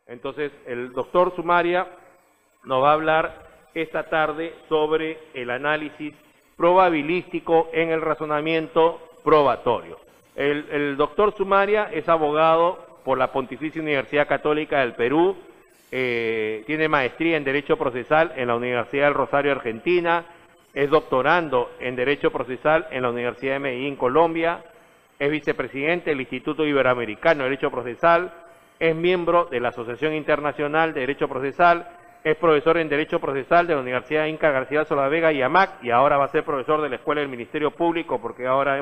Entonces, el doctor Sumaria nos va a hablar esta tarde sobre el análisis probabilístico en el razonamiento probatorio. El doctor Sumaria es abogado por la Pontificia Universidad Católica del Perú, tiene maestría en Derecho Procesal en la Universidad del Rosario, Argentina, es doctorando en Derecho Procesal en la Universidad de Medellín, Colombia, es vicepresidente del Instituto Iberoamericano de Derecho Procesal, es miembro de la Asociación Internacional de Derecho Procesal, es profesor en Derecho Procesal de la Universidad Inca García Solavega y AMAC, y ahora va a ser profesor de la Escuela del Ministerio Público, porque ahora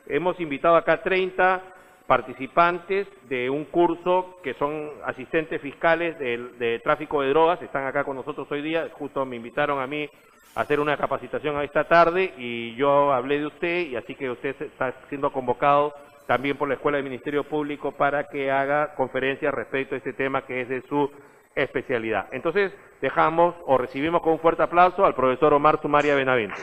hemos invitado acá 30 participantes de un curso que son asistentes fiscales de tráfico de drogas, están acá con nosotros hoy día, justo me invitaron a mí a hacer una capacitación esta tarde y yo hablé de usted, y así que usted está siendo convocado también por la Escuela del Ministerio Público para que haga conferencias respecto a este tema que es de su especialidad. Entonces, recibimos con un fuerte aplauso al profesor Omar Sumaria Benavente.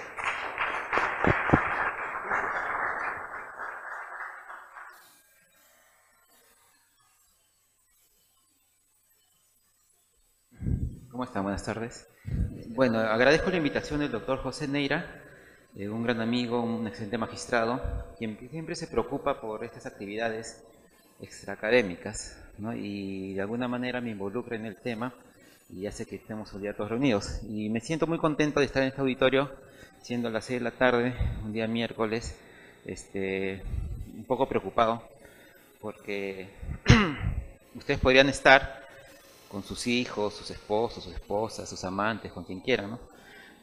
¿Cómo están? Buenas tardes. Bueno, agradezco la invitación del doctor José Neira, un gran amigo, un excelente magistrado, quien siempre se preocupa por estas actividades extraacadémicas, ¿no? Y de alguna manera me involucra en el tema y hace que estemos hoy día todos reunidos. Y me siento muy contento de estar en este auditorio, siendo las 6 de la tarde, un día miércoles, un poco preocupado, porque ustedes podrían estar con sus hijos, sus esposos, sus esposas, sus amantes, con quien quieran, ¿no?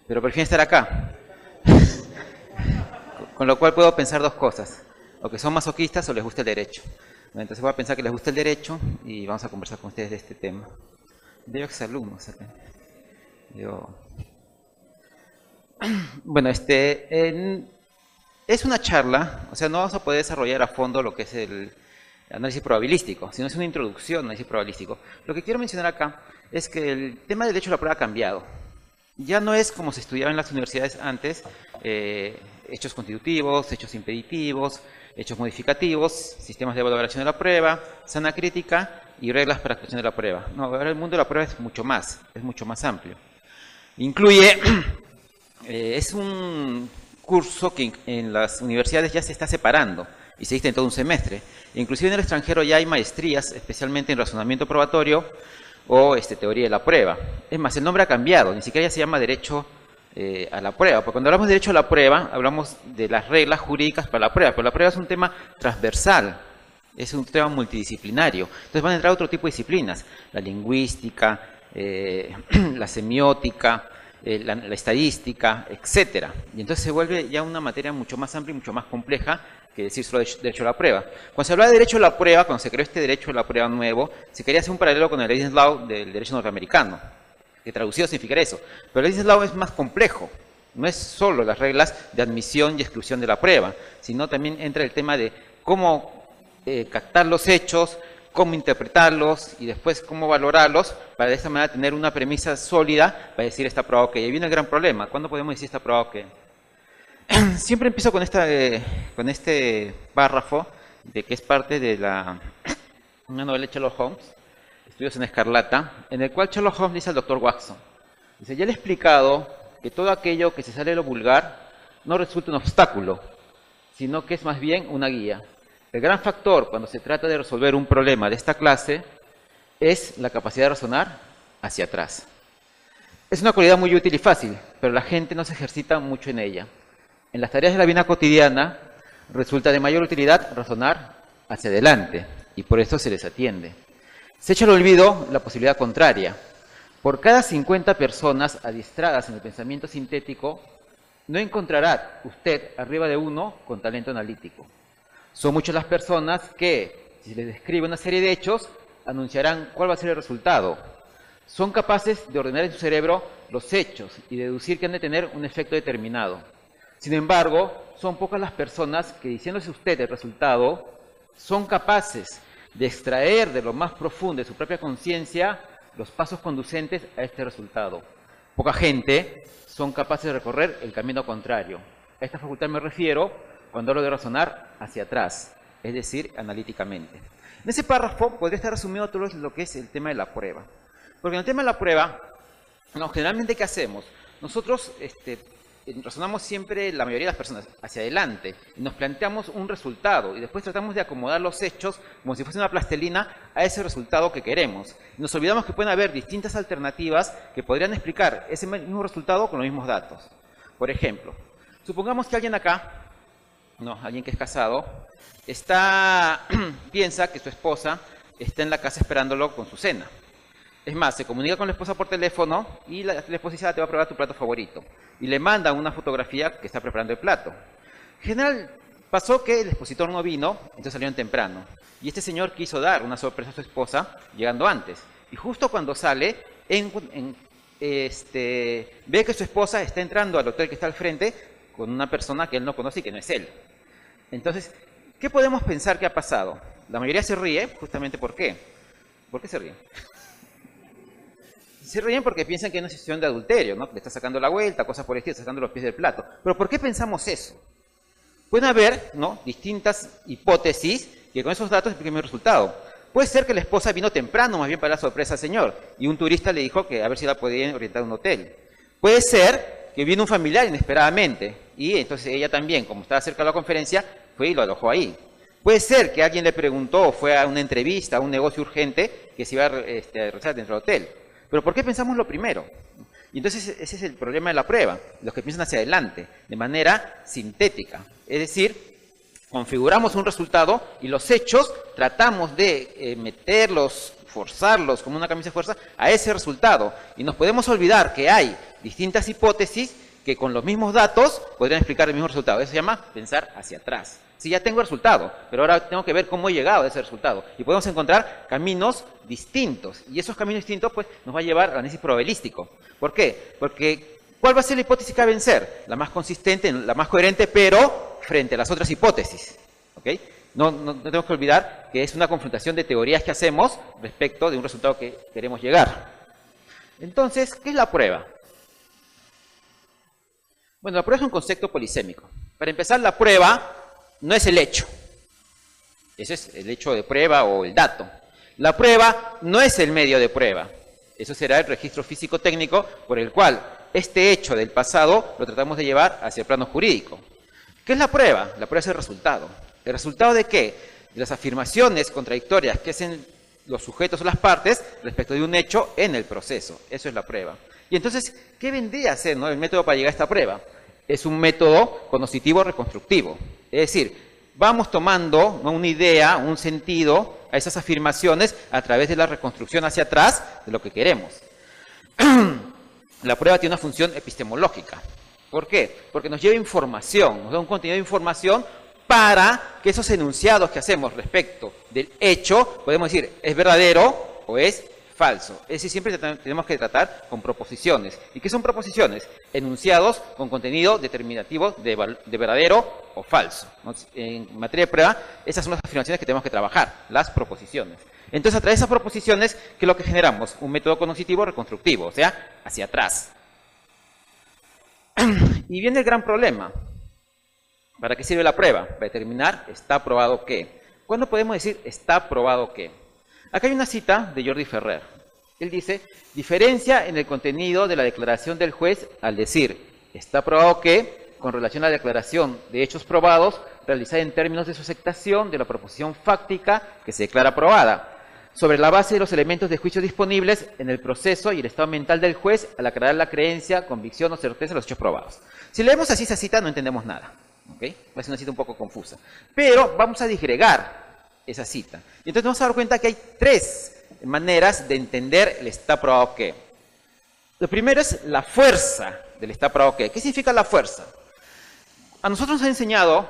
Pero prefieren estar acá. Con lo cual puedo pensar dos cosas: o que son masoquistas o les gusta el derecho. Entonces voy a pensar que les gusta el derecho y vamos a conversar con ustedes de este tema. De exalumnos. Bueno, es una charla, o sea, no vamos a poder desarrollar a fondo lo que es el análisis probabilístico, sino es una introducción al análisis probabilístico. Lo que quiero mencionar acá es que el tema del derecho a la prueba ha cambiado. Ya no es como se estudiaba en las universidades antes, hechos constitutivos, hechos impeditivos, hechos modificativos, sistemas de valoración de la prueba, sana crítica y reglas para actuación de la prueba. No, ahora el mundo de la prueba es mucho más amplio. Incluye, es un curso que en las universidades ya se está separando y se dicta en todo un semestre. Inclusive en el extranjero ya hay maestrías, especialmente en razonamiento probatorio o teoría de la prueba. Es más, el nombre ha cambiado, ni siquiera ya se llama derecho a la prueba, porque cuando hablamos de derecho a la prueba, hablamos de las reglas jurídicas para la prueba, pero la prueba es un tema transversal, es un tema multidisciplinario. Entonces van a entrar otro tipo de disciplinas, la lingüística, la semiótica, la estadística, etcétera. Y entonces se vuelve ya una materia mucho más amplia y mucho más compleja que decir solo derecho a la prueba. Cuando se hablaba de derecho a la prueba, cuando se creó este derecho a la prueba nuevo, se quería hacer un paralelo con el Evidence Law del derecho norteamericano, que traducido significaría eso. Pero el Evidence Law es más complejo. No es solo las reglas de admisión y exclusión de la prueba, sino también entra el tema de cómo captar los hechos, cómo interpretarlos y después cómo valorarlos para de esta manera tener una premisa sólida para decir está probado que. Y ahí viene el gran problema. ¿Cuándo podemos decir está probado que? Siempre empiezo con este párrafo de que es parte de una novela de Sherlock Holmes, Estudios en Escarlata, en el cual Sherlock Holmes dice al doctor Watson, dice, ya le he explicado que todo aquello que se sale de lo vulgar no resulta un obstáculo, sino que es más bien una guía. El gran factor cuando se trata de resolver un problema de esta clase es la capacidad de razonar hacia atrás. Es una cualidad muy útil y fácil, pero la gente no se ejercita mucho en ella. En las tareas de la vida cotidiana resulta de mayor utilidad razonar hacia adelante y por eso se les atiende. Se echa al olvido la posibilidad contraria. Por cada 50 personas adiestradas en el pensamiento sintético, no encontrará usted arriba de uno con talento analítico. Son muchas las personas que, si les describe una serie de hechos, anunciarán cuál va a ser el resultado. Son capaces de ordenar en su cerebro los hechos y deducir que han de tener un efecto determinado. Sin embargo, son pocas las personas que, diciéndose usted el resultado, son capaces de extraer de lo más profundo de su propia conciencia los pasos conducentes a este resultado. Poca gente son capaces de recorrer el camino contrario. A esta facultad me refiero cuando hablo de razonar hacia atrás, es decir, analíticamente. En ese párrafo podría estar resumido todo lo que es el tema de la prueba. Porque en el tema de la prueba, no, generalmente, ¿qué hacemos? Nosotros razonamos siempre, la mayoría de las personas, hacia adelante, y nos planteamos un resultado, y después tratamos de acomodar los hechos como si fuese una plastilina a ese resultado que queremos. Y nos olvidamos que pueden haber distintas alternativas que podrían explicar ese mismo resultado con los mismos datos. Por ejemplo, supongamos que alguien acá, alguien que es casado, piensa que su esposa está en la casa esperándolo con su cena. Es más, se comunica con la esposa por teléfono y la esposa dice, te va a probar tu plato favorito. Y le manda una fotografía que está preparando el plato. En general, pasó que el expositor no vino, entonces salieron temprano. Y este señor quiso dar una sorpresa a su esposa llegando antes. Y justo cuando sale, ve que su esposa está entrando al hotel que está al frente con una persona que él no conoce y que no es él. Entonces, ¿qué podemos pensar que ha pasado? La mayoría se ríe, justamente ¿por qué? ¿Por qué se ríen? Se ríen porque piensan que es una situación de adulterio, ¿no? Le está sacando la vuelta, cosas por el estilo, está sacando los pies del plato. Pero ¿por qué pensamos eso? Pueden haber, distintas hipótesis que con esos datos expliquen el resultado. Puede ser que la esposa vino temprano, más bien para la sorpresa al señor, y un turista le dijo que a ver si la podían orientar a un hotel. Puede ser que vino un familiar inesperadamente, y entonces ella también, como estaba cerca de la conferencia, fue y lo alojó ahí. Puede ser que alguien le preguntó, fue a una entrevista, a un negocio urgente, que se iba a realizar dentro del hotel. Pero ¿por qué pensamos lo primero? Y entonces ese es el problema de la prueba, los que piensan hacia adelante, de manera sintética. Es decir, configuramos un resultado y los hechos tratamos de meterlos, forzarlos como una camisa de fuerza a ese resultado. Y nos podemos olvidar que hay distintas hipótesis que con los mismos datos podrían explicar el mismo resultado. Eso se llama pensar hacia atrás. Sí, ya tengo el resultado, pero ahora tengo que ver cómo he llegado a ese resultado. Y podemos encontrar caminos distintos. Y esos caminos distintos pues, nos va a llevar al análisis probabilístico. ¿Por qué? Porque ¿cuál va a ser la hipótesis que va a vencer? La más consistente, la más coherente, pero frente a las otras hipótesis. ¿Okay? No tenemos que olvidar que es una confrontación de teorías que hacemos respecto de un resultado que queremos llegar. Entonces, ¿qué es la prueba? Bueno, la prueba es un concepto polisémico. Para empezar, la prueba no es el hecho. Ese es el hecho de prueba o el dato. La prueba no es el medio de prueba. Eso será el registro físico-técnico por el cual este hecho del pasado lo tratamos de llevar hacia el plano jurídico. ¿Qué es la prueba? La prueba es el resultado. ¿El resultado de qué? De las afirmaciones contradictorias que hacen los sujetos o las partes respecto de un hecho en el proceso. Eso es la prueba. Y entonces, ¿qué vendría a ser, el método para llegar a esta prueba? Es un método cognitivo reconstructivo. Es decir, vamos tomando una idea, un sentido a esas afirmaciones a través de la reconstrucción hacia atrás de lo que queremos. La prueba tiene una función epistemológica. ¿Por qué? Porque nos lleva información, nos da un contenido de información para que esos enunciados que hacemos respecto del hecho, podemos decir, ¿es verdadero o es falso? Es decir, siempre tenemos que tratar con proposiciones. ¿Y qué son proposiciones? Enunciados con contenido determinativo de verdadero o falso. En materia de prueba, esas son las afirmaciones que tenemos que trabajar, las proposiciones. Entonces, a través de esas proposiciones, ¿qué es lo que generamos? Un método cognitivo reconstructivo, o sea, hacia atrás. Y viene el gran problema. ¿Para qué sirve la prueba? Para determinar, ¿está probado qué? ¿Cuándo podemos decir, está probado qué? Acá hay una cita de Jordi Ferrer. Él dice, diferencia en el contenido de la declaración del juez al decir, está probado que, con relación a la declaración de hechos probados, realizada en términos de su aceptación de la proposición fáctica que se declara probada, sobre la base de los elementos de juicio disponibles en el proceso y el estado mental del juez al aclarar la creencia, convicción o certeza de los hechos probados. Si leemos así esa cita, no entendemos nada. ¿Okay? Va a ser una cita un poco confusa. Pero vamos a disgregar esa cita. Y entonces nos vamos a dar cuenta que hay tres maneras de entender el está probado que. Lo primero es la fuerza del está probado que. ¿Qué significa la fuerza? A nosotros nos ha enseñado,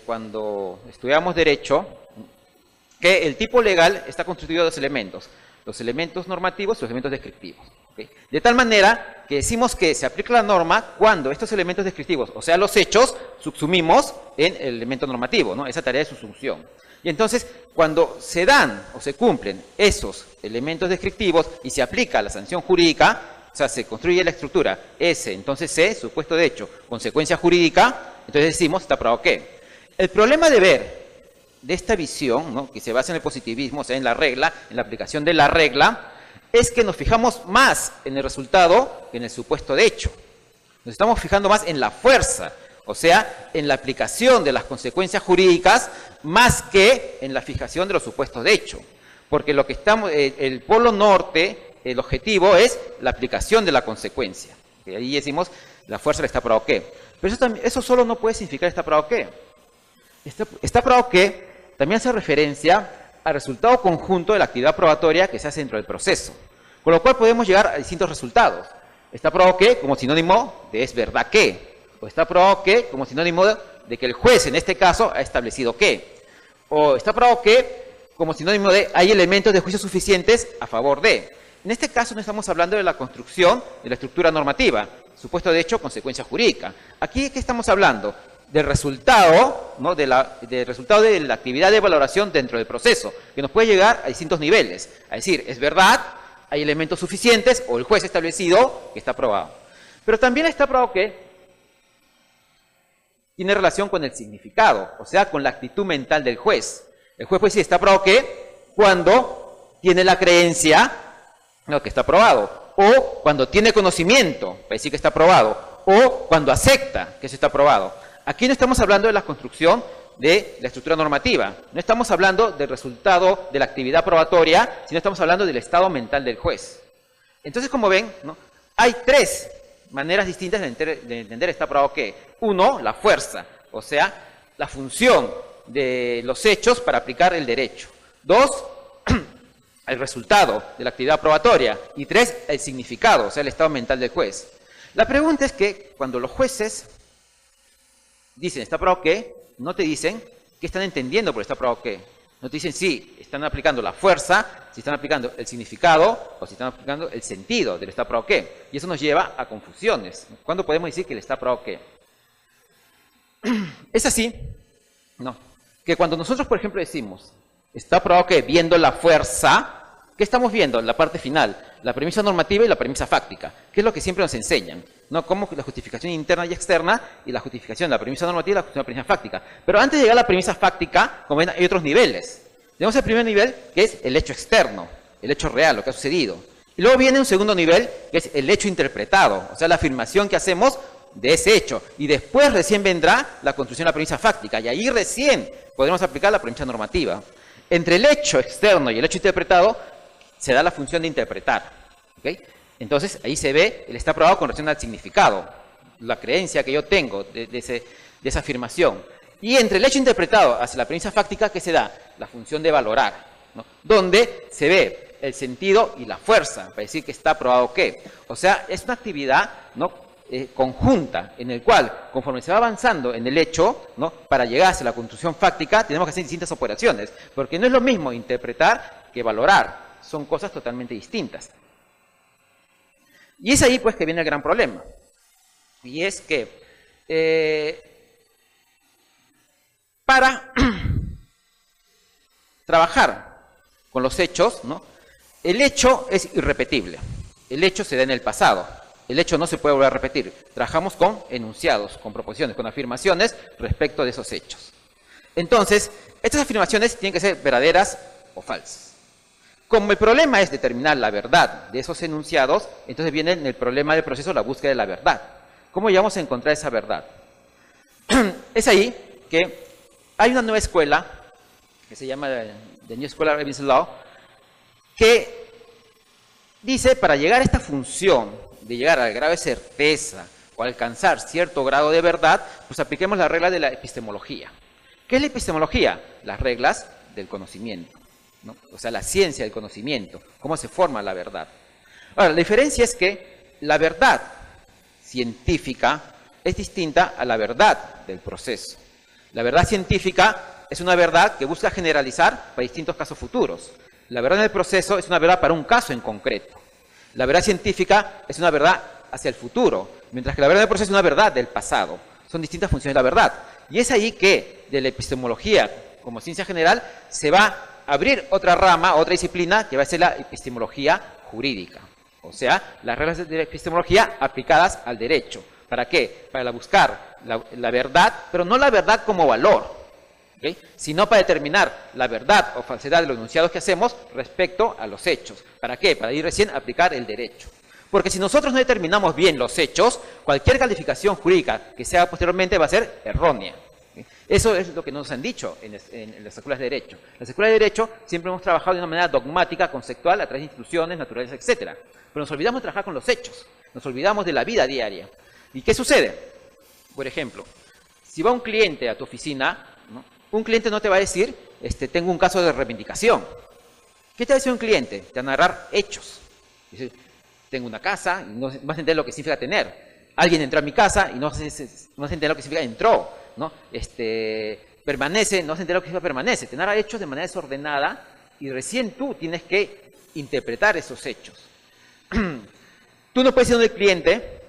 cuando estudiamos Derecho, que el tipo legal está constituido de dos elementos. Los elementos normativos y los elementos descriptivos. ¿Okay? De tal manera que decimos que se aplica la norma cuando estos elementos descriptivos, o sea, los hechos, subsumimos en el elemento normativo, ¿no? Esa tarea de subsunción. Y entonces, cuando se dan o se cumplen esos elementos descriptivos y se aplica la sanción jurídica, o sea, se construye la estructura S, entonces C, supuesto de hecho, consecuencia jurídica, entonces decimos, está probado que. El problema de ver de esta visión, ¿no?, que se basa en el positivismo, o sea, en la regla, en la aplicación de la regla, es que nos fijamos más en el resultado que en el supuesto de hecho. Nos estamos fijando más en la fuerza, o sea, en la aplicación de las consecuencias jurídicas, más que en la fijación de los supuestos de hecho. Porque lo que estamos, el polo norte, el objetivo es la aplicación de la consecuencia. Y ahí decimos, la fuerza del está probado que. Pero eso solo no puede significar está probado que. Está probado que también hace referencia al resultado conjunto de la actividad probatoria que se hace dentro del proceso. Con lo cual podemos llegar a distintos resultados. Está probado que como sinónimo de es verdad que. O está probado que como sinónimo de que el juez en este caso ha establecido que. O está probado que como sinónimo de hay elementos de juicio suficientes a favor de. En este caso no estamos hablando de la construcción de la estructura normativa, supuesto de hecho, consecuencia jurídica. Aquí, ¿qué estamos hablando? Del resultado, ¿no?, del resultado de la actividad de valoración dentro del proceso, que nos puede llegar a distintos niveles. Es decir, es verdad, hay elementos suficientes, o el juez ha establecido que está aprobado. Pero también está aprobado que tiene relación con el significado, o sea, con la actitud mental del juez. El juez puede decir, está aprobado que cuando tiene la creencia, no, que está aprobado, o cuando tiene conocimiento, para decir que está aprobado, o cuando acepta que eso está aprobado. Aquí no estamos hablando de la construcción de la estructura normativa, no estamos hablando del resultado de la actividad probatoria, sino estamos hablando del estado mental del juez. Entonces, como ven, ¿no?, hay tres maneras distintas de entender está aprobado que. Uno, la fuerza, o sea, la función de los hechos para aplicar el derecho. Dos, el resultado de la actividad probatoria. Y tres, el significado, o sea, el estado mental del juez. La pregunta es que cuando los jueces dicen está aprobado que, no te dicen qué están entendiendo por está aprobado que. No te dicen si están aplicando la fuerza, si están aplicando el significado o si están aplicando el sentido del está aprobado que. Y eso nos lleva a confusiones. ¿Cuándo podemos decir que el está aprobado que? Es así, no, que cuando nosotros, por ejemplo, decimos está aprobado que viendo la fuerza, ¿qué estamos viendo? La parte final, la premisa normativa y la premisa fáctica, que es lo que siempre nos enseñan, ¿no? Como la justificación interna y externa y la justificación de la premisa normativa y la justificación de la premisa fáctica. Pero antes de llegar a la premisa fáctica, como ven, hay otros niveles. Tenemos el primer nivel, que es el hecho externo, el hecho real, lo que ha sucedido. Y luego viene un segundo nivel, que es el hecho interpretado, o sea, la afirmación que hacemos de ese hecho. Y después recién vendrá la construcción de la premisa fáctica, y ahí recién podremos aplicar la premisa normativa. Entre el hecho externo y el hecho interpretado se da la función de interpretar. ¿Okay? Entonces, ahí se ve el está aprobado con relación al significado, la creencia que yo tengo de esa afirmación. Y entre el hecho interpretado hacia la premisa fáctica, ¿qué se da? La función de valorar, ¿no?, donde se ve el sentido y la fuerza, para decir que está aprobado qué. O sea, es una actividad, ¿no?, conjunta, en el cual, conforme se va avanzando en el hecho, ¿no?, para llegar hacia la construcción fáctica, tenemos que hacer distintas operaciones, porque no es lo mismo interpretar que valorar, son cosas totalmente distintas. Y es ahí, pues, que viene el gran problema, y es que para trabajar con los hechos, ¿no?, el hecho es irrepetible, el hecho se da en el pasado. El hecho no se puede volver a repetir. Trabajamos con enunciados, con proposiciones, con afirmaciones respecto de esos hechos. Entonces, estas afirmaciones tienen que ser verdaderas o falsas. Como el problema es determinar la verdad de esos enunciados, entonces viene en el problema del proceso la búsqueda de la verdad. ¿Cómo llegamos a encontrar esa verdad? Es ahí que hay una nueva escuela, que se llama The New School of Evidence Law, que dice, para llegar a esta función de llegar al grado de certeza o alcanzar cierto grado de verdad, pues apliquemos la regla de la epistemología. ¿Qué es la epistemología? Las reglas del conocimiento, ¿no? O sea, la ciencia del conocimiento, cómo se forma la verdad. Ahora, la diferencia es que la verdad científica es distinta a la verdad del proceso. La verdad científica es una verdad que busca generalizar para distintos casos futuros. La verdad del proceso es una verdad para un caso en concreto. La verdad científica es una verdad hacia el futuro, mientras que la verdad del proceso es una verdad del pasado. Son distintas funciones de la verdad. Y es ahí que de la epistemología como ciencia general se va a abrir otra rama, otra disciplina, que va a ser la epistemología jurídica. O sea, las reglas de la epistemología aplicadas al derecho. ¿Para qué? Para buscar la verdad, pero no la verdad como valor, ¿okay? Sino para determinar la verdad o falsedad de los enunciados que hacemos respecto a los hechos. ¿Para qué? Para ir recién a aplicar el derecho. Porque si nosotros no determinamos bien los hechos, cualquier calificación jurídica que se haga posteriormente va a ser errónea. Eso es lo que nos han dicho en las escuelas de Derecho. En las escuelas de Derecho siempre hemos trabajado de una manera dogmática, conceptual, a través de instituciones, naturales, etc. Pero nos olvidamos de trabajar con los hechos, nos olvidamos de la vida diaria. ¿Y qué sucede? Por ejemplo, si va un cliente a tu oficina, ¿no? Un cliente no te va a decir, tengo un caso de reivindicación. ¿Qué te va a decir un cliente? Te va a narrar hechos. Dice, tengo una casa y no vas a entender lo que significa tener. Alguien entró a mi casa y no vas a entender lo que significa entró, ¿no? Permanece, no vas a entender lo que significa permanece. Te narra hechos de manera desordenada y recién tú tienes que interpretar esos hechos. Tú no puedes ir donde el cliente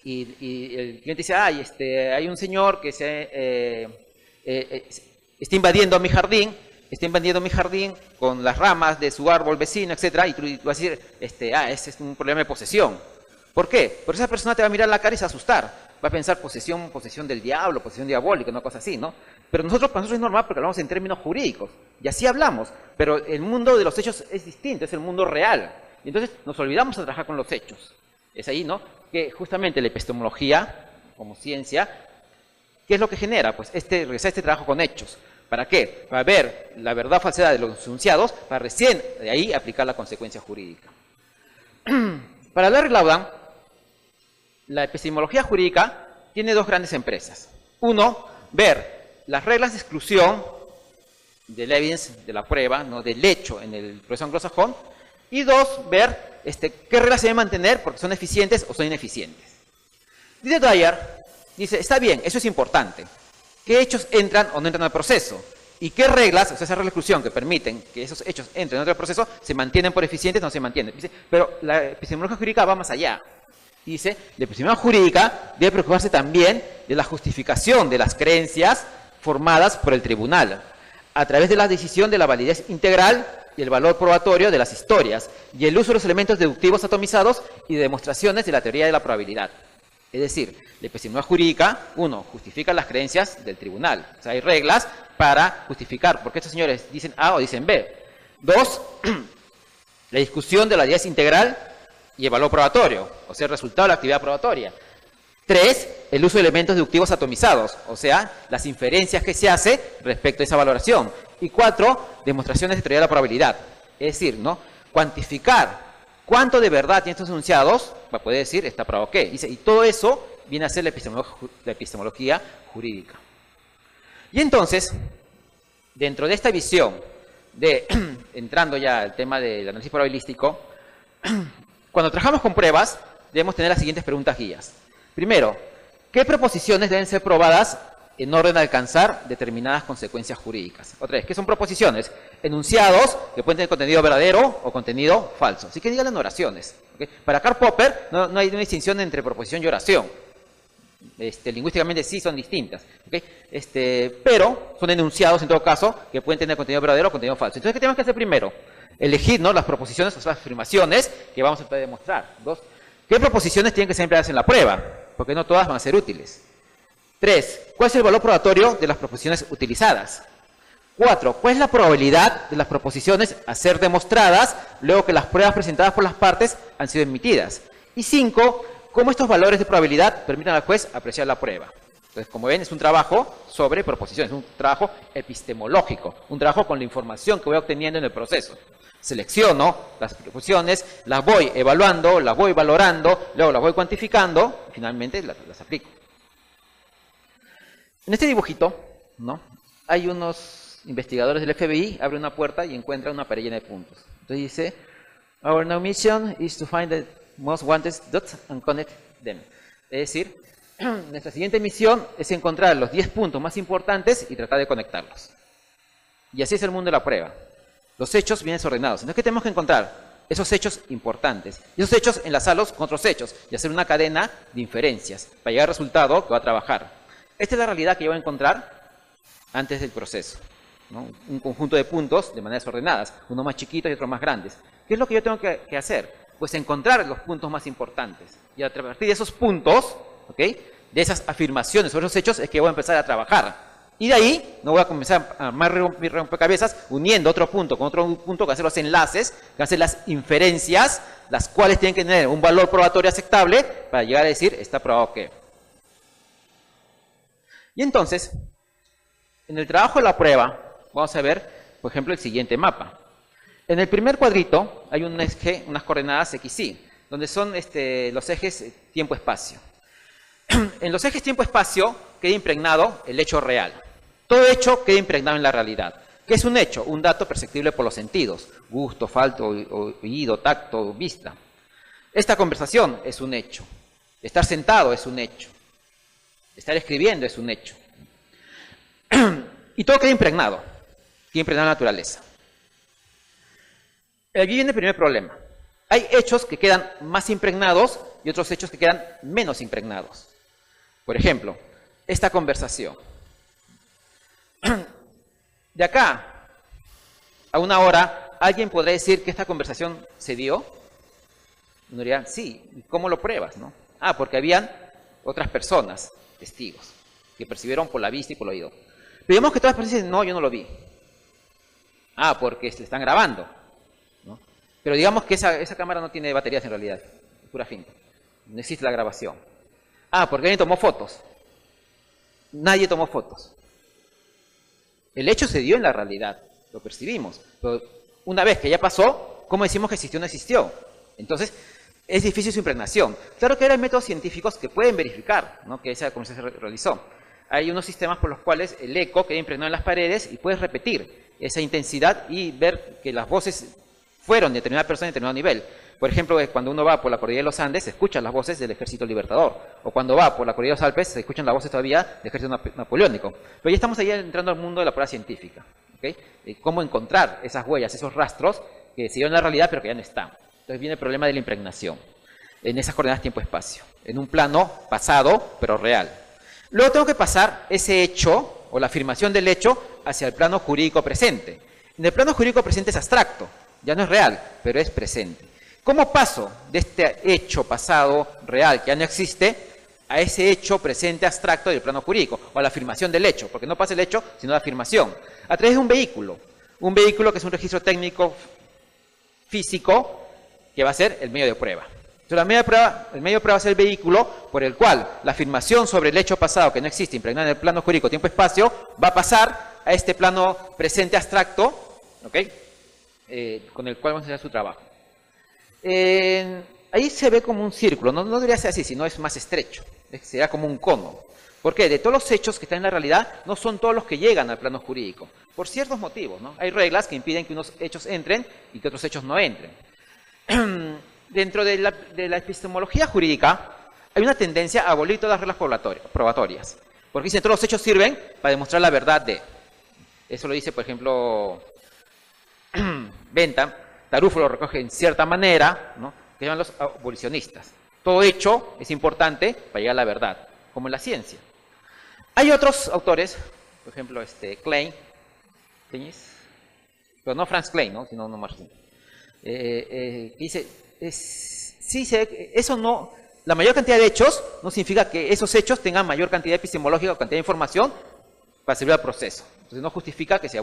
y el cliente dice, ay, hay un señor que está invadiendo mi jardín, con las ramas de su árbol vecino, etcétera, y tú vas a decir, ese es un problema de posesión. ¿Por qué? Porque esa persona te va a mirar la cara y se va a asustar. Va a pensar posesión del diablo, posesión diabólica, una cosa así, ¿no? Pero para nosotros es normal porque hablamos en términos jurídicos. Y así hablamos. Pero el mundo de los hechos es distinto, es el mundo real. Y entonces nos olvidamos de trabajar con los hechos. Es ahí, ¿no? Que justamente la epistemología, como ciencia, ¿qué es lo que genera? Pues regresar este trabajo con hechos. ¿Para qué? Para ver la verdad o falsedad de los enunciados, para recién de ahí aplicar la consecuencia jurídica. Para hablar Laudan, la epistemología jurídica tiene dos grandes empresas. Uno, ver las reglas de exclusión del evidence, de la prueba, ¿no? Del hecho en el proceso anglosajón. Y dos, ver qué reglas se deben mantener porque son eficientes o son ineficientes. Dice Dyer, dice, está bien, eso es importante. ¿Qué hechos entran o no entran al proceso? ¿Y qué reglas, o sea, esa regla de exclusión que permiten que esos hechos entren en otro proceso, se mantienen por eficientes o no se mantienen? Dice, pero la epistemología jurídica va más allá. Dice, la epistemología jurídica debe preocuparse también de la justificación de las creencias formadas por el tribunal, a través de la decisión de la validez integral y el valor probatorio de las historias, y el uso de los elementos deductivos atomizados y de demostraciones de la teoría de la probabilidad. Es decir, la epistemología jurídica, uno, justifica las creencias del tribunal. O sea, hay reglas para justificar por qué estos señores dicen A o dicen B. Dos, la discusión de la validez integral y el valor probatorio, o sea, el resultado de la actividad probatoria. Tres, el uso de elementos deductivos atomizados, o sea, las inferencias que se hace respecto a esa valoración. Y cuatro, demostraciones de teoría de la probabilidad. Es decir, ¿no? Cuantificar cuánto de verdad tienen estos enunciados para poder decir está probado qué. Dice, y todo eso viene a ser la epistemología jurídica. Y entonces, dentro de esta visión, entrando ya al tema del análisis probabilístico, cuando trabajamos con pruebas, debemos tener las siguientes preguntas guías. Primero, ¿qué proposiciones deben ser probadas en orden a alcanzar determinadas consecuencias jurídicas? Otra vez, ¿qué son proposiciones? Enunciados que pueden tener contenido verdadero o contenido falso. Así que digan oraciones. ¿Okay? Para Karl Popper no hay una distinción entre proposición y oración. Lingüísticamente sí son distintas. ¿Okay? Pero son enunciados en todo caso que pueden tener contenido verdadero o contenido falso. Entonces, ¿qué tenemos que hacer primero? Elegir, ¿no? Las proposiciones o las afirmaciones que vamos a poder demostrar. Dos, ¿qué proposiciones tienen que ser empleadas en la prueba? Porque no todas van a ser útiles. 3. ¿Cuál es el valor probatorio de las proposiciones utilizadas? 4. ¿Cuál es la probabilidad de las proposiciones a ser demostradas luego que las pruebas presentadas por las partes han sido emitidas? Y 5. ¿Cómo estos valores de probabilidad permiten al juez apreciar la prueba? Entonces, como ven, es un trabajo sobre proposiciones, un trabajo epistemológico, un trabajo con la información que voy obteniendo en el proceso. Selecciono las proposiciones, las voy evaluando, las voy valorando, luego las voy cuantificando y finalmente las aplico. En este dibujito, ¿no? Hay unos investigadores del FBI, abren una puerta y encuentran una pared llena de puntos. Entonces dice, our now mission is to find the most wanted dots and connect them. Es decir, nuestra siguiente misión es encontrar los 10 puntos más importantes y tratar de conectarlos. Y así es el mundo de la prueba. Los hechos vienen desordenados. Entonces, ¿qué tenemos que encontrar? Esos hechos importantes. Y esos hechos enlazarlos con otros hechos y hacer una cadena de inferencias para llegar al resultado que va a trabajar. Esta es la realidad que yo voy a encontrar antes del proceso, ¿no? Un conjunto de puntos de maneras ordenadas, unos más chiquitos y otros más grandes. ¿Qué es lo que yo tengo que hacer? Pues encontrar los puntos más importantes. Y a partir de esos puntos, ¿okay? De esas afirmaciones sobre esos hechos es que voy a empezar a trabajar. Y de ahí no voy a comenzar a armar rompecabezas uniendo otro punto con otro punto, que hacer los enlaces, que hacer las inferencias, las cuales tienen que tener un valor probatorio aceptable para llegar a decir está probado que. Y entonces, en el trabajo de la prueba, vamos a ver, por ejemplo, el siguiente mapa. En el primer cuadrito hay un eje, unas coordenadas x, y, donde son los ejes tiempo-espacio. En los ejes tiempo-espacio queda impregnado el hecho real. Todo hecho queda impregnado en la realidad. ¿Qué es un hecho? Un dato perceptible por los sentidos. Gusto, olfato, oído, tacto, vista. Esta conversación es un hecho. Estar sentado es un hecho. Estar escribiendo es un hecho. Y todo queda impregnado. Queda impregnado en la naturaleza. Aquí viene el primer problema. Hay hechos que quedan más impregnados y otros hechos que quedan menos impregnados. Por ejemplo, esta conversación. De acá a una hora, ¿alguien podrá decir que esta conversación se dio? Uno diría, sí. ¿Y cómo lo pruebas, no? Ah, porque habían otras personas, testigos, que percibieron por la vista y por el oído. Pero digamos que todas las personas dicen, no, yo no lo vi. Ah, porque se están grabando, ¿no? Pero digamos que esa cámara no tiene baterías en realidad, es pura finta. No existe la grabación. Ah, porque alguien tomó fotos. Nadie tomó fotos. El hecho se dio en la realidad, lo percibimos. Pero una vez que ya pasó, ¿cómo decimos que existió o no existió? Entonces, es difícil su impregnación. Claro que hay métodos científicos que pueden verificar, ¿no?, que esa conversación se realizó. Hay unos sistemas por los cuales el eco queda impregnado en las paredes y puedes repetir esa intensidad y ver que las voces fueron de determinada persona en determinado nivel. Por ejemplo, cuando uno va por la cordillera de los Andes, se escuchan las voces del Ejército Libertador. O cuando va por la cordillera de los Alpes, se escuchan las voces todavía del Ejército Napoleónico. Pero ya estamos ahí entrando al mundo de la prueba científica. ¿Okay? Cómo encontrar esas huellas, esos rastros que se dieron en la realidad pero que ya no están. Entonces viene el problema de la impregnación en esas coordenadas tiempo-espacio. En un plano pasado, pero real. Luego tengo que pasar ese hecho, o la afirmación del hecho, hacia el plano jurídico presente. En el plano jurídico presente es abstracto. Ya no es real, pero es presente. ¿Cómo paso de este hecho pasado real que ya no existe a ese hecho presente abstracto del plano jurídico? O a la afirmación del hecho, porque no pasa el hecho, sino la afirmación. A través de un vehículo. Un vehículo que es un registro técnico físico que va a ser el medio de prueba. Entonces, el medio de prueba va a ser el vehículo por el cual la afirmación sobre el hecho pasado que no existe, impregnada en el plano jurídico tiempo-espacio, va a pasar a este plano presente abstracto, ¿ok?, con el cual vamos a hacer su trabajo. Ahí se ve como un círculo, no debería ser así, sino es más estrecho, sería como un cono. ¿Por qué? De todos los hechos que están en la realidad, no son todos los que llegan al plano jurídico, por ciertos motivos, ¿no? Hay reglas que impiden que unos hechos entren y que otros hechos no entren. Dentro de la epistemología jurídica, hay una tendencia a abolir todas las reglas probatorias, porque dicen todos los hechos sirven para demostrar la verdad de. Eso lo dice, por ejemplo, Bentham. Tarufo lo recoge en cierta manera, ¿no?, que llaman los abolicionistas. Todo hecho es importante para llegar a la verdad, como en la ciencia. Hay otros autores, por ejemplo, Klein, pero no Franz Klein, ¿no?, sino Marx, que dice, eso no, la mayor cantidad de hechos no significa que esos hechos tengan mayor cantidad epistemológica o cantidad de información para servir al proceso. Entonces no justifica que se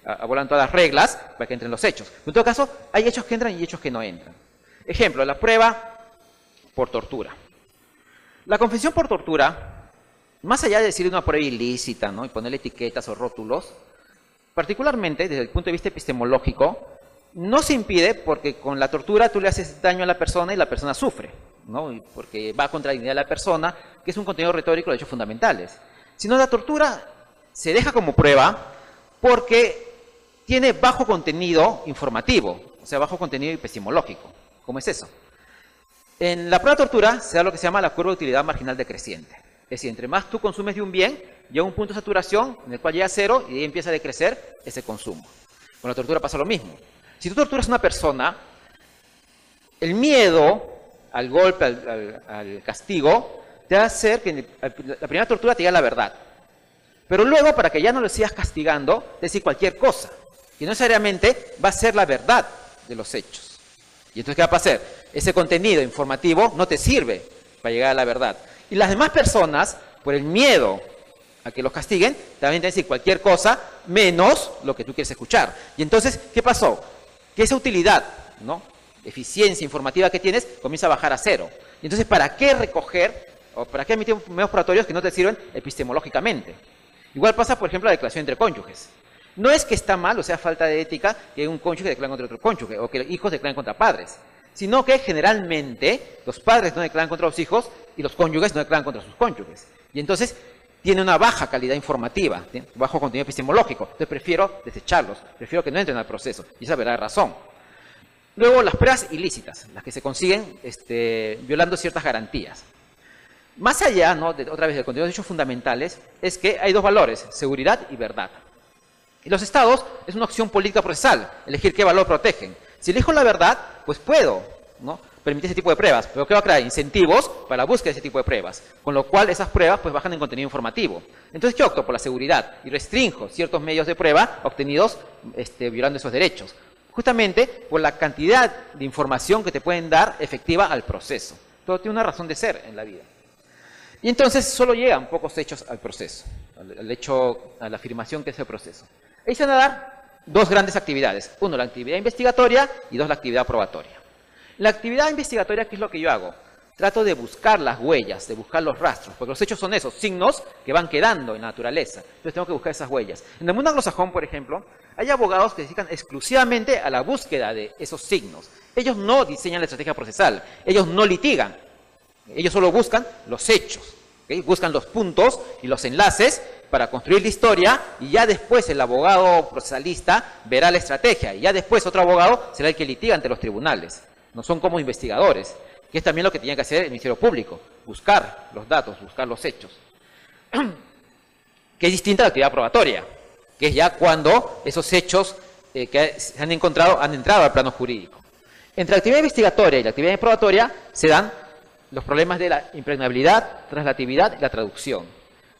abolan todas las reglas para que entren los hechos. Pero en todo caso, hay hechos que entran y hechos que no entran. Ejemplo, la prueba por tortura. La confesión por tortura, más allá de decir una prueba ilícita, ¿no?, y ponerle etiquetas o rótulos, particularmente desde el punto de vista epistemológico, no se impide porque con la tortura tú le haces daño a la persona y la persona sufre, ¿no?, y porque va contra la dignidad de la persona, que es un contenido retórico de hechos fundamentales. Sino la tortura se deja como prueba porque tiene bajo contenido informativo, o sea, bajo contenido epistemológico. ¿Cómo es eso? En la prueba de tortura se da lo que se llama la curva de utilidad marginal decreciente. Es decir, entre más tú consumes de un bien, llega un punto de saturación en el cual llega a cero y ahí empieza a decrecer ese consumo. Con la tortura pasa lo mismo. Si tú torturas a una persona, el miedo al golpe, al castigo, te va a hacer que la primera tortura te diga la verdad. Pero luego, para que ya no lo sigas castigando, decir cualquier cosa, que no necesariamente va a ser la verdad de los hechos. Y entonces, ¿qué va a pasar? Ese contenido informativo no te sirve para llegar a la verdad. Y las demás personas, por el miedo a que los castiguen, también te van a decir cualquier cosa menos lo que tú quieres escuchar. Y entonces, ¿qué pasó? Que esa utilidad, ¿no?, eficiencia informativa que tienes, comienza a bajar a cero. Y entonces, ¿para qué recoger o para qué emitir medios probatorios que no te sirven epistemológicamente? Igual pasa, por ejemplo, la declaración entre cónyuges. No es que está mal, o sea, falta de ética, que un cónyuge declare contra otro cónyuge, o que hijos declaren contra padres, sino que generalmente los padres no declaran contra los hijos y los cónyuges no declaran contra sus cónyuges. Y entonces tiene una baja calidad informativa, bajo contenido epistemológico. Entonces prefiero desecharlos, prefiero que no entren al proceso. Y esa es la verdadera razón. Luego, las pruebas ilícitas, las que se consiguen violando ciertas garantías. Más allá, ¿no?, otra vez, del contenido de hechos fundamentales, es que hay dos valores, seguridad y verdad. Y los estados es una opción política procesal, elegir qué valor protegen. Si elijo la verdad, pues puedo, ¿no?, permitir ese tipo de pruebas, pero ¿qué va a crear? Incentivos para la búsqueda de ese tipo de pruebas, con lo cual esas pruebas pues bajan en contenido informativo. Entonces, ¿qué opto? Por la seguridad y restringo ciertos medios de prueba obtenidos violando esos derechos, justamente por la cantidad de información que te pueden dar efectiva al proceso. Todo tiene una razón de ser en la vida. Y entonces solo llegan pocos hechos al proceso, al hecho, a la afirmación que es el proceso. Ahí se van a dar dos grandes actividades. Uno, la actividad investigatoria, y dos, la actividad probatoria. La actividad investigatoria, ¿qué es lo que yo hago? Trato de buscar las huellas, de buscar los rastros, porque los hechos son esos, signos que van quedando en la naturaleza. Entonces tengo que buscar esas huellas. En el mundo anglosajón, por ejemplo, hay abogados que se dedican exclusivamente a la búsqueda de esos signos. Ellos no diseñan la estrategia procesal, ellos no litigan, ellos solo buscan los hechos, ¿okay? Buscan los puntos y los enlaces para construir la historia, y ya después el abogado procesalista verá la estrategia, y ya después otro abogado será el que litiga ante los tribunales. No son como investigadores, que es también lo que tenía que hacer el Ministerio Público, buscar los datos, buscar los hechos. Que es distinta a la actividad probatoria, que es ya cuando esos hechos que se han encontrado han entrado al plano jurídico. Entre la actividad investigatoria y la actividad probatoria se dan los problemas de la impregnabilidad, translatividad y la traducción.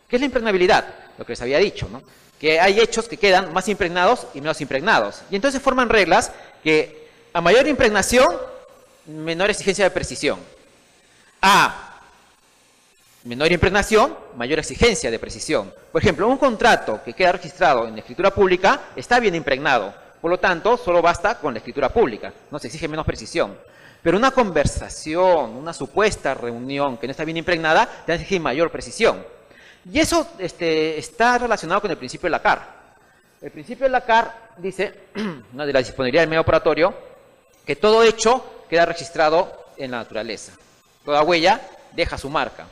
¿Qué es la impregnabilidad? Lo que les había dicho, ¿no?, que hay hechos que quedan más impregnados y menos impregnados. Y entonces forman reglas que a mayor impregnación, menor exigencia de precisión. A menor impregnación, mayor exigencia de precisión. Por ejemplo, un contrato que queda registrado en la escritura pública está bien impregnado. Por lo tanto, solo basta con la escritura pública. No se exige menos precisión. Pero una conversación, una supuesta reunión que no está bien impregnada, te exige mayor precisión. Y eso está relacionado con el principio de Lacan. El principio de Lacan dice, ¿no?, de la disponibilidad del medio operatorio, que todo hecho queda registrado en la naturaleza. Toda huella deja su marca.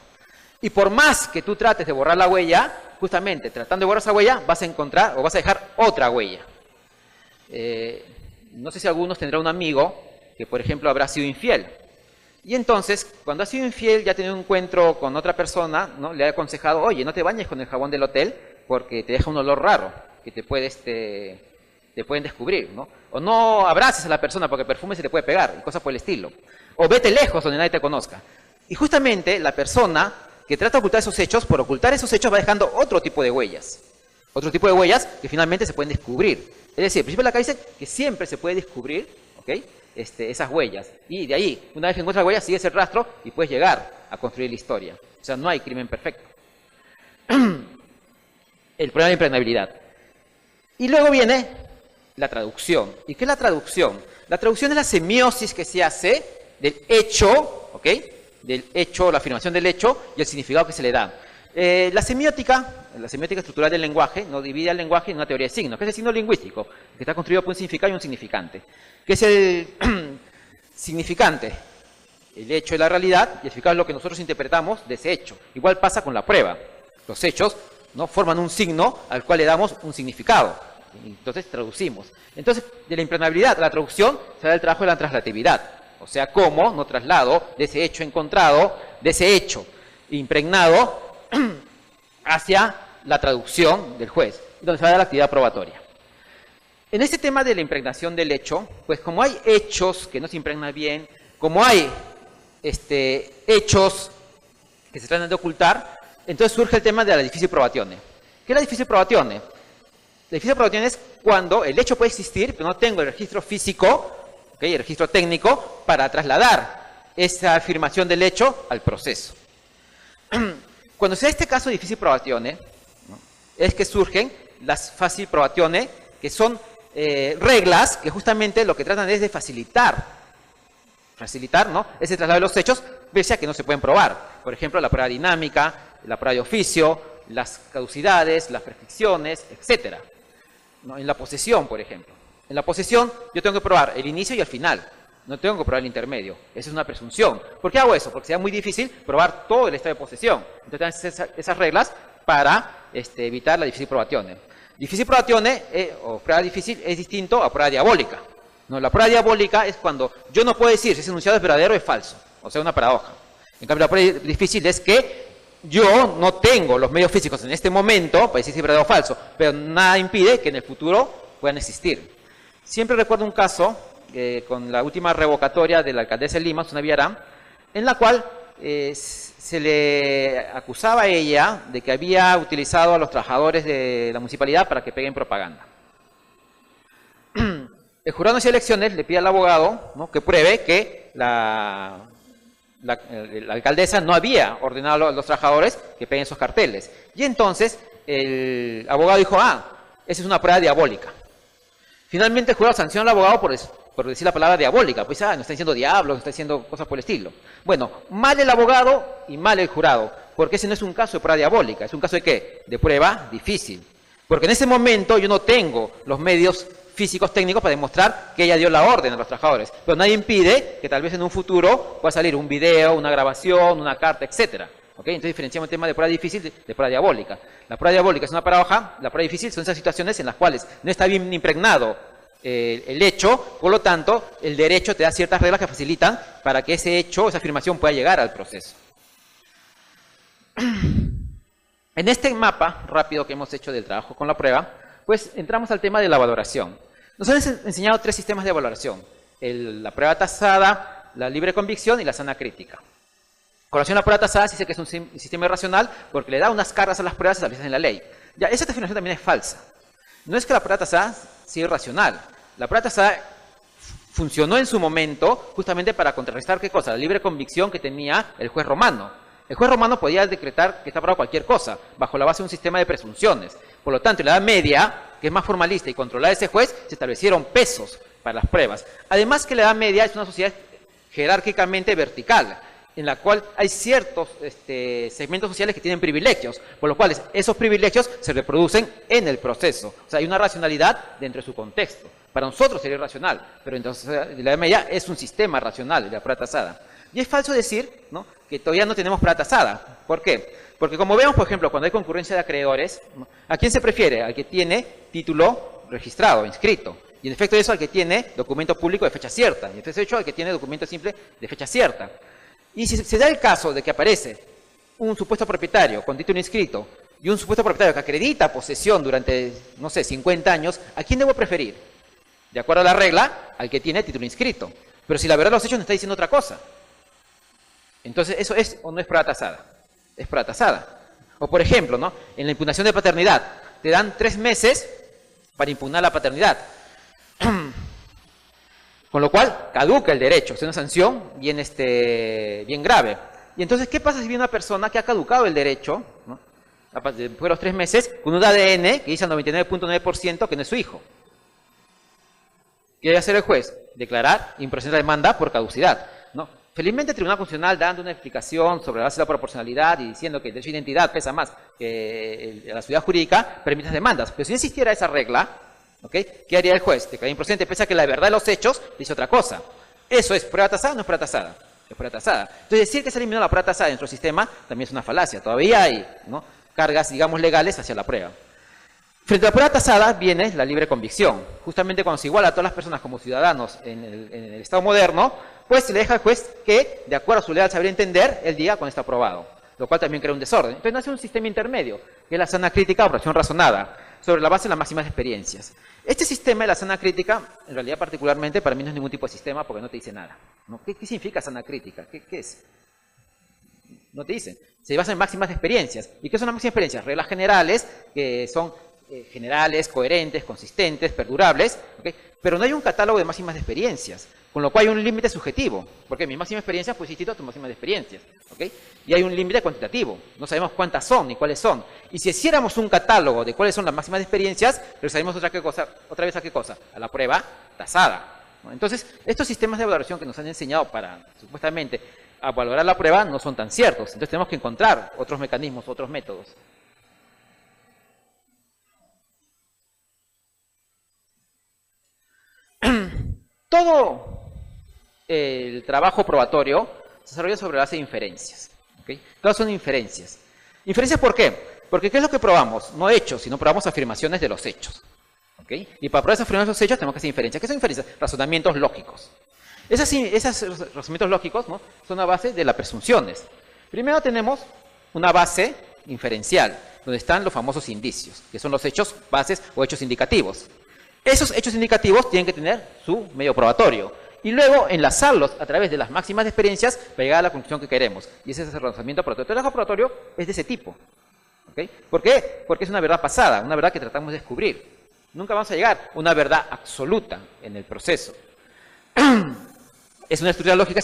Y por más que tú trates de borrar la huella, justamente tratando de borrar esa huella, vas a encontrar o vas a dejar otra huella. No sé si algunos tendrán un amigo que, por ejemplo, habrá sido infiel. Y entonces, cuando ha sido infiel, ya ha tenido un encuentro con otra persona, ¿no?, le ha aconsejado, oye, no te bañes con el jabón del hotel porque te deja un olor raro, que te pueden descubrir, ¿no? O no abraces a la persona porque el perfume se te puede pegar, y cosas por el estilo. O vete lejos donde nadie te conozca. Y justamente la persona que trata de ocultar esos hechos, por ocultar esos hechos va dejando otro tipo de huellas. Otro tipo de huellas que finalmente se pueden descubrir. Es decir, el principio de Lacan dice que siempre se puede descubrir, ¿ok?, esas huellas. Y de ahí, una vez que encuentras la huella, sigues el rastro y puedes llegar a construir la historia. O sea, no hay crimen perfecto. El problema de impregnabilidad. Y luego viene la traducción. ¿Y qué es la traducción? La traducción es la semiosis que se hace del hecho, ¿ok?, del hecho, la afirmación del hecho y el significado que se le da. La semiótica estructural del lenguaje, no divide al lenguaje en una teoría de signos, que es el signo lingüístico, que está construido por un significado y un significante. Que es el significante, el hecho de la realidad, y el significado es lo que nosotros interpretamos de ese hecho. Igual pasa con la prueba. Los hechos, ¿no?, forman un signo al cual le damos un significado. Entonces traducimos. Entonces, de la impregnabilidad a la traducción se da el trabajo de la translatividad. O sea, cómo no traslado de ese hecho encontrado, de ese hecho impregnado, hacia la traducción del juez, donde se va a dar la actividad probatoria. En este tema de la impregnación del hecho, pues como hay hechos que no se impregnan bien, como hay hechos que se tratan de ocultar, entonces surge el tema de la difícil probatione. ¿Qué es la difícil probatione? La difícil probatione es cuando el hecho puede existir, pero no tengo el registro físico, ¿okay?, el registro técnico, para trasladar esa afirmación del hecho al proceso. Cuando se da este caso de difícil probatione, ¿no?, es que surgen las facil probationes, que son reglas que justamente lo que tratan es de facilitar, ¿no?, ese traslado de los hechos, pese a que no se pueden probar. Por ejemplo, la prueba dinámica, la prueba de oficio, las caducidades, las prescripciones, etcétera. ¿No? En la posesión, por ejemplo. En la posesión yo tengo que probar el inicio y el final. No tengo que probar el intermedio. Esa es una presunción. ¿Por qué hago eso? Porque sería muy difícil probar todo el estado de posesión. Entonces, esas reglas para evitar la difícil probazione. Difícil probazione o prueba difícil es distinto a prueba diabólica. No, la prueba diabólica es cuando yo no puedo decir si ese enunciado es verdadero o es falso. O sea, una paradoja. En cambio, la prueba difícil es que yo no tengo los medios físicos en este momento para decir si es verdadero o falso, pero nada impide que en el futuro puedan existir. Siempre recuerdo un caso con la última revocatoria de la alcaldesa de Lima, Susana Villarán, en la cual se le acusaba a ella de que había utilizado a los trabajadores de la municipalidad para que peguen propaganda. El Jurado Nacional de Elecciones le pide al abogado, ¿no?, que pruebe que la alcaldesa no había ordenado a los trabajadores que peguen esos carteles. Y entonces el abogado dijo, esa es una prueba diabólica. Finalmente el jurado sancionó al abogado por decir la palabra diabólica. Pues, no está diciendo diablo, no está diciendo cosas por el estilo. Bueno, mal el abogado y mal el jurado, porque ese no es un caso de prueba diabólica, es un caso de ¿qué? De prueba difícil. Porque en ese momento yo no tengo los medios físicos técnicos para demostrar que ella dio la orden a los trabajadores. Pero nadie impide que tal vez en un futuro pueda salir un video, una grabación, una carta, etcétera. ¿Okay? Entonces diferenciamos el tema de prueba difícil de prueba diabólica. La prueba diabólica es una paradoja, la prueba difícil son esas situaciones en las cuales no está bien impregnado el hecho, por lo tanto, el derecho te da ciertas reglas que facilitan para que ese hecho, esa afirmación pueda llegar al proceso. En este mapa rápido que hemos hecho del trabajo con la prueba, pues entramos al tema de la valoración. Nos han enseñado 3 sistemas de valoración: la prueba tasada, la libre convicción y la sana crítica. Con relación a la prueba tasada, se dice que es un sistema irracional porque le da unas cargas a las pruebas establecidas en la ley. Ya, esa afirmación también es falsa. No es que la prueba tasada sea irracional. La prueba tasada funcionó en su momento justamente para contrarrestar ¿qué cosa? La libre convicción que tenía el juez romano. El juez romano podía decretar que está probado cualquier cosa, bajo la base de un sistema de presunciones. Por lo tanto, en la Edad Media, que es más formalista y controlada ese juez, se establecieron pesos para las pruebas. Además que la Edad Media es una sociedad jerárquicamente vertical, en la cual hay ciertos segmentos sociales que tienen privilegios, por lo cual esos privilegios se reproducen en el proceso. O sea, hay una racionalidad dentro de su contexto. Para nosotros sería irracional, pero entonces la Edad Media es un sistema racional, la prueba tasada. Y es falso decir, ¿no?, que todavía no tenemos prueba tasada. ¿Por qué? Porque como vemos, por ejemplo, cuando hay concurrencia de acreedores, ¿no?, ¿a quién se prefiere? Al que tiene título registrado, inscrito. Y en efecto de eso, al que tiene documento público de fecha cierta. Y en efecto de hecho, al que tiene documento simple de fecha cierta. Y si se da el caso de que aparece un supuesto propietario con título inscrito y un supuesto propietario que acredita posesión durante, no sé, 50 años, ¿a quién debo preferir? De acuerdo a la regla, al que tiene título inscrito. Pero si la verdad de los hechos nos está diciendo otra cosa. Entonces, ¿eso es o no es prueba tasada? Es prueba tasada. O por ejemplo, ¿no?, en la impugnación de paternidad, te dan 3 meses para impugnar la paternidad. Con lo cual, caduca el derecho, es una sanción bien, bien grave. Y entonces, ¿qué pasa si viene una persona que ha caducado el derecho, ¿no?, después de los 3 meses, con un ADN que dice al 99.9% que no es su hijo? ¿Qué debe hacer el juez? Declarar improcedente la demanda por caducidad, ¿no? Felizmente el Tribunal Constitucional, dando una explicación sobre la base de la proporcionalidad y diciendo que el derecho de identidad pesa más que la seguridad jurídica, permite las demandas. Pero si no existiera esa regla, ¿okay?, ¿qué haría el juez? Declarar improcedente pese a que la verdad de los hechos dice otra cosa. ¿Eso es prueba tasada o no es prueba tasada? Es prueba tasada. Entonces, decir que se eliminó la prueba tasada dentro del sistema también es una falacia. Todavía hay, ¿no?, cargas, digamos, legales hacia la prueba. Frente a la prueba tasada viene la libre convicción. Justamente cuando se iguala a todas las personas como ciudadanos en el Estado moderno, pues se le deja al juez que, de acuerdo a su legal saber entender, él diga cuando está aprobado, lo cual también crea un desorden. Entonces nace un sistema intermedio, que es la sana crítica o operación razonada, sobre la base de las máximas experiencias. Este sistema de la sana crítica, en realidad particularmente, para mí no es ningún tipo de sistema porque no te dice nada, ¿no? ¿Qué significa sana crítica? ¿Qué es? No te dicen. Se basa en máximas experiencias. ¿Y qué son las máximas experiencias? Reglas generales que son generales, coherentes, consistentes, perdurables, ¿okay?, pero no hay un catálogo de máximas de experiencias. Con lo cual hay un límite subjetivo, porque mi máxima experiencia es distinto a tu máxima de experiencias, ¿ok? Y hay un límite cuantitativo, no sabemos cuántas son ni cuáles son. Y si hiciéramos un catálogo de cuáles son las máximas de experiencias, regresaremos otra vez a qué cosa, a la prueba tasada, ¿no? Entonces, estos sistemas de evaluación que nos han enseñado para, supuestamente, a valorar la prueba no son tan ciertos. Entonces tenemos que encontrar otros mecanismos, otros métodos. Todo el trabajo probatorio se desarrolla sobre la base de inferencias, ¿okay? Todas son inferencias. ¿Inferencias por qué? Porque ¿qué es lo que probamos? No hechos, sino probamos afirmaciones de los hechos, ¿okay? Y para probar esas afirmaciones de los hechos tenemos que hacer inferencias. ¿Qué son inferencias? Razonamientos lógicos. Esos razonamientos lógicos, ¿no?, son a base de las presunciones. Primero tenemos una base inferencial, donde están los famosos indicios, que son los hechos bases o hechos indicativos. Esos hechos indicativos tienen que tener su medio probatorio. Y luego enlazarlos a través de las máximas de experiencias para llegar a la conclusión que queremos. Y ese es el razonamiento probatorio. El trabajo probatorio es de ese tipo, ¿okay? ¿Por qué? Porque es una verdad pasada, una verdad que tratamos de descubrir. Nunca vamos a llegar a una verdad absoluta en el proceso. Es una estructura lógica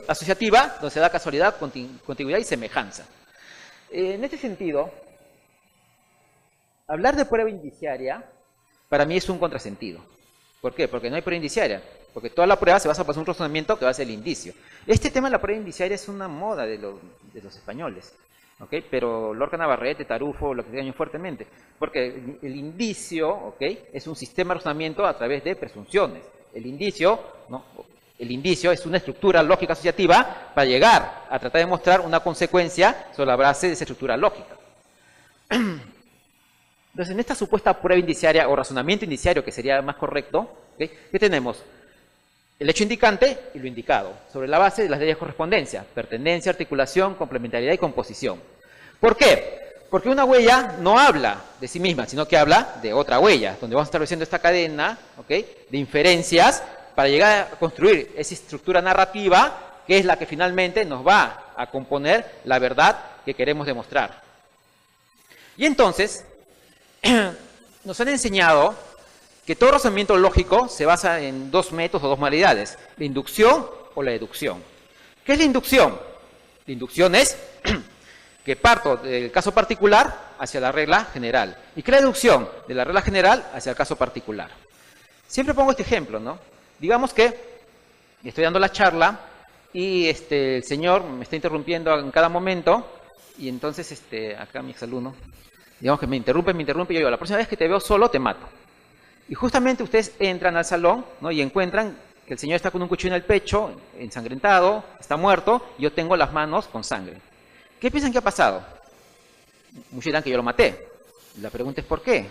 asociativa donde se da casualidad, contigüidad y semejanza. En este sentido, hablar de prueba indiciaria para mí es un contrasentido. ¿Por qué? Porque no hay prueba indiciaria. Porque toda la prueba se basa en un razonamiento que va a ser el indicio. Este tema de la prueba indiciaria es una moda de los españoles, ¿okay? Pero Lorca, Navarrete, Tarufo lo critican fuertemente. Porque el indicio, ¿okay?, es un sistema de razonamiento a través de presunciones. El indicio, ¿no?, el indicio es una estructura lógica asociativa para llegar a tratar de mostrar una consecuencia sobre la base de esa estructura lógica. Entonces, en esta supuesta prueba indiciaria o razonamiento indiciario, que sería más correcto, ¿okay?, ¿qué tenemos? El hecho indicante y lo indicado, sobre la base de las leyes de correspondencia, pertenencia, articulación, complementariedad y composición. ¿Por qué? Porque una huella no habla de sí misma, sino que habla de otra huella, donde vamos estableciendo esta cadena, ¿okay?, de inferencias para llegar a construir esa estructura narrativa que es la que finalmente nos va a componer la verdad que queremos demostrar. Y entonces, nos han enseñado que todo razonamiento lógico se basa en dos métodos o dos modalidades, la inducción o la deducción. ¿Qué es la inducción? La inducción es que parto del caso particular hacia la regla general. ¿Y qué es la deducción? De la regla general hacia el caso particular. Siempre pongo este ejemplo, ¿no? Digamos que estoy dando la charla y el señor me está interrumpiendo en cada momento y entonces acá mi exalumno, digamos que me interrumpe y yo digo, la próxima vez que te veo solo te mato. Y justamente ustedes entran al salón, ¿no?, y encuentran que el señor está con un cuchillo en el pecho, ensangrentado, está muerto, y yo tengo las manos con sangre. ¿Qué piensan que ha pasado? Muchos dirán que yo lo maté. La pregunta es ¿por qué?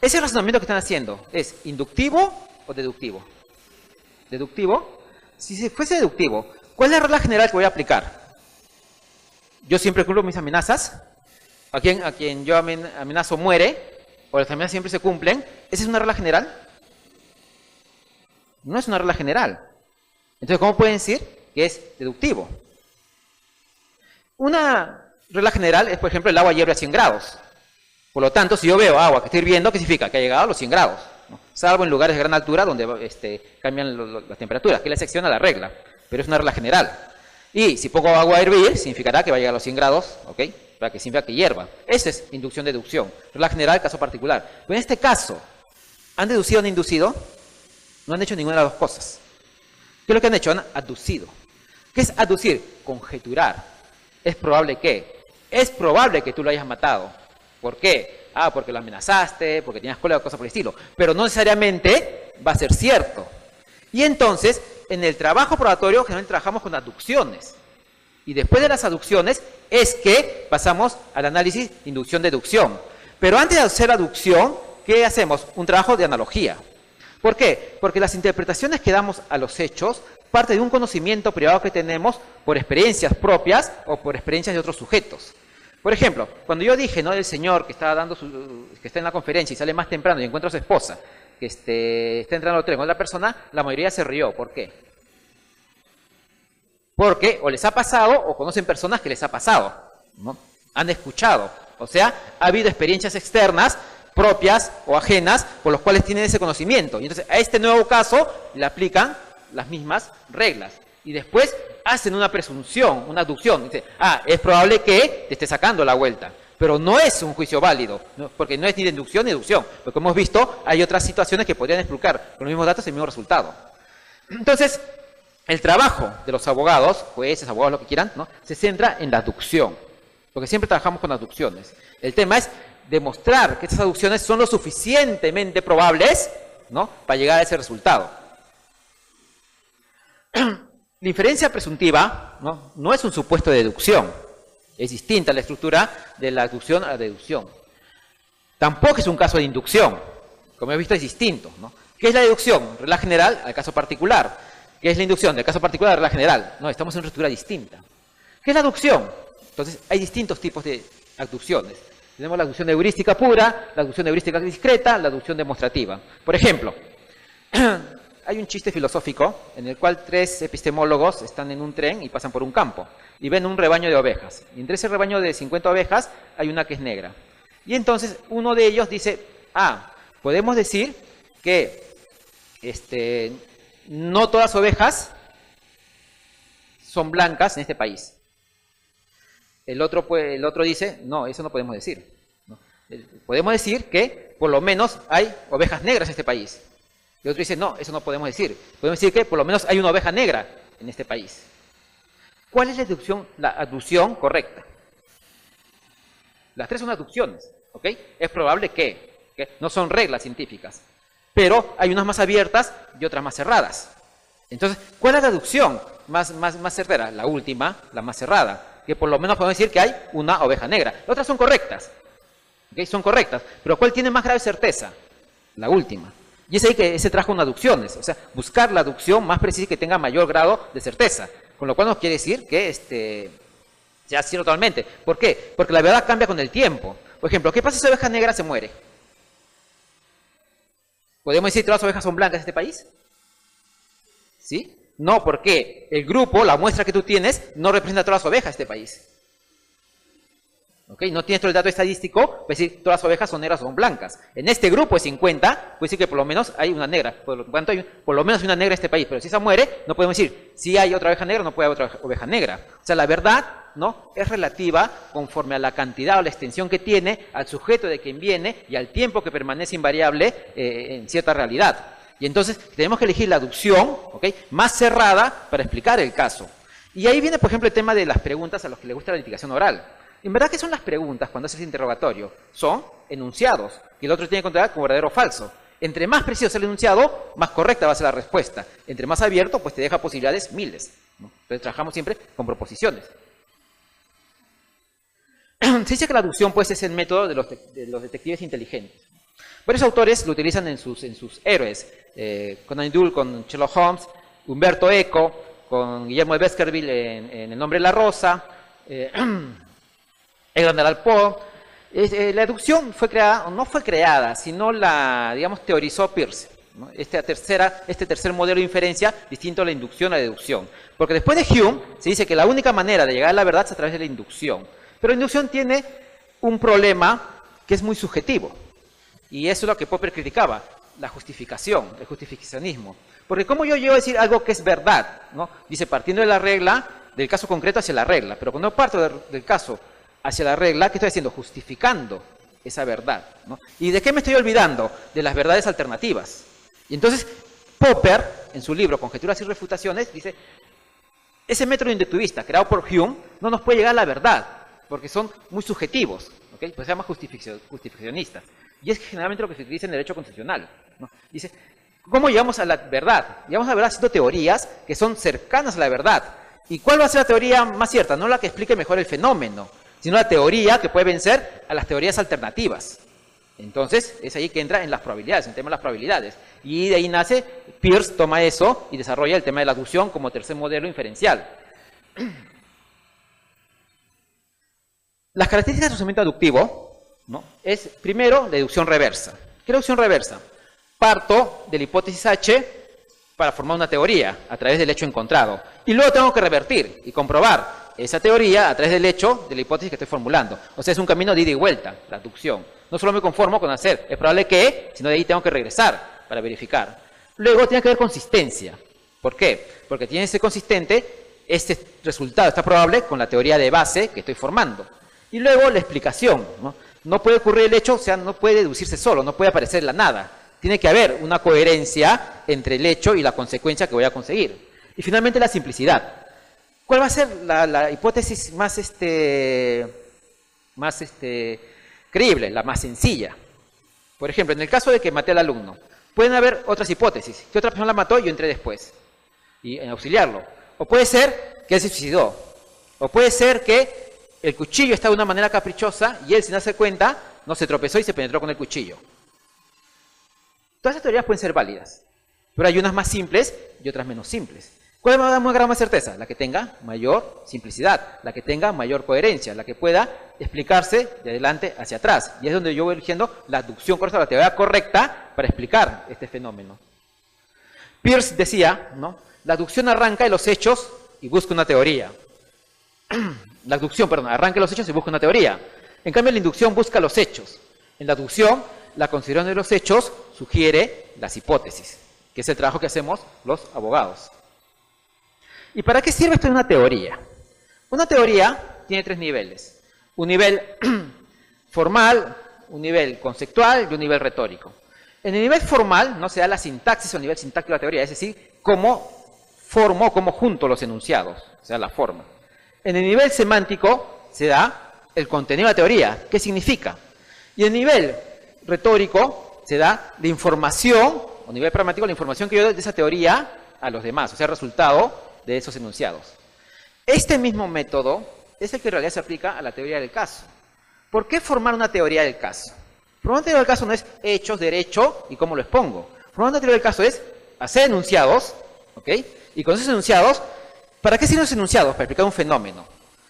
Ese razonamiento que están haciendo, ¿es inductivo o deductivo? ¿Deductivo? Si fuese deductivo, ¿cuál es la regla general que voy a aplicar? Yo siempre cumplo mis amenazas, a quien yo amenazo muere, o las amenazas siempre se cumplen. ¿Esa es una regla general? No es una regla general. Entonces, ¿cómo pueden decir que es deductivo? Una regla general es, por ejemplo, el agua hierve a 100 grados. Por lo tanto, si yo veo agua que está hirviendo, ¿qué significa? Que ha llegado a los 100 grados, ¿no? Salvo en lugares de gran altura donde cambian las temperaturas, que es la excepción a la regla, pero es una regla general. Y si pongo agua a hervir, significará que va a llegar a los 100 grados, ¿ok?, para que significa que hierva. Esa es inducción-deducción. Regla general, caso particular. Pero en este caso, ¿han deducido o han inducido? No han hecho ninguna de las dos cosas. ¿Qué es lo que han hecho? Han aducido. ¿Qué es aducir? Conjeturar. Es probable que tú lo hayas matado. ¿Por qué? Ah, porque lo amenazaste, porque tenías cólera o cosas por el estilo. Pero no necesariamente va a ser cierto. Y entonces, en el trabajo probatorio, generalmente trabajamos con aducciones. Y después de las aducciones es que pasamos al análisis inducción-deducción. Pero antes de hacer aducción, ¿qué hacemos? Un trabajo de analogía. ¿Por qué? Porque las interpretaciones que damos a los hechos parte de un conocimiento privado que tenemos por experiencias propias o por experiencias de otros sujetos. Por ejemplo, cuando yo dije, ¿no?, del señor que está en la conferencia y sale más temprano y encuentra a su esposa, que está entrando al tren con otra persona, la mayoría se rió. ¿Por qué? Porque o les ha pasado o conocen personas que les ha pasado, ¿no? Han escuchado. O sea, ha habido experiencias externas, propias o ajenas, por los cuales tienen ese conocimiento. Y entonces, a este nuevo caso le aplican las mismas reglas. Y después hacen una presunción, una aducción. Dice, es probable que te esté sacando la vuelta. Pero no es un juicio válido, ¿no? Porque no es ni deducción ni deducción. Porque como hemos visto, hay otras situaciones que podrían explicar con los mismos datos el mismo resultado. Entonces, el trabajo de los abogados, jueces, abogados, lo que quieran, ¿no? Se centra en la aducción. Porque siempre trabajamos con aducciones. El tema es demostrar que estas aducciones son lo suficientemente probables, ¿no? Para llegar a ese resultado. La inferencia presuntiva, ¿no? No es un supuesto de deducción. Es distinta la estructura de la aducción a la deducción. Tampoco es un caso de inducción. Como hemos visto, es distinto, ¿no? ¿Qué es la deducción? Regla general al caso particular. ¿Qué es la inducción? Del caso particular a la regla general. No, estamos en una estructura distinta. ¿Qué es la aducción? Entonces, hay distintos tipos de aducciones. Tenemos la aducción heurística pura, la aducción heurística discreta, la aducción demostrativa. Por ejemplo, hay un chiste filosófico en el cual 3 epistemólogos están en un tren y pasan por un campo y ven un rebaño de ovejas. Y entre ese rebaño de 50 ovejas hay una que es negra. Y entonces uno de ellos dice, podemos decir que no todas las ovejas son blancas en este país. El otro dice, no, eso no podemos decir. ¿No? Podemos decir que por lo menos hay ovejas negras en este país. El otro dice, no, eso no podemos decir. Podemos decir que por lo menos hay una oveja negra en este país. ¿Cuál es la aducción correcta? Las 3 son aducciones, ¿ok? Es probable que no son reglas científicas, pero hay unas más abiertas y otras más cerradas. Entonces, ¿cuál es la aducción más certera? La última, la más cerrada, que por lo menos podemos decir que hay una oveja negra. Las otras son correctas, ¿ok? Son correctas, pero ¿cuál tiene más grave certeza? La última. Y es ahí que se trajo en aducciones, o sea, buscar la aducción más precisa y que tenga mayor grado de certeza. Con lo cual nos quiere decir que sea cierto totalmente. ¿Por qué? Porque la verdad cambia con el tiempo. Por ejemplo, ¿qué pasa si esa oveja negra se muere? ¿Podemos decir que todas las ovejas son blancas en este país? ¿Sí? No, porque el grupo, la muestra que tú tienes, no representa a todas las ovejas de este país. ¿Ok? No tienes todo el dato estadístico, puede decir todas las ovejas son negras o son blancas. En este grupo de 50, puede decir que por lo menos hay una negra. Por lo tanto, por lo menos hay una negra en este país. Pero si esa muere, no podemos decir si hay otra oveja negra, no puede haber otra oveja negra. O sea, la verdad, ¿no?, es relativa conforme a la cantidad o la extensión que tiene, al sujeto de quien viene y al tiempo que permanece invariable en cierta realidad. Y entonces tenemos que elegir la aducción, ¿ok?, más cerrada para explicar el caso. Y ahí viene, por ejemplo, el tema de las preguntas a los que les gusta la litigación oral. En verdad, ¿qué son las preguntas cuando haces interrogatorio? Son enunciados, que el otro tiene que considerar como verdadero o falso. Entre más preciso sea el enunciado, más correcta va a ser la respuesta. Entre más abierto, pues te deja posibilidades miles, ¿no? Entonces trabajamos siempre con proposiciones. Se dice que la aducción, pues, es el método de los detectives inteligentes. Varios autores lo utilizan en sus héroes. Conan Doyle con Sherlock Holmes, Umberto Eco con Guillermo de Baskerville en El nombre de la rosa, Edgar Allan Poe. La deducción fue creada, o no fue creada, sino la, digamos, teorizó Peirce, ¿no? Este tercer modelo de inferencia distinto a la inducción a la deducción. Porque después de Hume se dice que la única manera de llegar a la verdad es a través de la inducción. Pero la inducción tiene un problema que es muy subjetivo. Y eso es lo que Popper criticaba, la justificación, el justificacionismo. Porque ¿cómo yo llego a decir algo que es verdad, ¿no? Dice, partiendo de la regla, del caso concreto hacia la regla. Pero cuando parto del caso hacia la regla, ¿qué estoy haciendo? Justificando esa verdad, ¿no? ¿Y de qué me estoy olvidando? De las verdades alternativas. Y entonces, Popper, en su libro Conjeturas y Refutaciones, dice, ese método inductivista creado por Hume no nos puede llegar a la verdad, porque son muy subjetivos, ¿ok? Pues se llama justificacionistas. Y es generalmente lo que se utiliza en el derecho constitucional, ¿no? Dice, ¿cómo llegamos a la verdad? Llegamos a la verdad haciendo teorías que son cercanas a la verdad. ¿Y cuál va a ser la teoría más cierta? No la que explique mejor el fenómeno, sino la teoría que puede vencer a las teorías alternativas. Entonces, es ahí que entra en las probabilidades, en el tema de las probabilidades. Y de ahí nace, Peirce toma eso y desarrolla el tema de la aducción como tercer modelo inferencial. Las características del razonamiento aductivo, ¿no?, es, primero, deducción reversa. ¿Qué es deducción reversa? Parto de la hipótesis H para formar una teoría a través del hecho encontrado. Y luego tengo que revertir y comprobar esa teoría a través del hecho de la hipótesis que estoy formulando. O sea, es un camino de ida y vuelta, la aducción. No solo me conformo con hacer, es probable que, sino de ahí tengo que regresar para verificar. Luego tiene que haber consistencia. ¿Por qué? Porque tiene que ser consistente este resultado, está probable con la teoría de base que estoy formando. Y luego la explicación, ¿no? No puede ocurrir el hecho, o sea, no puede deducirse solo, no puede aparecer la nada. Tiene que haber una coherencia entre el hecho y la consecuencia que voy a conseguir. Y finalmente la simplicidad. ¿Cuál va a ser la hipótesis más creíble, la más sencilla? Por ejemplo, en el caso de que maté al alumno, pueden haber otras hipótesis. Que otra persona la mató y yo entré después y en auxiliarlo. O puede ser que él se suicidó. O puede ser que el cuchillo está de una manera caprichosa y él, sin darse cuenta, no se tropezó y se penetró con el cuchillo. Todas esas teorías pueden ser válidas, pero hay unas más simples y otras menos simples. ¿Cuál me da una gran más certeza? La que tenga mayor simplicidad, la que tenga mayor coherencia, la que pueda explicarse de adelante hacia atrás. Y es donde yo voy eligiendo la aducción correcta, la teoría correcta para explicar este fenómeno. Peirce decía, ¿no? La aducción arranca de los hechos y busca una teoría. La aducción, perdón, arranca de los hechos y busca una teoría. En cambio, la inducción busca los hechos. En la aducción, la consideración de los hechos sugiere las hipótesis, que es el trabajo que hacemos los abogados. ¿Y para qué sirve esto de una teoría? Una teoría tiene tres niveles. Un nivel formal, un nivel conceptual y un nivel retórico. En el nivel formal no se da la sintaxis o el nivel sintáctico de la teoría, es decir, cómo formo, cómo junto los enunciados, o sea, la forma. En el nivel semántico se da el contenido de la teoría, qué significa. Y en el nivel retórico se da la información, o nivel pragmático, la información que yo doy de esa teoría a los demás, o sea, el resultado de esos enunciados. Este mismo método es el que en realidad se aplica a la teoría del caso. ¿Por qué formar una teoría del caso? Formar una teoría del caso no es hechos, derecho y cómo lo expongo. Formar una teoría del caso es hacer enunciados, ¿ok? Y con esos enunciados, ¿para qué sirven los enunciados? Para explicar un fenómeno.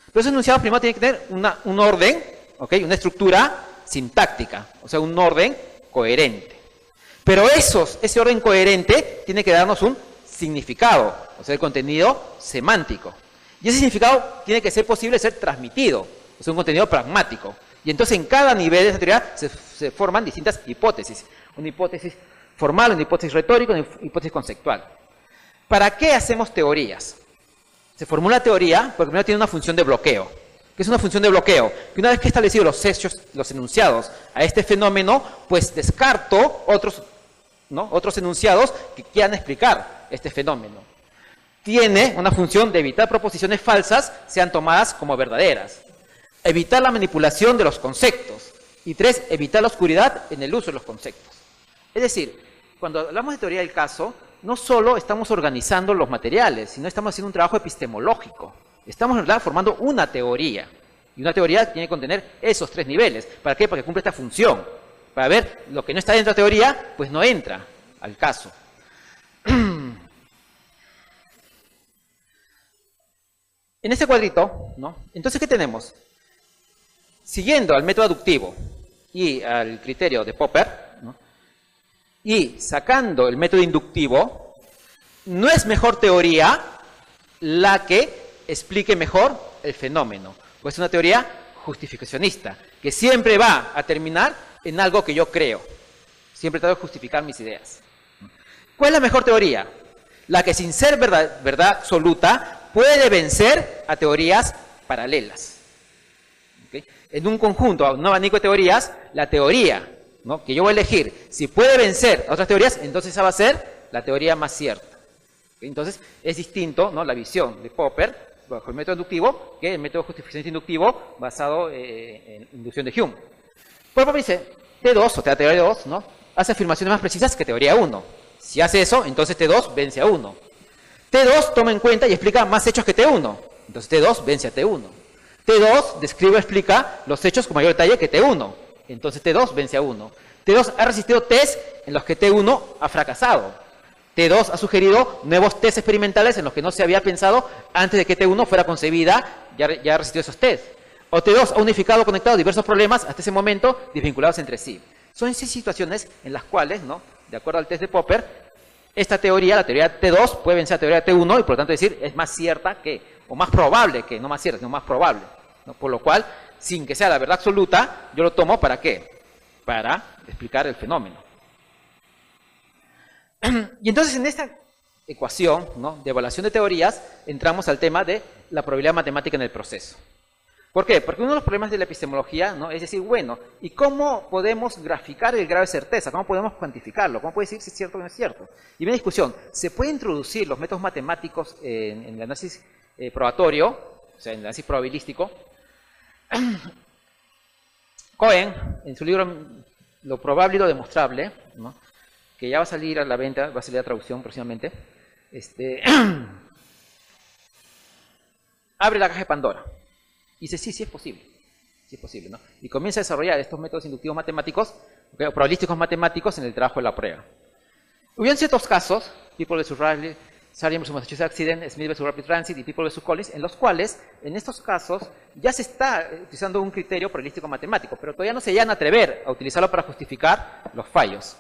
Pero esos enunciados primero tienen que tener un orden, ¿ok? Una estructura sintáctica, o sea, un orden coherente. Pero ese orden coherente tiene que darnos un significado, o sea, el contenido semántico. Y ese significado tiene que ser posible ser transmitido, o sea, un contenido pragmático. Y entonces en cada nivel de esa teoría se forman distintas hipótesis. Una hipótesis formal, una hipótesis retórica, una hipótesis conceptual. ¿Para qué hacemos teorías? Se formula teoría porque primero tiene una función de bloqueo. ¿Qué es una función de bloqueo? Que una vez que he establecido los hechos, los enunciados a este fenómeno, pues descarto otros enunciados que quieran explicar este fenómeno. Tiene una función de evitar proposiciones falsas sean tomadas como verdaderas. Evitar la manipulación de los conceptos. Y 3, evitar la oscuridad en el uso de los conceptos. Es decir, cuando hablamos de teoría del caso, no solo estamos organizando los materiales, sino estamos haciendo un trabajo epistemológico. Estamos en realidad formando una teoría. Y una teoría tiene que contener esos 3 niveles. ¿Para qué? Para que cumpla esta función. Para ver lo que no está dentro de la teoría, pues no entra al caso. En este cuadrito, ¿no? Entonces, ¿qué tenemos? Siguiendo al método aductivo y al criterio de Popper, ¿no? Y sacando el método inductivo, no es mejor teoría la que explique mejor el fenómeno, pues es una teoría justificacionista, que siempre va a terminar en algo que yo creo. Siempre trato de justificar mis ideas. ¿Cuál es la mejor teoría? La que sin ser verdad absoluta puede vencer a teorías paralelas. ¿Okay? En un conjunto, un abanico de teorías, la teoría, ¿no?, que yo voy a elegir, si puede vencer a otras teorías, entonces esa va a ser la teoría más cierta. ¿Okay? Entonces es distinto, ¿no?, la visión de Popper bajo el método inductivo que el método justificacionista inductivo basado en inducción de Hume. Popper dice, T2, o sea, teoría de 2, ¿no?, hace afirmaciones más precisas que teoría 1. Si hace eso, entonces T2 vence a 1. T2 toma en cuenta y explica más hechos que T1. Entonces T2 vence a T1. T2 describe o explica los hechos con mayor detalle que T1. Entonces T2 vence a 1. T2 ha resistido test en los que T1 ha fracasado. T2 ha sugerido nuevos test experimentales en los que no se había pensado antes de que T1 fuera concebida, ya ha resistido esos test. O T2 ha unificado o conectado diversos problemas hasta ese momento desvinculados entre sí. Son 6 situaciones en las cuales, ¿no?, de acuerdo al test de Popper, esta teoría, la teoría T2, puede vencer a la teoría T1 y por lo tanto decir es más cierta que, o más probable que, no más cierta, sino más probable, ¿no? Por lo cual, sin que sea la verdad absoluta, yo lo tomo ¿para qué? Para explicar el fenómeno. Y entonces en esta ecuación, ¿no?, de evaluación de teorías, entramos al tema de la probabilidad matemática en el proceso. ¿Por qué? Porque uno de los problemas de la epistemología, ¿no?, es decir, bueno, ¿y cómo podemos graficar el grado de certeza? ¿Cómo podemos cuantificarlo? ¿Cómo puede decir si es cierto o no es cierto? Y viene discusión, ¿se puede introducir los métodos matemáticos en el análisis probatorio, o sea, en el análisis probabilístico? Cohen, en su libro Lo probable y lo demostrable, ¿no?, que ya va a salir a la venta, va a salir a traducción próximamente, abre la caja de Pandora. Y dice, sí es posible. Sí es posible, ¿no? Y comienza a desarrollar estos métodos inductivos matemáticos, o probabilísticos matemáticos en el trabajo de la prueba. Hubieron ciertos casos, People vs. Riley, Sargent vs. Massachusetts Accident, Smith vs. Rapid Transit y People vs. Collins, en los cuales, en estos casos, ya se está utilizando un criterio probabilístico matemático, pero todavía no se llegan a atrever a utilizarlo para justificar los fallos.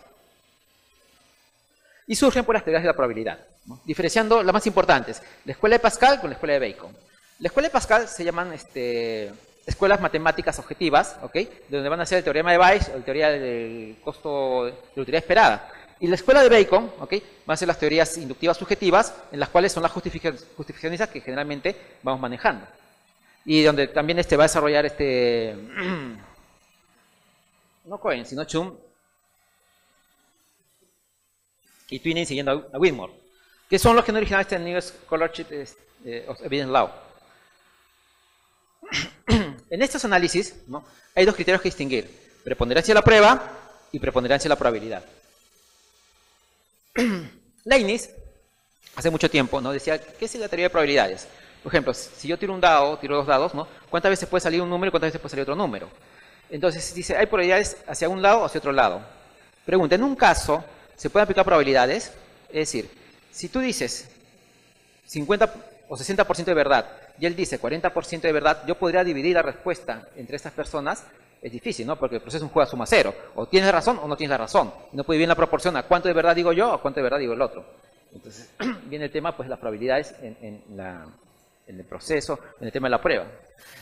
Y surgen por las teorías de la probabilidad, ¿no?, diferenciando las más importantes, la escuela de Pascal con la escuela de Bacon. La escuela de Pascal se llaman escuelas matemáticas objetivas, ¿ok?, donde van a ser el teorema de Bayes o la teoría del costo de la utilidad esperada. Y la escuela de Bacon, ¿ok?, van a ser las teorías inductivas subjetivas, en las cuales son las justificacionistas que generalmente vamos manejando. Y donde también va a desarrollar no Cohen, sino Chum y Twining siguiendo a Whitmore, que son los que no originaron New Scholarship of Evidence Law. En estos análisis, ¿no?, hay dos criterios que distinguir: preponderancia de la prueba y preponderancia de la probabilidad. Leibniz, hace mucho tiempo, ¿no?, decía, ¿qué es la teoría de probabilidades? Por ejemplo, si yo tiro un dado, tiro dos dados, ¿no?, ¿cuántas veces puede salir un número y cuántas veces puede salir otro número? Entonces dice, hay probabilidades hacia un lado o hacia otro lado. Pregunta, en un caso, ¿se pueden aplicar probabilidades? Es decir, si tú dices 50 o 60% de verdad y él dice 40% de verdad, yo podría dividir la respuesta entre estas personas. Es difícil, ¿no?, porque el proceso es un juego a suma cero. O tienes razón o no tienes la razón. No puede vivir en la proporción a cuánto de verdad digo yo o cuánto de verdad digo el otro. Entonces, viene el tema, pues, las probabilidades en el proceso, en el tema de la prueba.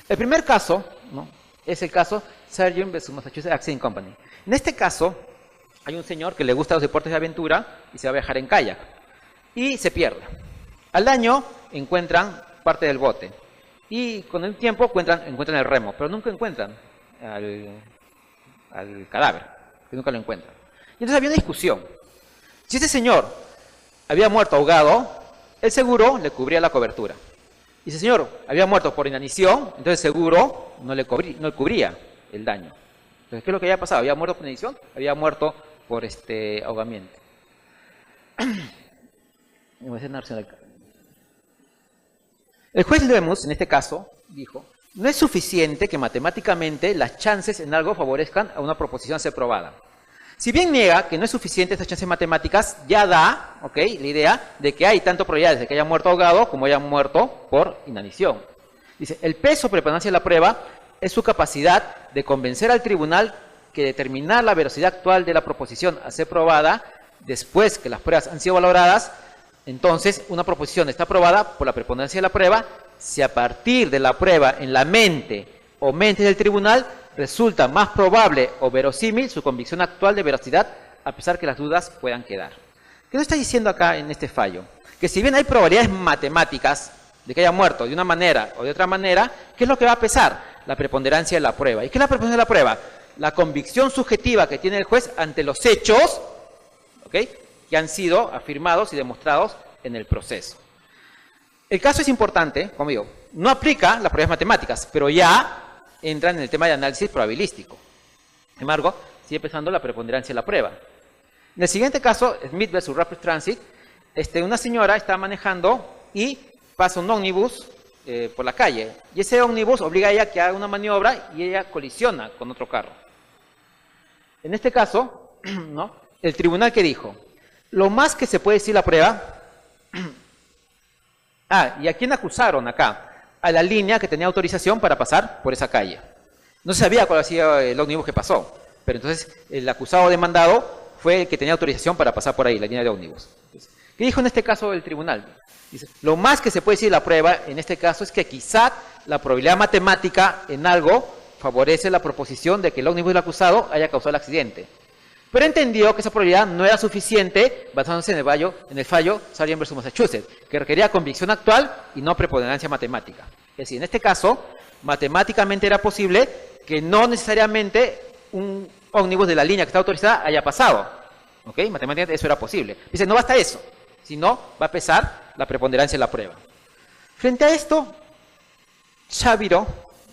El primer caso, ¿no?, es el caso Sargent vs. Massachusetts Accident Company. En este caso, hay un señor que le gusta los deportes de aventura y se va a viajar en kayak. Y se pierde. Al año encuentran parte del bote. Y con el tiempo encuentran el remo, pero nunca encuentran al cadáver, que nunca lo encuentran. Y entonces había una discusión. Si este señor había muerto ahogado, el seguro le cubría la cobertura. Y si el señor había muerto por inanición, entonces el seguro no le cubría el daño. Entonces, ¿qué es lo que había pasado? ¿Había muerto por inanición? ¿Había muerto por ahogamiento? El juez Lemus, en este caso, dijo, no es suficiente que matemáticamente las chances en algo favorezcan a una proposición a ser probada. Si bien niega que no es suficiente estas chances matemáticas, ya da, ¿ok?, la idea de que hay tanto probabilidades de que haya muerto ahogado como haya muerto por inanición. Dice, el peso preponderancia de la prueba es su capacidad de convencer al tribunal que determinar la veracidad actual de la proposición a ser probada después que las pruebas han sido valoradas. Entonces, una proposición está aprobada por la preponderancia de la prueba si a partir de la prueba en la mente o mentes del tribunal resulta más probable o verosímil su convicción actual de veracidad, a pesar que las dudas puedan quedar. ¿Qué nos está diciendo acá en este fallo? Que si bien hay probabilidades matemáticas de que haya muerto de una manera o de otra manera, ¿qué es lo que va a pesar? La preponderancia de la prueba. ¿Y qué es la preponderancia de la prueba? La convicción subjetiva que tiene el juez ante los hechos, ¿ok?, que han sido afirmados y demostrados en el proceso. El caso es importante, como digo, no aplica las probabilidades matemáticas, pero ya entran en el tema de análisis probabilístico. Sin embargo, sigue pesando la preponderancia de la prueba. En el siguiente caso, Smith vs. Rapid Transit, una señora está manejando y pasa un ómnibus por la calle. Y ese ómnibus obliga a ella a que haga una maniobra y ella colisiona con otro carro. En este caso, ¿no?, el tribunal, ¿qué dijo? Lo más que se puede decir la prueba... ¿y a quién acusaron acá? A la línea que tenía autorización para pasar por esa calle. No se sabía cuál hacía el ómnibus que pasó, pero entonces el acusado demandado fue el que tenía autorización para pasar por ahí, la línea de ómnibus. ¿Qué dijo en este caso el tribunal? Dice, lo más que se puede decir de la prueba en este caso es que quizá la probabilidad matemática en algo favorece la proposición de que el ómnibus del acusado haya causado el accidente. pero entendió que esa probabilidad no era suficiente basándose en el fallo Sargent versus Massachusetts, que requería convicción actual y no preponderancia matemática. Es decir, en este caso, matemáticamente era posible que no necesariamente un ómnibus de la línea que está autorizada haya pasado. ¿Ok? Matemáticamente eso era posible. Dice, no basta eso, sino va a pesar la preponderancia de la prueba. Frente a esto, Shaviro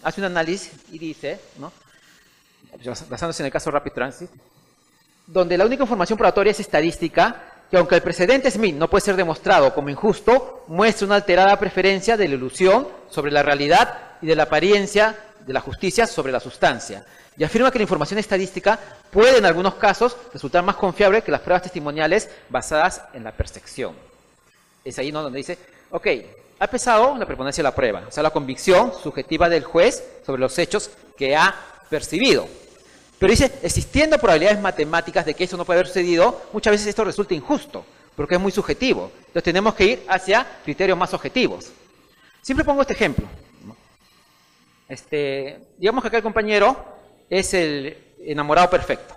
hace un análisis y dice, ¿no?, basándose en el caso Rapid Transit, donde la única información probatoria es estadística, que aunque el precedente Smith no puede ser demostrado como injusto, muestra una alterada preferencia de la ilusión sobre la realidad y de la apariencia de la justicia sobre la sustancia. Y afirma que la información estadística puede en algunos casos resultar más confiable que las pruebas testimoniales basadas en la percepción. Es ahí, ¿no?, donde dice, ok, ha pesado la preponderancia de la prueba, o sea, la convicción subjetiva del juez sobre los hechos que ha percibido. Pero dice, existiendo probabilidades matemáticas de que eso no puede haber sucedido, muchas veces esto resulta injusto, porque es muy subjetivo. Entonces tenemos que ir hacia criterios más objetivos. Siempre pongo este ejemplo. Digamos que acá el compañero es el enamorado perfecto.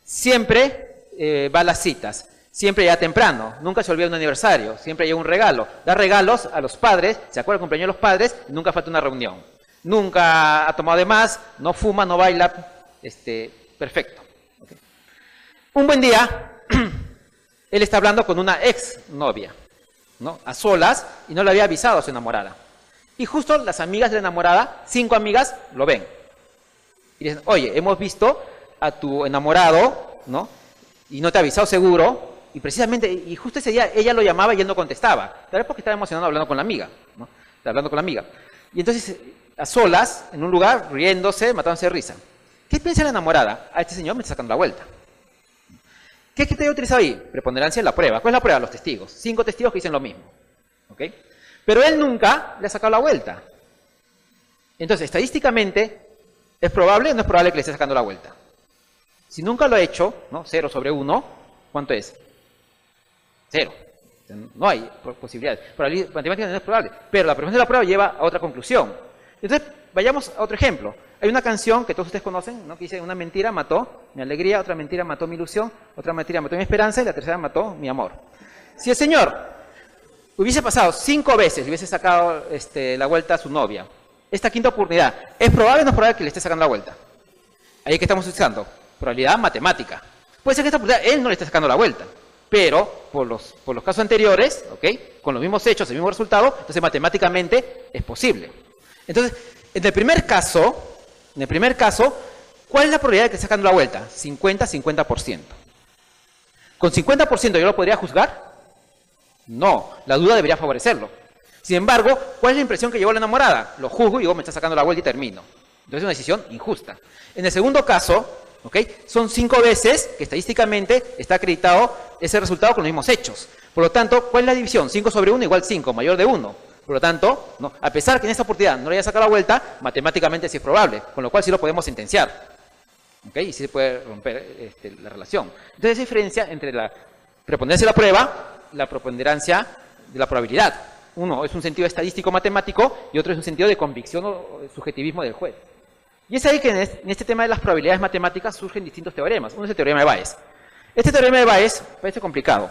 Siempre va a las citas, siempre llega temprano, nunca se olvida un aniversario, siempre llega un regalo. Da regalos a los padres, se acuerda del cumpleaños de los padres y nunca falta una reunión. Nunca ha tomado de más, no fuma, no baila, perfecto. ¿Okay? Un buen día, él está hablando con una ex novia, ¿no?, a solas, y no le había avisado a su enamorada. Y justo las amigas de la enamorada, 5 amigas, lo ven. Y dicen, oye, hemos visto a tu enamorado, ¿no?, y no te ha avisado seguro, y precisamente, y justo ese día ella lo llamaba y él no contestaba. Tal vez porque estaba emocionado hablando con la amiga, ¿no? Está hablando con la amiga. Y entonces, a solas, en un lugar, riéndose, matándose de risa. ¿Qué piensa la enamorada? A este señor me está sacando la vuelta. ¿Qué criterio utiliza ahí? Preponderancia en la prueba. ¿Cuál es la prueba? Los testigos. 5 testigos que dicen lo mismo. ¿Ok? Pero él nunca le ha sacado la vuelta. Entonces, estadísticamente, ¿es probable o no es probable que le esté sacando la vuelta? Si nunca lo ha hecho, ¿no?, 0 sobre 1, ¿cuánto es? 0. No hay posibilidades. Matemáticamente no es probable. Pero la preponderancia de la prueba lleva a otra conclusión. Entonces, vayamos a otro ejemplo. Hay una canción que todos ustedes conocen, ¿no?, que dice, una mentira mató mi alegría, otra mentira mató mi ilusión, otra mentira mató mi esperanza y la tercera mató mi amor. Si el señor hubiese pasado 5 veces y hubiese sacado la vuelta a su novia, esta quinta oportunidad, ¿es probable o no es probable que le esté sacando la vuelta? Ahí que estamos utilizando probabilidad matemática. Puede ser que esta oportunidad él no le esté sacando la vuelta, pero por los casos anteriores, ¿ok?, con los mismos hechos, el mismo resultado, entonces matemáticamente es posible. Entonces, en el primer caso, ¿cuál es la probabilidad de que esté sacando la vuelta? 50-50%. ¿Con 50% yo lo podría juzgar? No, la duda debería favorecerlo. Sin embargo, ¿cuál es la impresión que llevó la enamorada? Lo juzgo y digo, me está sacando la vuelta y termino. Entonces es una decisión injusta. En el segundo caso, ¿ok?, son 5 veces que estadísticamente está acreditado ese resultado con los mismos hechos. Por lo tanto, ¿cuál es la división? 5 sobre 1 igual 5, mayor de 1. Por lo tanto, no, a pesar que en esta oportunidad no le haya sacado la vuelta, matemáticamente sí es probable, con lo cual sí lo podemos sentenciar. ¿Ok? Y sí se puede romper la relación. Entonces, esa diferencia entre la preponderancia de la prueba y la preponderancia de la probabilidad. Uno es un sentido estadístico matemático y otro es un sentido de convicción o subjetivismo del juez. Y es ahí que en este tema de las probabilidades matemáticas surgen distintos teoremas. Uno es el teorema de Bayes. Este teorema de Bayes parece complicado,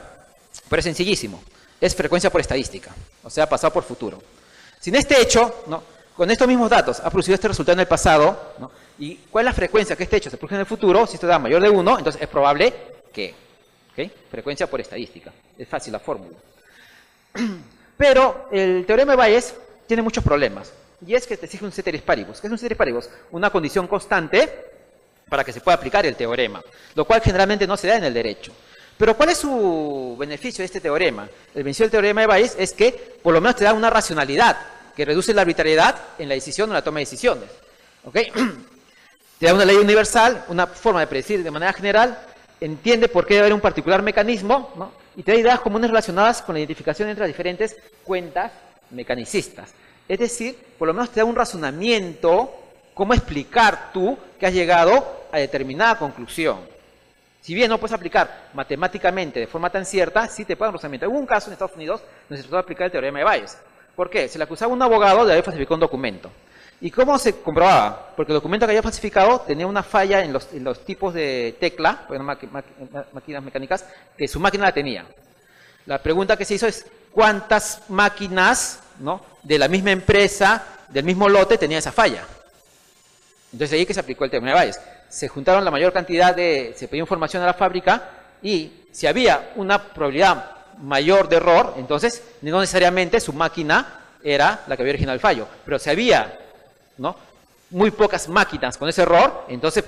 pero es sencillísimo. Es frecuencia por estadística, o sea, pasado por futuro. Sin este hecho, ¿no?, con estos mismos datos ha producido este resultado en el pasado, ¿no?, y cuál es la frecuencia que este hecho se produce en el futuro, si esto da mayor de 1, entonces es probable que, ¿ok?, frecuencia por estadística. Es fácil la fórmula. Pero el teorema de Bayes tiene muchos problemas, y es que te exige un ceteris paribus. ¿Qué es un ceteris paribus? Una condición constante para que se pueda aplicar el teorema, lo cual generalmente no se da en el derecho. Pero ¿cuál es su beneficio de este teorema? El beneficio del teorema de Bayes es que por lo menos te da una racionalidad que reduce la arbitrariedad en la decisión o en la toma de decisiones. ¿Ok? Te da una ley universal, una forma de predecir de manera general, entiende por qué debe haber un particular mecanismo, ¿no?, y te da ideas comunes relacionadas con la identificación entre las diferentes cuentas mecanicistas. Es decir, por lo menos te da un razonamiento, cómo explicar tú que has llegado a determinada conclusión. Si bien no puedes aplicar matemáticamente de forma tan cierta, sí te puede dar un razonamiento. Hubo un caso en Estados Unidos donde se trató de aplicar el teorema de Bayes. ¿Por qué? Se le acusaba a un abogado de haber falsificado un documento. ¿Y cómo se comprobaba? Porque el documento que había falsificado tenía una falla en los tipos de tecla, máquinas mecánicas, que su máquina la tenía. La pregunta que se hizo es, ¿cuántas máquinas, ¿no?, de la misma empresa, del mismo lote, tenía esa falla? Entonces ahí que se aplicó el teorema de Bayes. Se juntaron la mayor cantidad se pidió información a la fábrica y si había una probabilidad mayor de error, entonces no necesariamente su máquina era la que había originado el fallo. Pero si había, ¿no?, muy pocas máquinas con ese error, entonces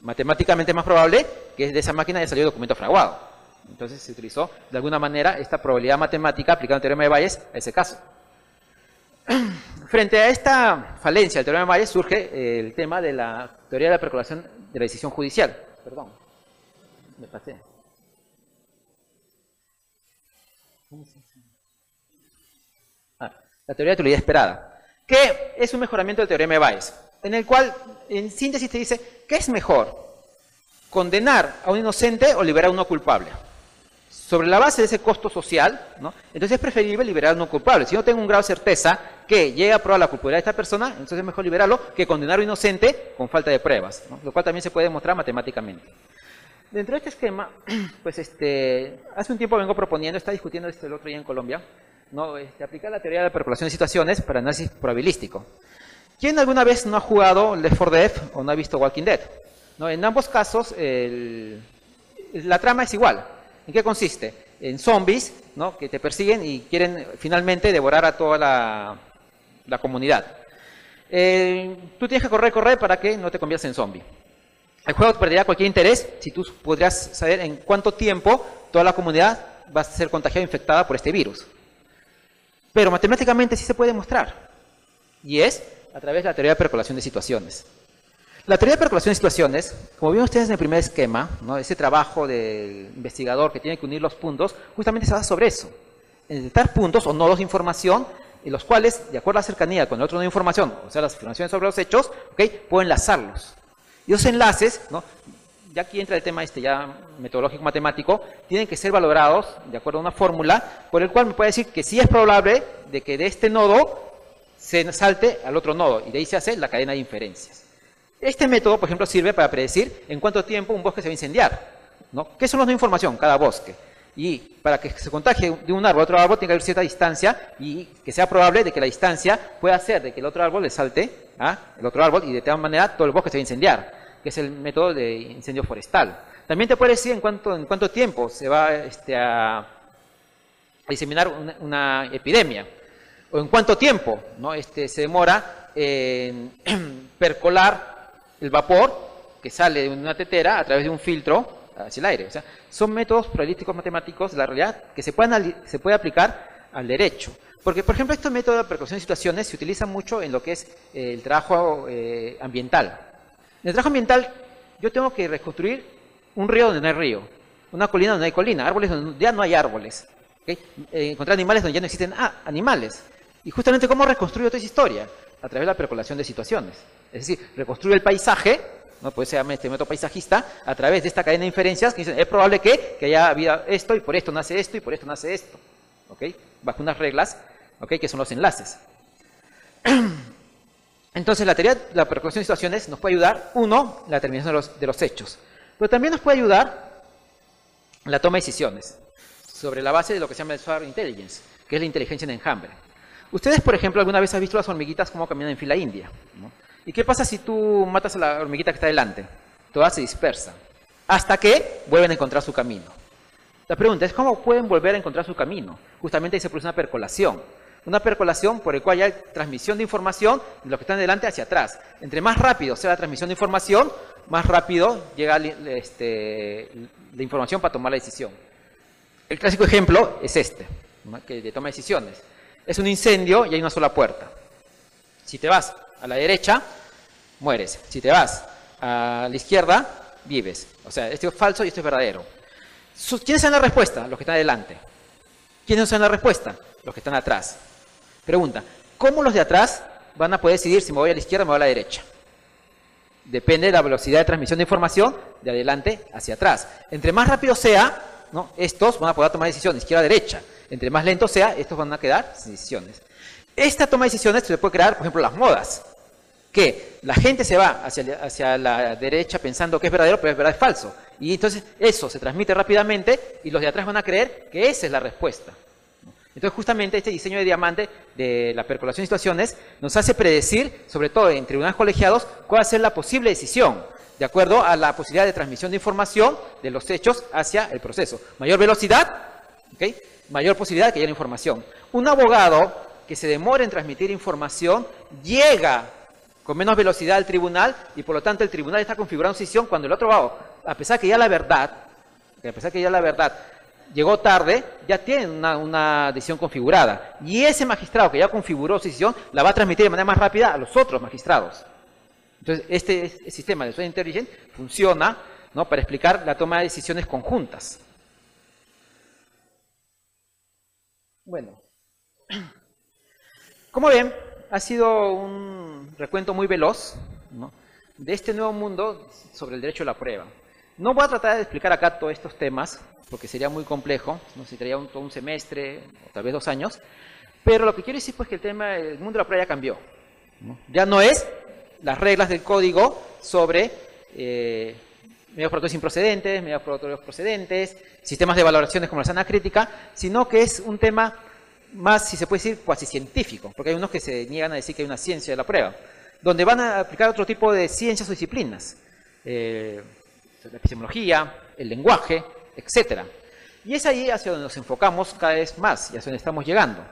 matemáticamente es más probable que de esa máquina haya salido el documento fraguado. Entonces se utilizó de alguna manera esta probabilidad matemática aplicando el teorema de Bayes a ese caso. Frente a esta falencia del teorema de Bayes surge el tema de la teoría de la percolación de la decisión judicial. Perdón, me pasé. La teoría de utilidad esperada, que es un mejoramiento del teorema de Bayes, en el cual, en síntesis, te dice, ¿qué es mejor? ¿Condenar a un inocente o liberar a uno culpable? Sobre la base de ese costo social, ¿no?, entonces es preferible liberar a uno culpable. Si yo tengo un grado de certeza que llega a probar la culpabilidad de esta persona, entonces es mejor liberarlo que condenar a un inocente con falta de pruebas, ¿no?, lo cual también se puede demostrar matemáticamente. Dentro de este esquema, pues hace un tiempo vengo proponiendo, está discutiendo el otro día en Colombia, ¿no?, aplicar la teoría de la percolación de situaciones para análisis probabilístico. ¿Quién alguna vez no ha jugado Left 4 Dead o no ha visto Walking Dead? ¿No? En ambos casos, la trama es igual. ¿En qué consiste? En zombies, ¿no?, que te persiguen y quieren finalmente devorar a toda la comunidad. Tú tienes que correr para que no te conviertas en zombie. El juego perdería cualquier interés si tú podrías saber en cuánto tiempo toda la comunidad va a ser contagiada o infectada por este virus. Pero matemáticamente sí se puede demostrar. Y es a través de la teoría de percolación de situaciones. La teoría de percolación de situaciones, como vieron ustedes en el primer esquema, ¿no?, ese trabajo del investigador que tiene que unir los puntos, justamente se basa sobre eso. En detectar puntos o nodos de información, en los cuales, de acuerdo a la cercanía con el otro nodo de información, o sea, las afirmaciones sobre los hechos, puedo enlazarlos. Y esos enlaces, ¿no?, ya aquí entra el tema ya metodológico matemático, tienen que ser valorados de acuerdo a una fórmula por el cual me puede decir que sí es probable de que de este nodo se salte al otro nodo y de ahí se hace la cadena de inferencias. Este método, por ejemplo, sirve para predecir en cuánto tiempo un bosque se va a incendiar, ¿no? ¿Qué son los de información? Cada bosque. Y para que se contagie de un árbol a otro árbol tiene que haber cierta distancia y que sea probable de que la distancia pueda hacer de que el otro árbol le salte al otro árbol y de tal manera todo el bosque se va a incendiar, que es el método de incendio forestal. También te puede decir en cuánto tiempo se va a diseminar una epidemia, o en cuánto tiempo, ¿no?, se demora en percolar el vapor que sale de una tetera a través de un filtro hacia el aire. O sea, son métodos probabilísticos matemáticos de la realidad que se puede aplicar al derecho. Porque, por ejemplo, este método de percolación de situaciones se utiliza mucho en lo que es el trabajo ambiental. En el trabajo ambiental, yo tengo que reconstruir un río donde no hay río, una colina donde no hay colina, árboles donde ya no hay árboles, encontrar animales donde ya no existen animales. Y justamente, ¿cómo reconstruyo toda esa historia? A través de la percolación de situaciones. Es decir, reconstruyo el paisaje, ¿no?, pues se llama este método paisajista, a través de esta cadena de inferencias que dicen, es probable que haya habido esto, y por esto nace esto, y por esto nace esto. Bajo unas reglas, que son los enlaces. Entonces, la teoría de la percolación de situaciones nos puede ayudar, uno, en la determinación de los hechos. Pero también nos puede ayudar en la toma de decisiones, sobre la base de lo que se llama el Software Intelligence, que es la inteligencia en enjambre. Ustedes, por ejemplo, alguna vez han visto las hormiguitas cómo caminan en fila india, ¿no? ¿Y qué pasa si tú matas a la hormiguita que está delante? Todas se dispersan, hasta que vuelven a encontrar su camino. La pregunta es, ¿cómo pueden volver a encontrar su camino? Justamente ahí se produce una percolación por la cual hay transmisión de información de los que están delante hacia atrás. Entre más rápido sea la transmisión de información, más rápido llega la información para tomar la decisión. El clásico ejemplo es ¿no?, que de toma de decisiones. Es un incendio y hay una sola puerta. Si te vas a la derecha, mueres. Si te vas a la izquierda, vives. O sea, esto es falso y esto es verdadero. ¿Quiénes saben la respuesta? Los que están adelante. ¿Quiénes no saben la respuesta? Los que están atrás. Pregunta, ¿cómo los de atrás van a poder decidir si me voy a la izquierda o me voy a la derecha? Depende de la velocidad de transmisión de información de adelante hacia atrás. Entre más rápido sea, ¿no?, estos van a poder tomar decisiones izquierda-derecha. Entre más lento sea, estos van a quedar sin decisiones. Esta toma de decisiones se puede crear, por ejemplo, las modas. que la gente se va hacia la derecha pensando que es verdadero, pero es verdad, es falso. Y entonces eso se transmite rápidamente y los de atrás van a creer que esa es la respuesta. Entonces justamente este diseño de diamante de la percolación de situaciones nos hace predecir, sobre todo en tribunales colegiados, cuál va a ser la posible decisión, de acuerdo a la posibilidad de transmisión de información de los hechos hacia el proceso. Mayor velocidad, ¿okay? Mayor posibilidad de que haya información. Un abogado que se demore en transmitir información llega con menos velocidad al tribunal y por lo tanto el tribunal está configurando su decisión cuando el otro abogado, a pesar que ya la verdad llegó tarde, ya tiene una decisión configurada. Y ese magistrado que ya configuró su decisión la va a transmitir de manera más rápida a los otros magistrados. Entonces, este sistema de Threat Intelligence funciona, ¿no?, para explicar la toma de decisiones conjuntas. Bueno, como ven, ha sido un recuento muy veloz, ¿no?, de este nuevo mundo sobre el derecho a la prueba. No voy a tratar de explicar acá todos estos temas, porque sería muy complejo, necesitaría todo un semestre, o tal vez 2 años, pero lo que quiero decir pues que el mundo de la prueba ya cambió, ¿no? Ya no es las reglas del código sobre medios probatorios improcedentes, medios probatorios procedentes, sistemas de valoraciones como la sana crítica, sino que es un tema más, si se puede decir, cuasi científico, porque hay unos que se niegan a decir que hay una ciencia de la prueba, donde van a aplicar otro tipo de ciencias o disciplinas, la epistemología, el lenguaje, etcétera. Y es ahí hacia donde nos enfocamos cada vez más y hacia donde estamos llegando.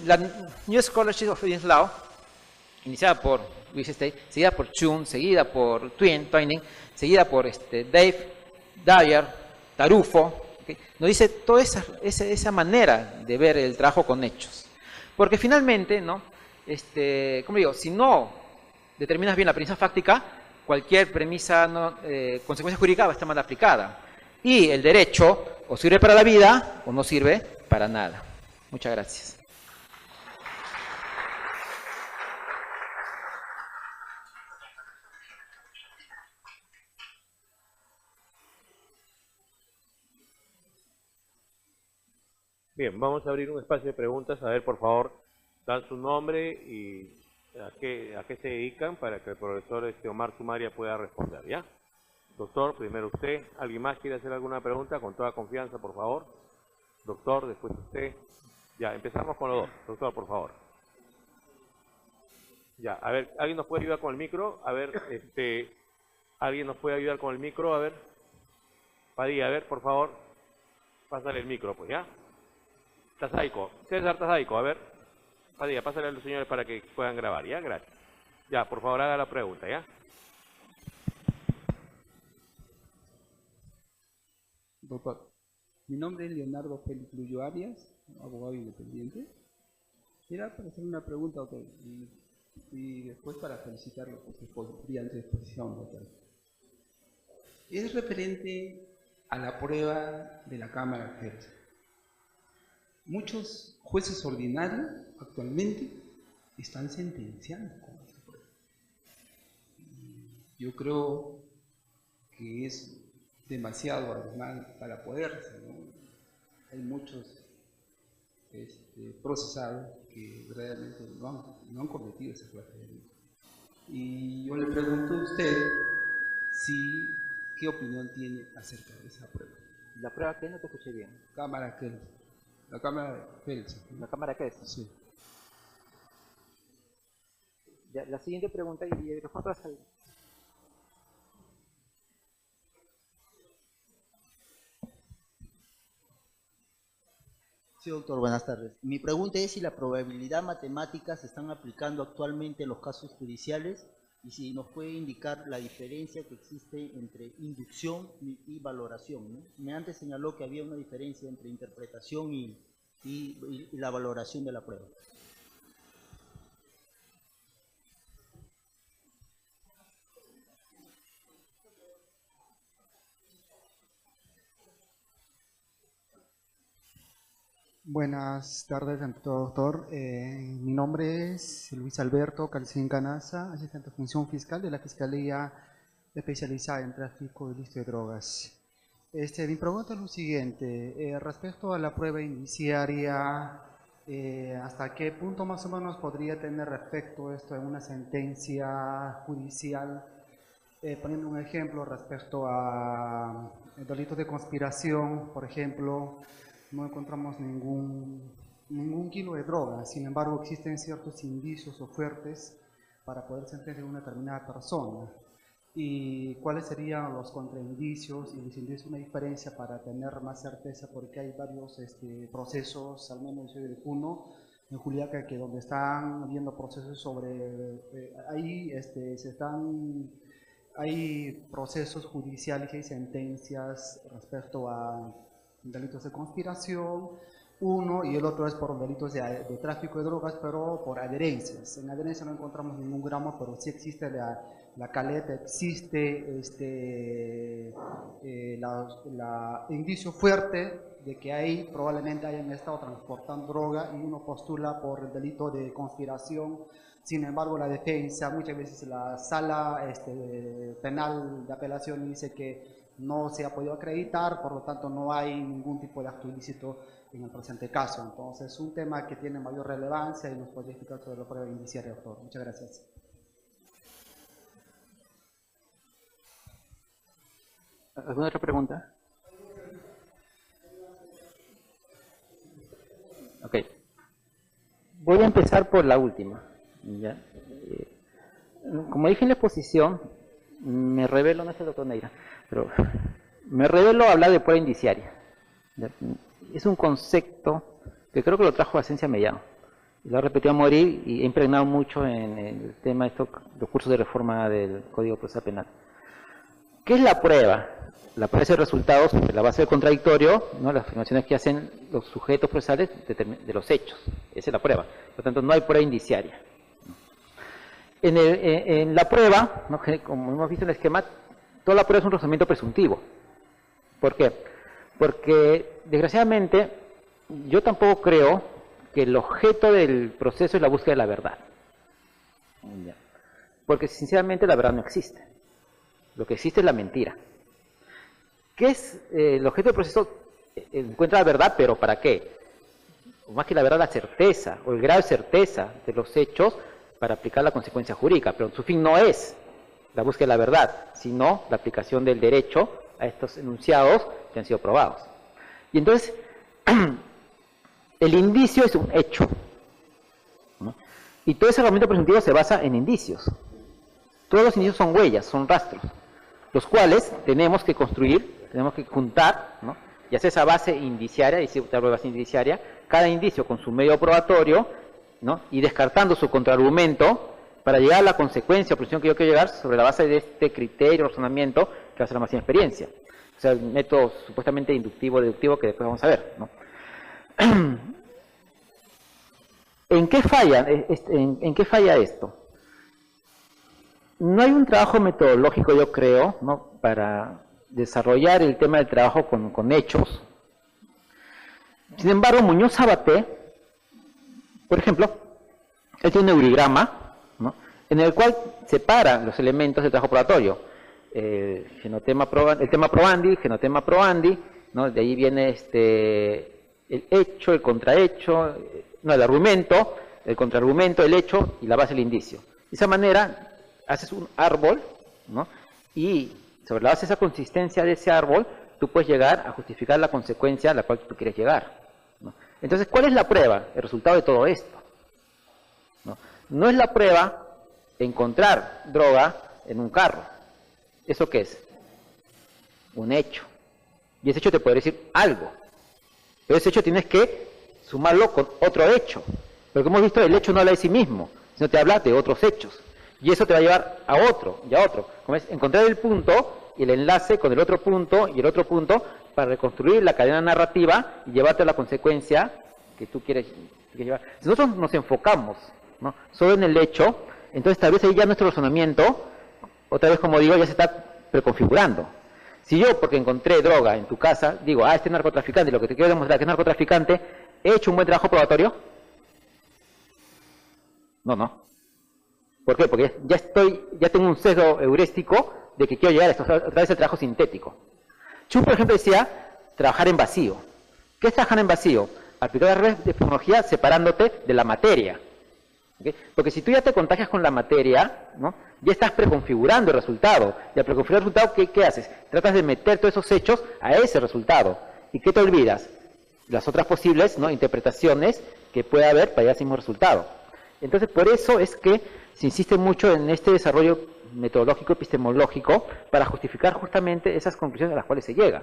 La New Scholarship of Evidence Law, iniciada por Luis Stey, seguida por Chun, seguida por Twining, seguida por Dave, Dyer, Tarufo, ¿okay?, nos dice toda esa manera de ver el trabajo con hechos. Porque finalmente, ¿no?, como digo, si no determinas bien la premisa fáctica, cualquier premisa, consecuencia jurídica va a estar mal aplicada. Y el derecho o sirve para la vida o no sirve para nada. Muchas gracias. Bien, vamos a abrir un espacio de preguntas. A ver, por favor, dan su nombre y a qué se dedican para que el profesor Omar Sumaria pueda responder, ¿ya? Doctor, primero usted. ¿Alguien más quiere hacer alguna pregunta? Con toda confianza, por favor. Doctor, después usted. Ya, empezamos con los dos. Doctor, por favor. Ya, a ver, ¿alguien nos puede ayudar con el micro? A ver, ¿alguien nos puede ayudar con el micro? A ver. Padilla, a ver, por favor. Pásale el micro, pues, ¿ya? Tazaico. César Tazaico, a ver. Padilla, pásale a los señores para que puedan grabar, ¿ya? Gracias. Ya, por favor, haga la pregunta, ¿ya? Doctor, mi nombre es Leonardo Félix Luyo Arias, abogado independiente. Era para hacer una pregunta, doctor, y después para felicitarlo por su brillante exposición, doctor. Es referente a la prueba de la Cámara Félix. Muchos jueces ordinarios actualmente están sentenciando con esta prueba. Yo creo que es demasiado además para poderse, ¿no? Hay muchos procesados que realmente no han cometido esa clase de delito. Y yo le pregunto a usted qué opinión tiene acerca de esa prueba. ¿La prueba qué? No te escuché bien. Cámara Kelsen. La Cámara Kelsen. ¿La Cámara Kelsen? Sí. Ya, la siguiente pregunta y respondas ahí. Sí, doctor, buenas tardes. Mi pregunta es si la probabilidad matemática se están aplicando actualmente en los casos judiciales y si nos puede indicar la diferencia que existe entre inducción y valoración, ¿no? Me antes señaló que había una diferencia entre interpretación y la valoración de la prueba. Buenas tardes ante todo, doctor. Mi nombre es Luis Alberto Calcín Canaza, asistente de función fiscal de la Fiscalía especializada en tráfico ilícito de drogas. Mi pregunta es lo siguiente, respecto a la prueba indiciaria, ¿hasta qué punto más o menos podría tener efecto esto en una sentencia judicial? Poniendo un ejemplo respecto a delitos de conspiración, por ejemplo, no encontramos ningún kilo de droga, sin embargo existen ciertos indicios o fuertes para poder sentenciar a una determinada persona. ¿Y cuáles serían los contraindicios y los indicios? Una diferencia para tener más certeza, porque hay varios procesos, al menos yo de Puno, en Juliaca, que donde están habiendo procesos sobre, hay procesos judiciales y hay sentencias respecto a delitos de conspiración, uno, y el otro es por delitos de tráfico de drogas, pero por adherencias. En adherencia no encontramos ningún gramo, pero sí existe la caleta, existe la indicio fuerte de que ahí probablemente hayan estado transportando droga y uno postula por el delito de conspiración. Sin embargo, la defensa, muchas veces la sala penal de apelación dice que no se ha podido acreditar, por lo tanto no hay ningún tipo de acto ilícito en el presente caso. Entonces es un tema que tiene mayor relevancia y nos puede explicar sobre la prueba indiciaria, doctor. Muchas gracias. ¿Alguna otra pregunta? Ok. Voy a empezar por la última. ¿Ya? Como dije en la exposición, me revelo, no es el doctor Neira, pero me revelo a hablar de prueba indiciaria. ¿Ya? Es un concepto que creo que lo trajo Ascensia Mellado. Lo ha repetido a morir y ha impregnado mucho en el tema de los cursos de reforma del Código Procesal Penal. ¿Qué es la prueba? La prueba es el resultado sobre la base del contradictorio, ¿no? Las afirmaciones que hacen los sujetos procesales de los hechos. Esa es la prueba. Por lo tanto, no hay prueba indiciaria. En la prueba, ¿no? Como hemos visto en el esquema, toda la prueba es un razonamiento presuntivo. ¿Por qué? Porque, desgraciadamente, yo tampoco creo que el objeto del proceso es la búsqueda de la verdad. Porque, sinceramente, la verdad no existe. Lo que existe es la mentira. ¿Qué es el objeto del proceso? Encuentra la verdad, pero ¿para qué? O más que la verdad, la certeza, o el grado de certeza de los hechos para aplicar la consecuencia jurídica. Pero su fin no es la búsqueda de la verdad, sino la aplicación del derecho a estos enunciados que han sido probados. Y entonces, el indicio es un hecho, ¿no? Y todo ese argumento presuntivo se basa en indicios. Todos los indicios son huellas, son rastros, los cuales tenemos que construir, tenemos que juntar, ¿no? Y hacer esa base indiciaria, y esa base indiciaria, cada indicio con su medio probatorio, ¿no? Y descartando su contraargumento para llegar a la consecuencia o posición que yo quiero llegar sobre la base de este criterio, razonamiento, que va a ser la máxima experiencia. O sea, el método supuestamente inductivo-deductivo que después vamos a ver, ¿no? ¿En qué falla esto? No hay un trabajo metodológico, yo creo, ¿no? Para desarrollar el tema del trabajo con hechos. Sin embargo, Muñoz Sabaté, por ejemplo, él tiene un eurigrama, ¿no? En el cual separa los elementos del trabajo probatorio. El tema probandi, genotema probandi, ¿no? De ahí viene el hecho, el contrahecho, no, el argumento, el contraargumento, el hecho y la base del indicio. De esa manera haces un árbol, ¿no? Y sobre la base de esa consistencia de ese árbol, tú puedes llegar a justificar la consecuencia a la cual tú quieres llegar, ¿no? Entonces, ¿cuál es la prueba? El resultado de todo esto, ¿no? No es la prueba encontrar droga en un carro. ¿Eso qué es? Un hecho. Y ese hecho te puede decir algo. Pero ese hecho tienes que sumarlo con otro hecho. Pero como hemos visto, el hecho no habla de sí mismo, sino te habla de otros hechos. Y eso te va a llevar a otro y a otro. Como es encontrar el punto y el enlace con el otro punto y el otro punto para reconstruir la cadena narrativa y llevarte a la consecuencia que tú quieres llevar. Si nosotros nos enfocamos, ¿no? Solo en el hecho, entonces tal vez ahí ya nuestro razonamiento, otra vez como digo, ya se está preconfigurando. Si yo, porque encontré droga en tu casa, digo, este es narcotraficante, y lo que te quiero demostrar que es narcotraficante, ¿he hecho un buen trabajo probatorio? No. ¿Por qué? Porque ya tengo un sesgo heurístico de que quiero llegar a esto, otra vez el trabajo sintético. Chu, por ejemplo, decía trabajar en vacío. ¿Qué es trabajar en vacío? aplicar las reglas de epistemología separándote de la materia. ¿Okay? Porque si tú ya te contagias con la materia, ¿no? Ya estás preconfigurando el resultado. Y al preconfigurar el resultado, ¿qué haces? Tratas de meter todos esos hechos a ese resultado. ¿Y qué te olvidas? Las otras posibles, ¿no?, interpretaciones que puede haber para llegar al mismo resultado. Entonces, por eso es que se insiste mucho en este desarrollo metodológico, epistemológico, para justificar justamente esas conclusiones a las cuales se llega.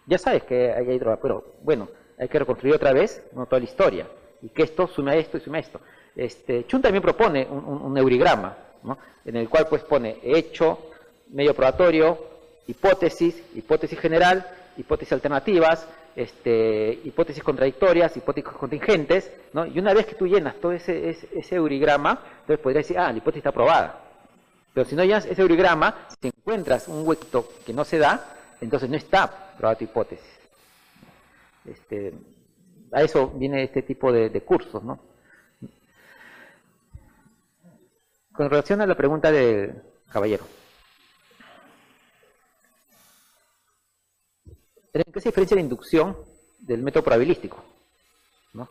Ya sabes que hay droga, pero bueno, hay que reconstruir otra vez, ¿no?, toda la historia. Y que esto sume a esto y sume a esto. Chun también propone un eurigrama, ¿no?, en el cual pues pone hecho, medio probatorio, hipótesis, hipótesis general, hipótesis alternativas, hipótesis contradictorias, hipótesis contingentes, ¿no? Y una vez que tú llenas todo ese eurigrama, entonces podrías decir, la hipótesis está aprobada. Pero si no llenas ese eurigrama, si encuentras un huequito que no se da, entonces no está aprobada tu hipótesis. A eso viene este tipo de cursos, ¿no? Con relación a la pregunta del caballero. ¿En qué se diferencia la inducción del método probabilístico? ¿No?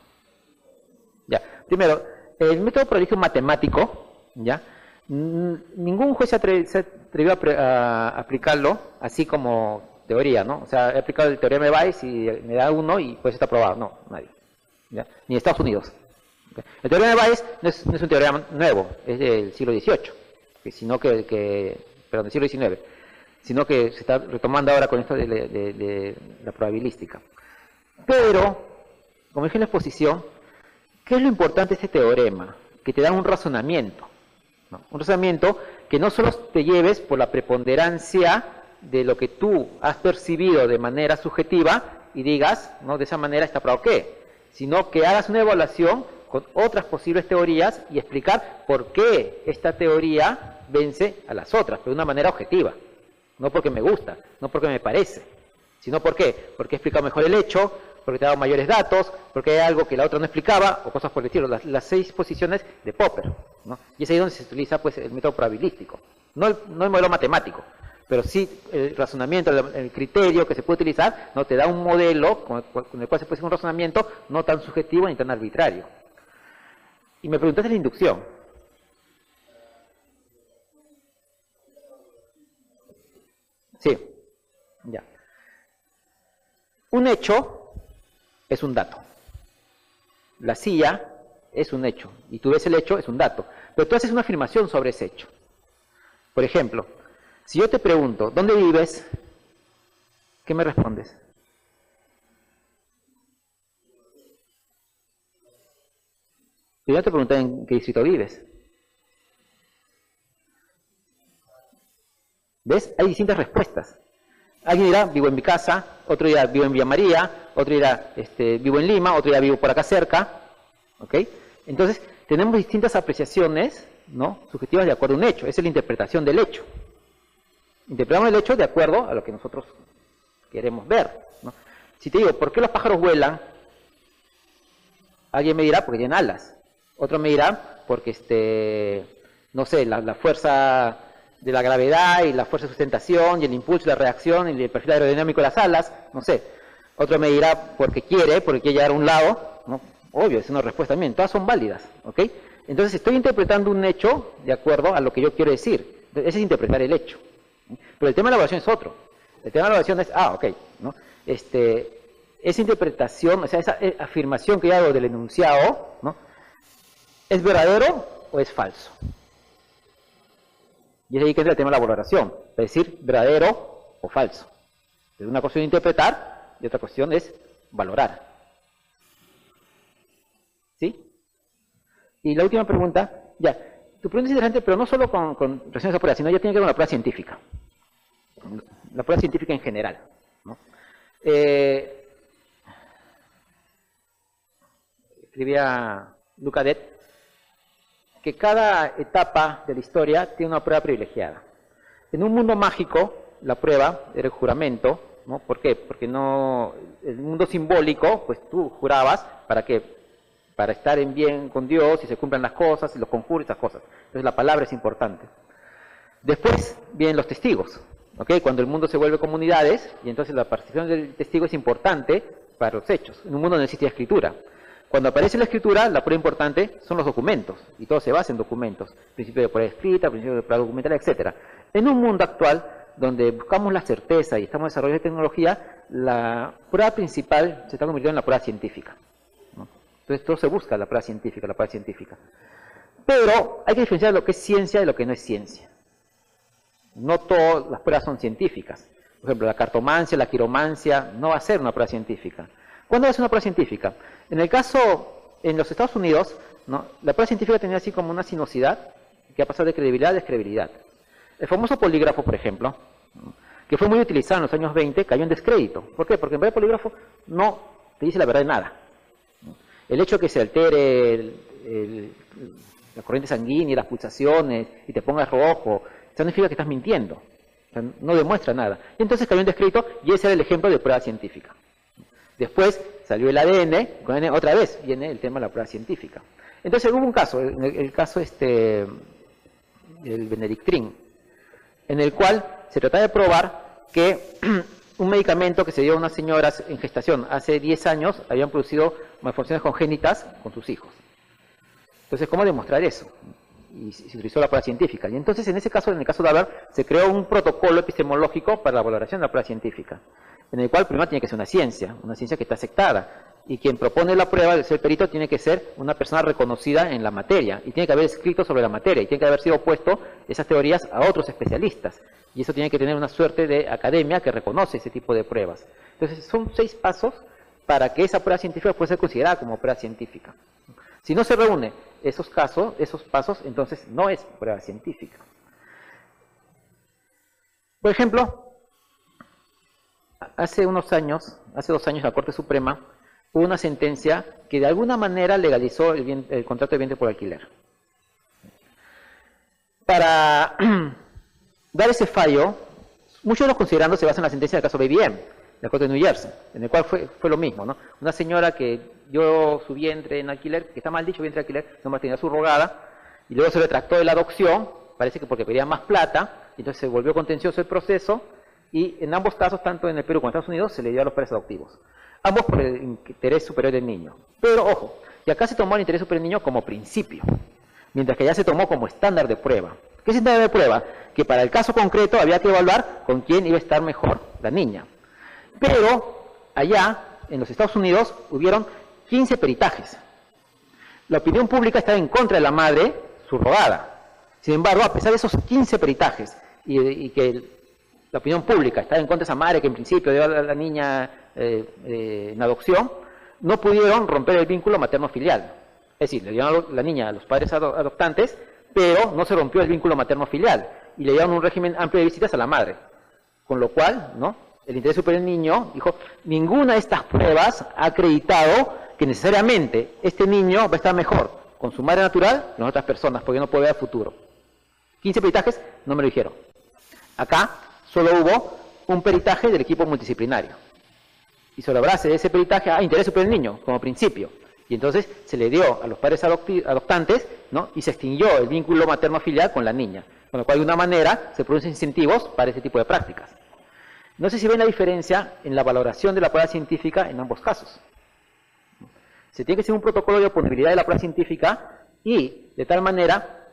Ya. Primero, el método probabilístico matemático, ¿ya? Ningún juez se atrevió a aplicarlo así como teoría, ¿no? O sea, he aplicado el teorema de Bayes y me da 1 y pues está aprobado. No, nadie. ¿Ya? Ni en Estados Unidos. ¿Okay? El teorema de Bayes no es un teorema nuevo, es del siglo XVIII, sino perdón, del siglo XIX. Sino que se está retomando ahora con esto de la probabilística. Pero, como dije en la exposición, ¿qué es lo importante de este teorema? Que te da un razonamiento, ¿no? Un razonamiento que no solo te lleves por la preponderancia de lo que tú has percibido de manera subjetiva y digas, ¿no?, de esa manera está probado qué, sino que hagas una evaluación con otras posibles teorías y explicar por qué esta teoría vence a las otras, pero de una manera objetiva. No porque me gusta, no porque me parece, sino ¿por qué? Porque he explicado mejor el hecho, porque te he dado mayores datos, porque hay algo que la otra no explicaba, o cosas por el estilo, las 6 posiciones de Popper, ¿no? Y es ahí donde se utiliza pues el método probabilístico, no el modelo matemático, pero sí el razonamiento, el criterio que se puede utilizar, ¿no?, te da un modelo con el cual se puede hacer un razonamiento no tan subjetivo ni tan arbitrario. Y me preguntaste la inducción. Sí, ya. Un hecho es un dato. La silla es un hecho. Y tú ves el hecho, es un dato. Pero tú haces una afirmación sobre ese hecho. Por ejemplo, si yo te pregunto, ¿dónde vives? ¿Qué me respondes? Yo ya te pregunté en qué distrito vives. ¿Ves? Hay distintas respuestas. Alguien dirá, vivo en mi casa, otro dirá, vivo en Villa María, otro dirá, vivo en Lima, otro dirá, vivo por acá cerca. ¿Ok? Entonces, tenemos distintas apreciaciones, ¿no?, subjetivas de acuerdo a un hecho. Esa es la interpretación del hecho. Interpretamos el hecho de acuerdo a lo que nosotros queremos ver, ¿no? Si te digo, ¿por qué los pájaros vuelan? Alguien me dirá, porque tienen alas. Otro me dirá, porque, no sé, la fuerza de la gravedad y la fuerza de sustentación y el impulso y la reacción y el perfil aerodinámico de las alas, no sé. Otro me dirá porque quiere llegar a un lado, ¿no? Obvio, es una respuesta también, todas son válidas, ¿ok? Entonces estoy interpretando un hecho de acuerdo a lo que yo quiero decir. Ese es interpretar el hecho. Pero el tema de la evaluación es otro. El tema de la evaluación es, ok, ¿no? Esa interpretación, o sea, esa afirmación que yo hago del enunciado, ¿no?, ¿es verdadero o es falso? Y es ahí que entra el tema de la valoración, es decir, verdadero o falso. Es una cuestión de interpretar y otra cuestión es valorar. ¿Sí? Y la última pregunta, ya, tu pregunta es interesante, pero no solo con relaciones a pruebas, sino ya tiene que ver con la prueba científica. La prueba científica en general, ¿no? Escribía Luca Det que cada etapa de la historia tiene una prueba privilegiada. En un mundo mágico, la prueba era el juramento, ¿no? ¿Por qué? Porque no, el mundo simbólico, pues tú jurabas, ¿para qué? Para estar en bien con Dios y se cumplan las cosas, y los conjuros y esas cosas. Entonces la palabra es importante. Después vienen los testigos, ¿ok? Cuando el mundo se vuelve comunidades, y entonces la participación del testigo es importante para los hechos, en un mundo donde no existía escritura. Cuando aparece la escritura, la prueba importante son los documentos, y todo se basa en documentos, principio de prueba escrita, principio de prueba documental, etc. En un mundo actual, donde buscamos la certeza y estamos desarrollando tecnología, la prueba principal se está convirtiendo en la prueba científica, ¿no? Entonces todo se busca la prueba científica. Pero hay que diferenciar lo que es ciencia de lo que no es ciencia. No todas las pruebas son científicas. Por ejemplo, la cartomancia, la quiromancia, no va a ser una prueba científica. ¿Cuándo va a ser una prueba científica? En el caso, en los Estados Unidos, ¿no?, la prueba científica tenía así como una sinuosidad que ha pasado de credibilidad a descredibilidad. El famoso polígrafo, por ejemplo, ¿no?, que fue muy utilizado en los años 20, cayó en descrédito. ¿Por qué? Porque en vez de polígrafo no te dice la verdad de nada, ¿no? El hecho de que se altere la corriente sanguínea, las pulsaciones, y te pongas rojo, eso no significa que estás mintiendo. O sea, no demuestra nada. Y entonces cayó en descrédito, y ese era el ejemplo de prueba científica. Después salió el ADN, con ADN otra vez viene el tema de la prueba científica. Entonces hubo un caso, el caso el Benedictrin, en el cual se trataba de probar que un medicamento que se dio a unas señoras en gestación hace 10 años habían producido malformaciones congénitas con sus hijos. Entonces, ¿cómo demostrar eso? Y se utilizó la prueba científica. Y entonces, en ese caso, en el caso de Daber, se creó un protocolo epistemológico para la valoración de la prueba científica, en el cual primero tiene que ser una ciencia que está aceptada. Y quien propone la prueba de ser perito tiene que ser una persona reconocida en la materia, y tiene que haber escrito sobre la materia, y tiene que haber sido opuesto esas teorías a otros especialistas. Y eso tiene que tener una suerte de academia que reconoce ese tipo de pruebas. Entonces, son 6 pasos para que esa prueba científica pueda ser considerada como prueba científica. Si no se reúne esos pasos, entonces no es prueba científica. Por ejemplo, hace 2 años, la Corte Suprema hubo una sentencia que de alguna manera legalizó el contrato de vientre por alquiler. Para dar ese fallo, muchos de los considerandos se basan en la sentencia del caso de IBM, de la Corte de New Jersey, en el cual fue lo mismo, ¿no? Una señora que dio su vientre en alquiler, que está mal dicho vientre de alquiler, nomás tenía subrogada, y luego se retractó de la adopción, parece que porque pedía más plata, y entonces se volvió contencioso el proceso, y en ambos casos, tanto en el Perú como en Estados Unidos, se le dio a los padres adoptivos. Ambos por el interés superior del niño. Pero, ojo, y acá se tomó el interés superior del niño como principio, mientras que ya se tomó como estándar de prueba. ¿Qué es estándar de prueba? Que para el caso concreto había que evaluar con quién iba a estar mejor la niña. Pero allá, en los Estados Unidos, hubieron 15 peritajes. La opinión pública estaba en contra de la madre subrogada. Sin embargo, a pesar de esos 15 peritajes y que la opinión pública estaba en contra de esa madre que en principio dio a la niña en adopción, no pudieron romper el vínculo materno-filial. Es decir, le dieron la niña a los padres adoptantes, pero no se rompió el vínculo materno-filial y le dieron un régimen amplio de visitas a la madre. Con lo cual, ¿no?, el interés superior del niño dijo, ninguna de estas pruebas ha acreditado que necesariamente este niño va a estar mejor con su madre natural que con otras personas, porque no puede ver el futuro. 15 peritajes no me lo dijeron. Acá solo hubo un peritaje del equipo multidisciplinario. Y sobre la base de ese peritaje, interés superior del niño, como principio. Y entonces se le dio a los padres adoptantes, ¿no?, y se extinguió el vínculo materno-filial con la niña. Con lo cual, de una manera, se producen incentivos para este tipo de prácticas. No sé si ven la diferencia en la valoración de la prueba científica en ambos casos. Se tiene que hacer un protocolo de oponibilidad de la prueba científica y, de tal manera,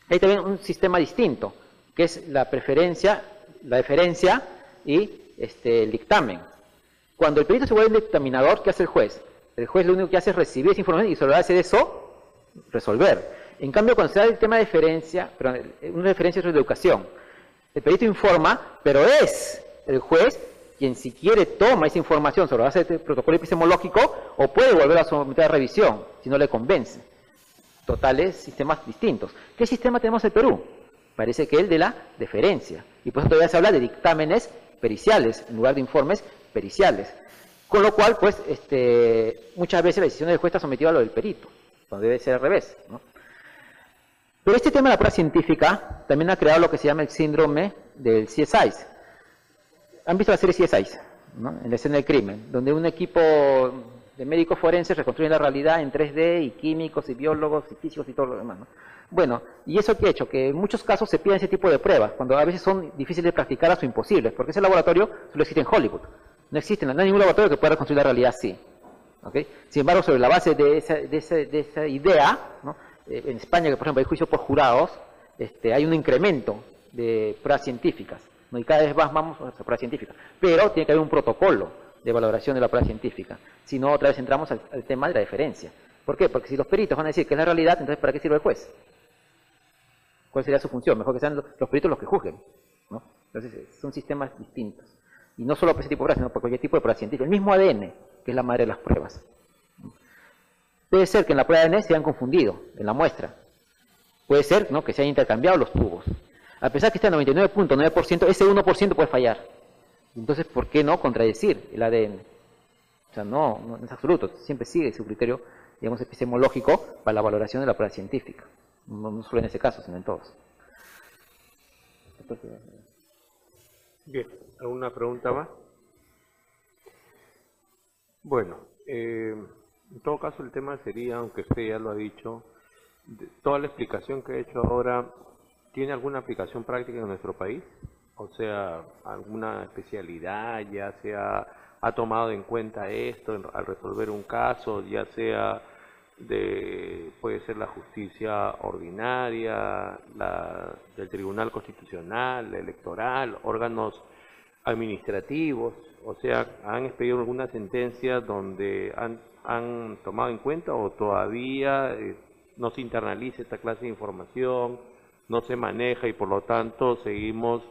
hay también un sistema distinto, que es la preferencia, la deferencia y el dictamen. Cuando el perito se vuelve el dictaminador, ¿qué hace el juez? El juez lo único que hace es recibir esa información y sobre la base de eso, resolver. En cambio, cuando se da el tema de deferencia, una deferencia es reeducación. El perito informa, pero es el juez quien, si quiere, toma esa información sobre la base del protocolo epistemológico o puede volver a someter a revisión, si no le convence. Totales sistemas distintos. ¿Qué sistema tenemos en el Perú? Parece que el de la deferencia. Y por eso todavía se habla de dictámenes periciales en lugar de informes periciales. Con lo cual, pues, muchas veces la decisión del juez está sometida a lo del perito, cuando debe ser al revés, ¿no? Pero este tema de la prueba científica también ha creado lo que se llama el síndrome del CSI. ¿Han visto la serie CSI? ¿No? En la escena del crimen, donde un equipo de médicos forenses reconstruyen la realidad en 3D, y químicos, y biólogos, y físicos, y todo lo demás, ¿no? Bueno, ¿y eso qué ha hecho? Que en muchos casos se piden ese tipo de pruebas, cuando a veces son difíciles de practicar o imposibles, porque ese laboratorio solo existe en Hollywood. No existe, no hay ningún laboratorio que pueda reconstruir la realidad así. ¿Okay? Sin embargo, sobre la base de esa idea, ¿no? En España, que por ejemplo hay juicios por jurados, hay un incremento de pruebas científicas, ¿no? Y cada vez más vamos a pruebas científicas. Pero tiene que haber un protocolo de valoración de la prueba científica. Si no, otra vez entramos al tema de la diferencia. ¿Por qué? Porque si los peritos van a decir que es la realidad, entonces ¿para qué sirve el juez? ¿Cuál sería su función? Mejor que sean los peritos los que juzguen, ¿no? Entonces son sistemas distintos. Y no solo por ese tipo de pruebas, sino por cualquier tipo de prueba científica. El mismo ADN, que es la madre de las pruebas. Puede ser que en la prueba de ADN se hayan confundido, en la muestra. Puede ser, ¿no?, que se hayan intercambiado los tubos. A pesar que está en 99.9%, ese 1% puede fallar. Entonces, ¿por qué no contradecir el ADN? O sea, no es absoluto. Siempre sigue su criterio, digamos, epistemológico para la valoración de la prueba científica. No solo en ese caso, sino en todos. Bien, ¿alguna pregunta más? Bueno, en todo caso el tema sería, aunque usted ya lo ha dicho, toda la explicación que he hecho ahora, ¿tiene alguna aplicación práctica en nuestro país? O sea, alguna especialidad, ya sea, ha tomado en cuenta esto al resolver un caso, ya sea puede ser la justicia ordinaria, del Tribunal Constitucional, la electoral, órganos administrativos, o sea, ¿han expedido alguna sentencia donde han tomado en cuenta o todavía no se internaliza esta clase de información, no se maneja y por lo tanto seguimos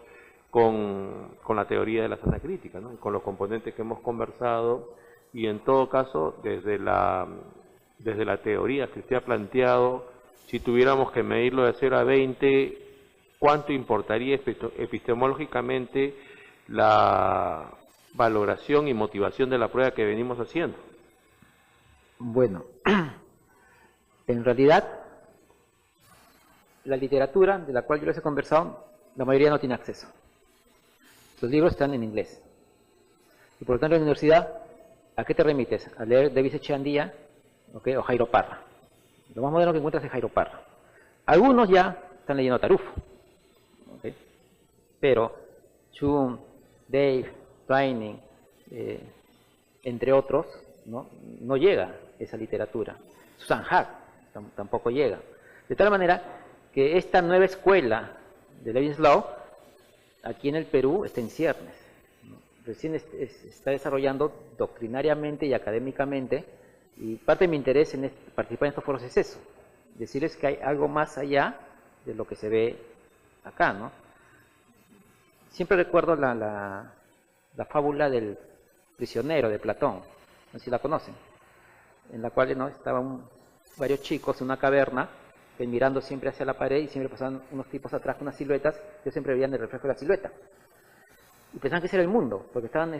con la teoría de la sana crítica, ¿no?, con los componentes que hemos conversado? Y en todo caso, desde la teoría que usted ha planteado, si tuviéramos que medirlo de 0 a 20, ¿cuánto importaría epistemológicamente la valoración y motivación de la prueba que venimos haciendo? Bueno, en realidad, la literatura de la cual yo les he conversado, la mayoría no tiene acceso. Los libros están en inglés. Y por lo tanto, en la universidad, ¿a qué te remites? A leer David Echeandía, ¿okay?, o Jairo Parra. Lo más moderno que encuentras es Jairo Parra. Algunos ya están leyendo Tarufo, ¿okay?, pero Schum, Dave, Twining, entre otros, no llega esa literatura. Susan Haack tampoco llega. De tal manera que esta nueva escuela de Levi's Law, aquí en el Perú, está en ciernes, ¿no? Recién está desarrollando doctrinariamente y académicamente. Y parte de mi interés en participar en estos foros es eso, decirles que hay algo más allá de lo que se ve acá, ¿no? Siempre recuerdo la fábula del prisionero de Platón, no sé si la conocen, en la cual, ¿no?, estaban varios chicos en una caverna mirando siempre hacia la pared y siempre pasaban unos tipos atrás con unas siluetas, ellos siempre veían el reflejo de la silueta. Y pensaban que ese era el mundo, porque estaban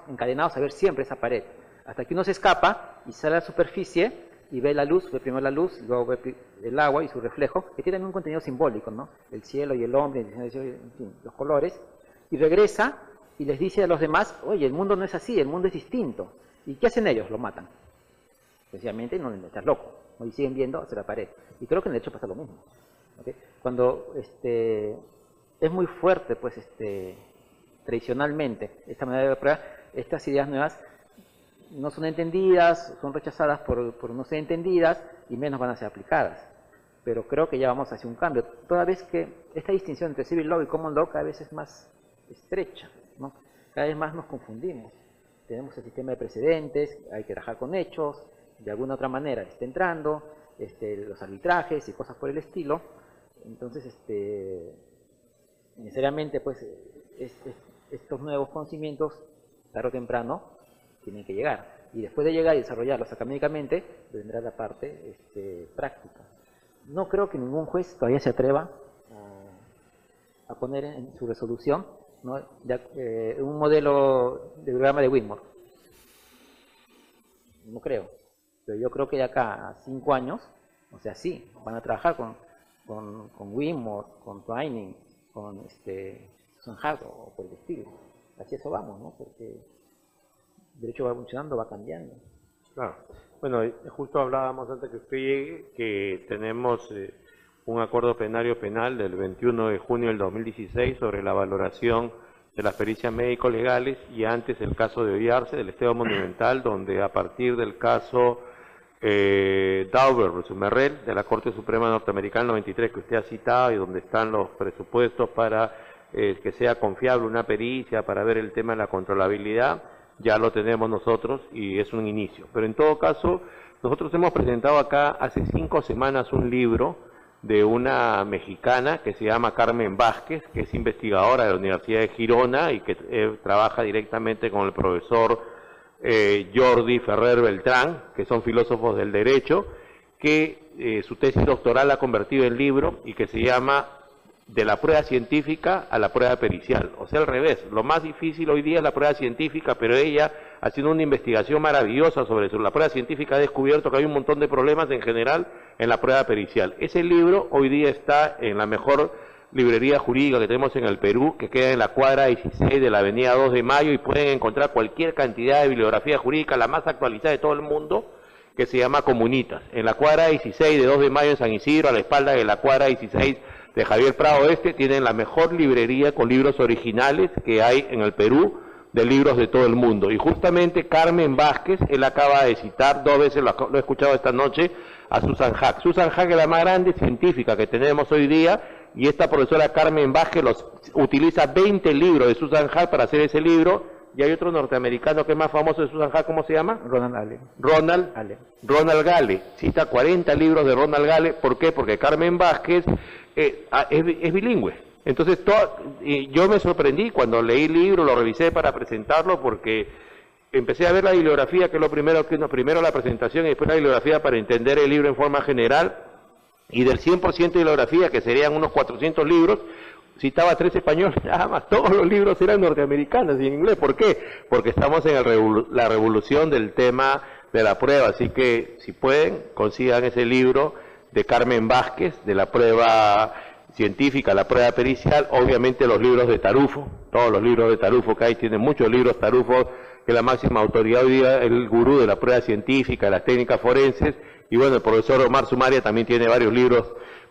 encadenados a ver siempre esa pared. Hasta que uno se escapa y sale a la superficie y ve la luz, ve primero la luz, luego ve el agua y su reflejo, que tiene también un contenido simbólico, ¿no? El cielo y el hombre, en fin, los colores, y regresa y les dice a los demás, oye, el mundo no es así, el mundo es distinto. ¿Y qué hacen ellos? Lo matan. Sencillamente, no estás loco, ¿no? Y siguen viendo hacia la pared. Y creo que en el hecho pasa lo mismo, ¿okay? Cuando es muy fuerte, pues, tradicionalmente, esta manera de prueba, estas ideas nuevas no son entendidas, son rechazadas por no ser entendidas y menos van a ser aplicadas. Pero creo que ya vamos hacia un cambio, toda vez que esta distinción entre civil law y common law cada vez es más estrecha, ¿no? Cada vez más nos confundimos. Tenemos el sistema de precedentes, hay que trabajar con hechos, de alguna otra manera está entrando, los arbitrajes y cosas por el estilo. Entonces, necesariamente, pues, estos nuevos conocimientos, tarde o temprano, tienen que llegar. Y después de llegar y desarrollarlos académicamente, vendrá la parte práctica. No creo que ningún juez todavía se atreva a poner en su resolución, ¿no?, un modelo de programa de Whitmore. No creo. Pero yo creo que de acá a 5 años, o sea, sí, van a trabajar con Whitmore, con Twining, con Susan Haack o por el estilo. Así eso vamos, ¿no? Porque el derecho va funcionando, va cambiando. Claro. Bueno, justo hablábamos antes que usted llegue que tenemos un acuerdo plenario penal del 21 de junio del 2016 sobre la valoración de las pericias médico-legales, y antes el caso de Ollarse, del Estado Monumental, donde a partir del caso Dauber versus Merrell, de la Corte Suprema Norteamericana 93, que usted ha citado, y donde están los presupuestos para que sea confiable una pericia, para ver el tema de la controlabilidad, ya lo tenemos nosotros y es un inicio. Pero en todo caso, nosotros hemos presentado acá hace 5 semanas un libro de una mexicana que se llama Carmen Vázquez, que es investigadora de la Universidad de Girona y que trabaja directamente con el profesor Jordi Ferrer Beltrán, que son filósofos del derecho, que su tesis doctoral la ha convertido en libro y que se llama De la prueba científica a la prueba pericial. O sea, al revés, lo más difícil hoy día es la prueba científica, pero ella, haciendo una investigación maravillosa sobre eso, la prueba científica, ha descubierto que hay un montón de problemas en general en la prueba pericial. Ese libro hoy día está en la mejor librería jurídica que tenemos en el Perú, que queda en la cuadra 16 de la avenida 2 de Mayo, y pueden encontrar cualquier cantidad de bibliografía jurídica, la más actualizada de todo el mundo, que se llama Comunitas. En la cuadra 16 de 2 de Mayo en San Isidro, a la espalda de la cuadra 16 de Javier Prado Este, tienen la mejor librería con libros originales que hay en el Perú, de libros de todo el mundo. Y justamente Carmen Vázquez, él acaba de citar 2 veces, lo he escuchado esta noche, a Susan Hack. Susan Hack es la más grande científica que tenemos hoy día, y esta profesora Carmen Vázquez utiliza 20 libros de Susan Hack para hacer ese libro. Y hay otro norteamericano que es más famoso de Susan Hack, ¿cómo se llama? Ronald Allen. Ronald Gale. Cita 40 libros de Ronald Gale. ¿Por qué? Porque Carmen Vázquez es bilingüe. Entonces, yo me sorprendí cuando leí el libro, lo revisé para presentarlo, porque empecé a ver la bibliografía, que es lo primero, primero la presentación y después la bibliografía para entender el libro en forma general, y del 100% de bibliografía, que serían unos 400 libros, citaba 3 españoles, nada más. Todos los libros eran norteamericanos y en inglés. ¿Por qué? Porque estamos en la revolución del tema de la prueba. Así que, si pueden, consigan ese libro de Carmen Vázquez, de la prueba científica, la prueba pericial. Obviamente los libros de Tarufo, todos los libros de Tarufo que hay, tienen muchos libros. Tarufo, que es la máxima autoridad hoy día, el gurú de la prueba científica, de las técnicas forenses. Y bueno, el profesor Omar Sumaria también tiene varios libros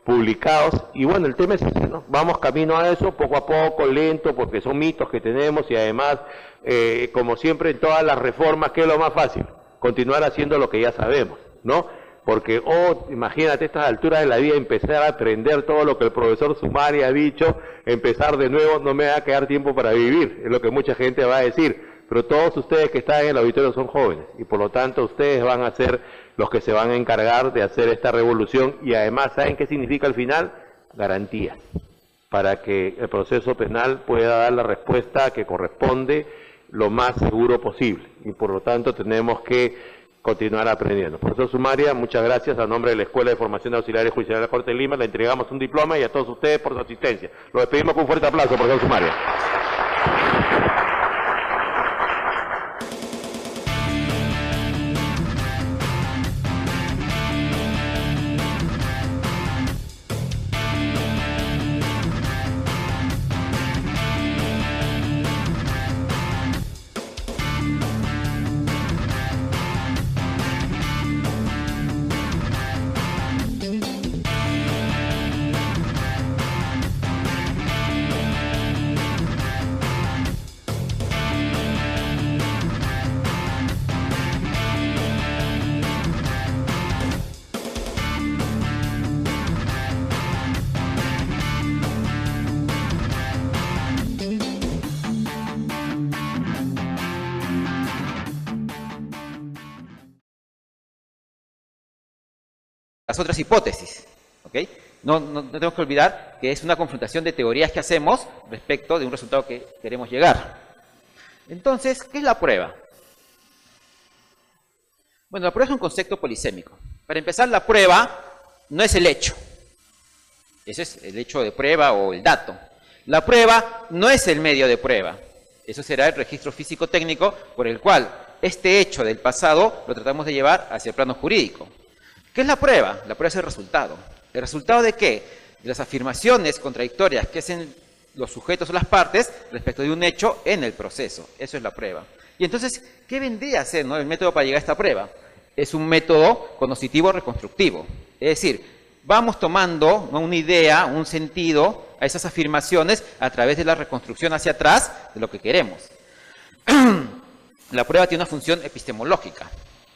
publicados, y bueno, el tema es ese, ¿no? Vamos camino a eso, poco a poco, lento, porque son mitos que tenemos, y además, como siempre en todas las reformas, ¿qué es lo más fácil? Continuar haciendo lo que ya sabemos, ¿no? Porque, imagínate, a estas alturas de la vida, empezar a aprender todo lo que el profesor Sumaria ha dicho, empezar de nuevo, no me va a quedar tiempo para vivir, es lo que mucha gente va a decir. Pero todos ustedes que están en el auditorio son jóvenes, y por lo tanto ustedes van a ser los que se van a encargar de hacer esta revolución, y además, ¿saben qué significa al final? Garantías, para que el proceso penal pueda dar la respuesta que corresponde lo más seguro posible, y por lo tanto tenemos que continuar aprendiendo. Profesor Sumaria, muchas gracias. A nombre de la Escuela de Formación de Auxiliares Judiciales de la Corte de Lima, le entregamos un diploma, y a todos ustedes por su asistencia. Lo despedimos con un fuerte aplauso, profesor Sumaria. Las otras hipótesis, ¿ok? No tenemos que olvidar que es una confrontación de teorías que hacemos respecto de un resultado que queremos llegar. Entonces, ¿qué es la prueba? Bueno, la prueba es un concepto polisémico. Para empezar, la prueba no es el hecho. Ese es el hecho de prueba o el dato. La prueba no es el medio de prueba. Eso será el registro físico-técnico por el cual este hecho del pasado lo tratamos de llevar hacia el plano jurídico. ¿Qué es la prueba? La prueba es el resultado. ¿El resultado de qué? De las afirmaciones contradictorias que hacen los sujetos o las partes respecto de un hecho en el proceso. Eso es la prueba. Y entonces, ¿qué vendría a ser, ¿no?, el método para llegar a esta prueba? Es un método cognoscitivo reconstructivo. Es decir, vamos tomando, ¿no?, una idea, un sentido a esas afirmaciones a través de la reconstrucción hacia atrás de lo que queremos. La prueba tiene una función epistemológica.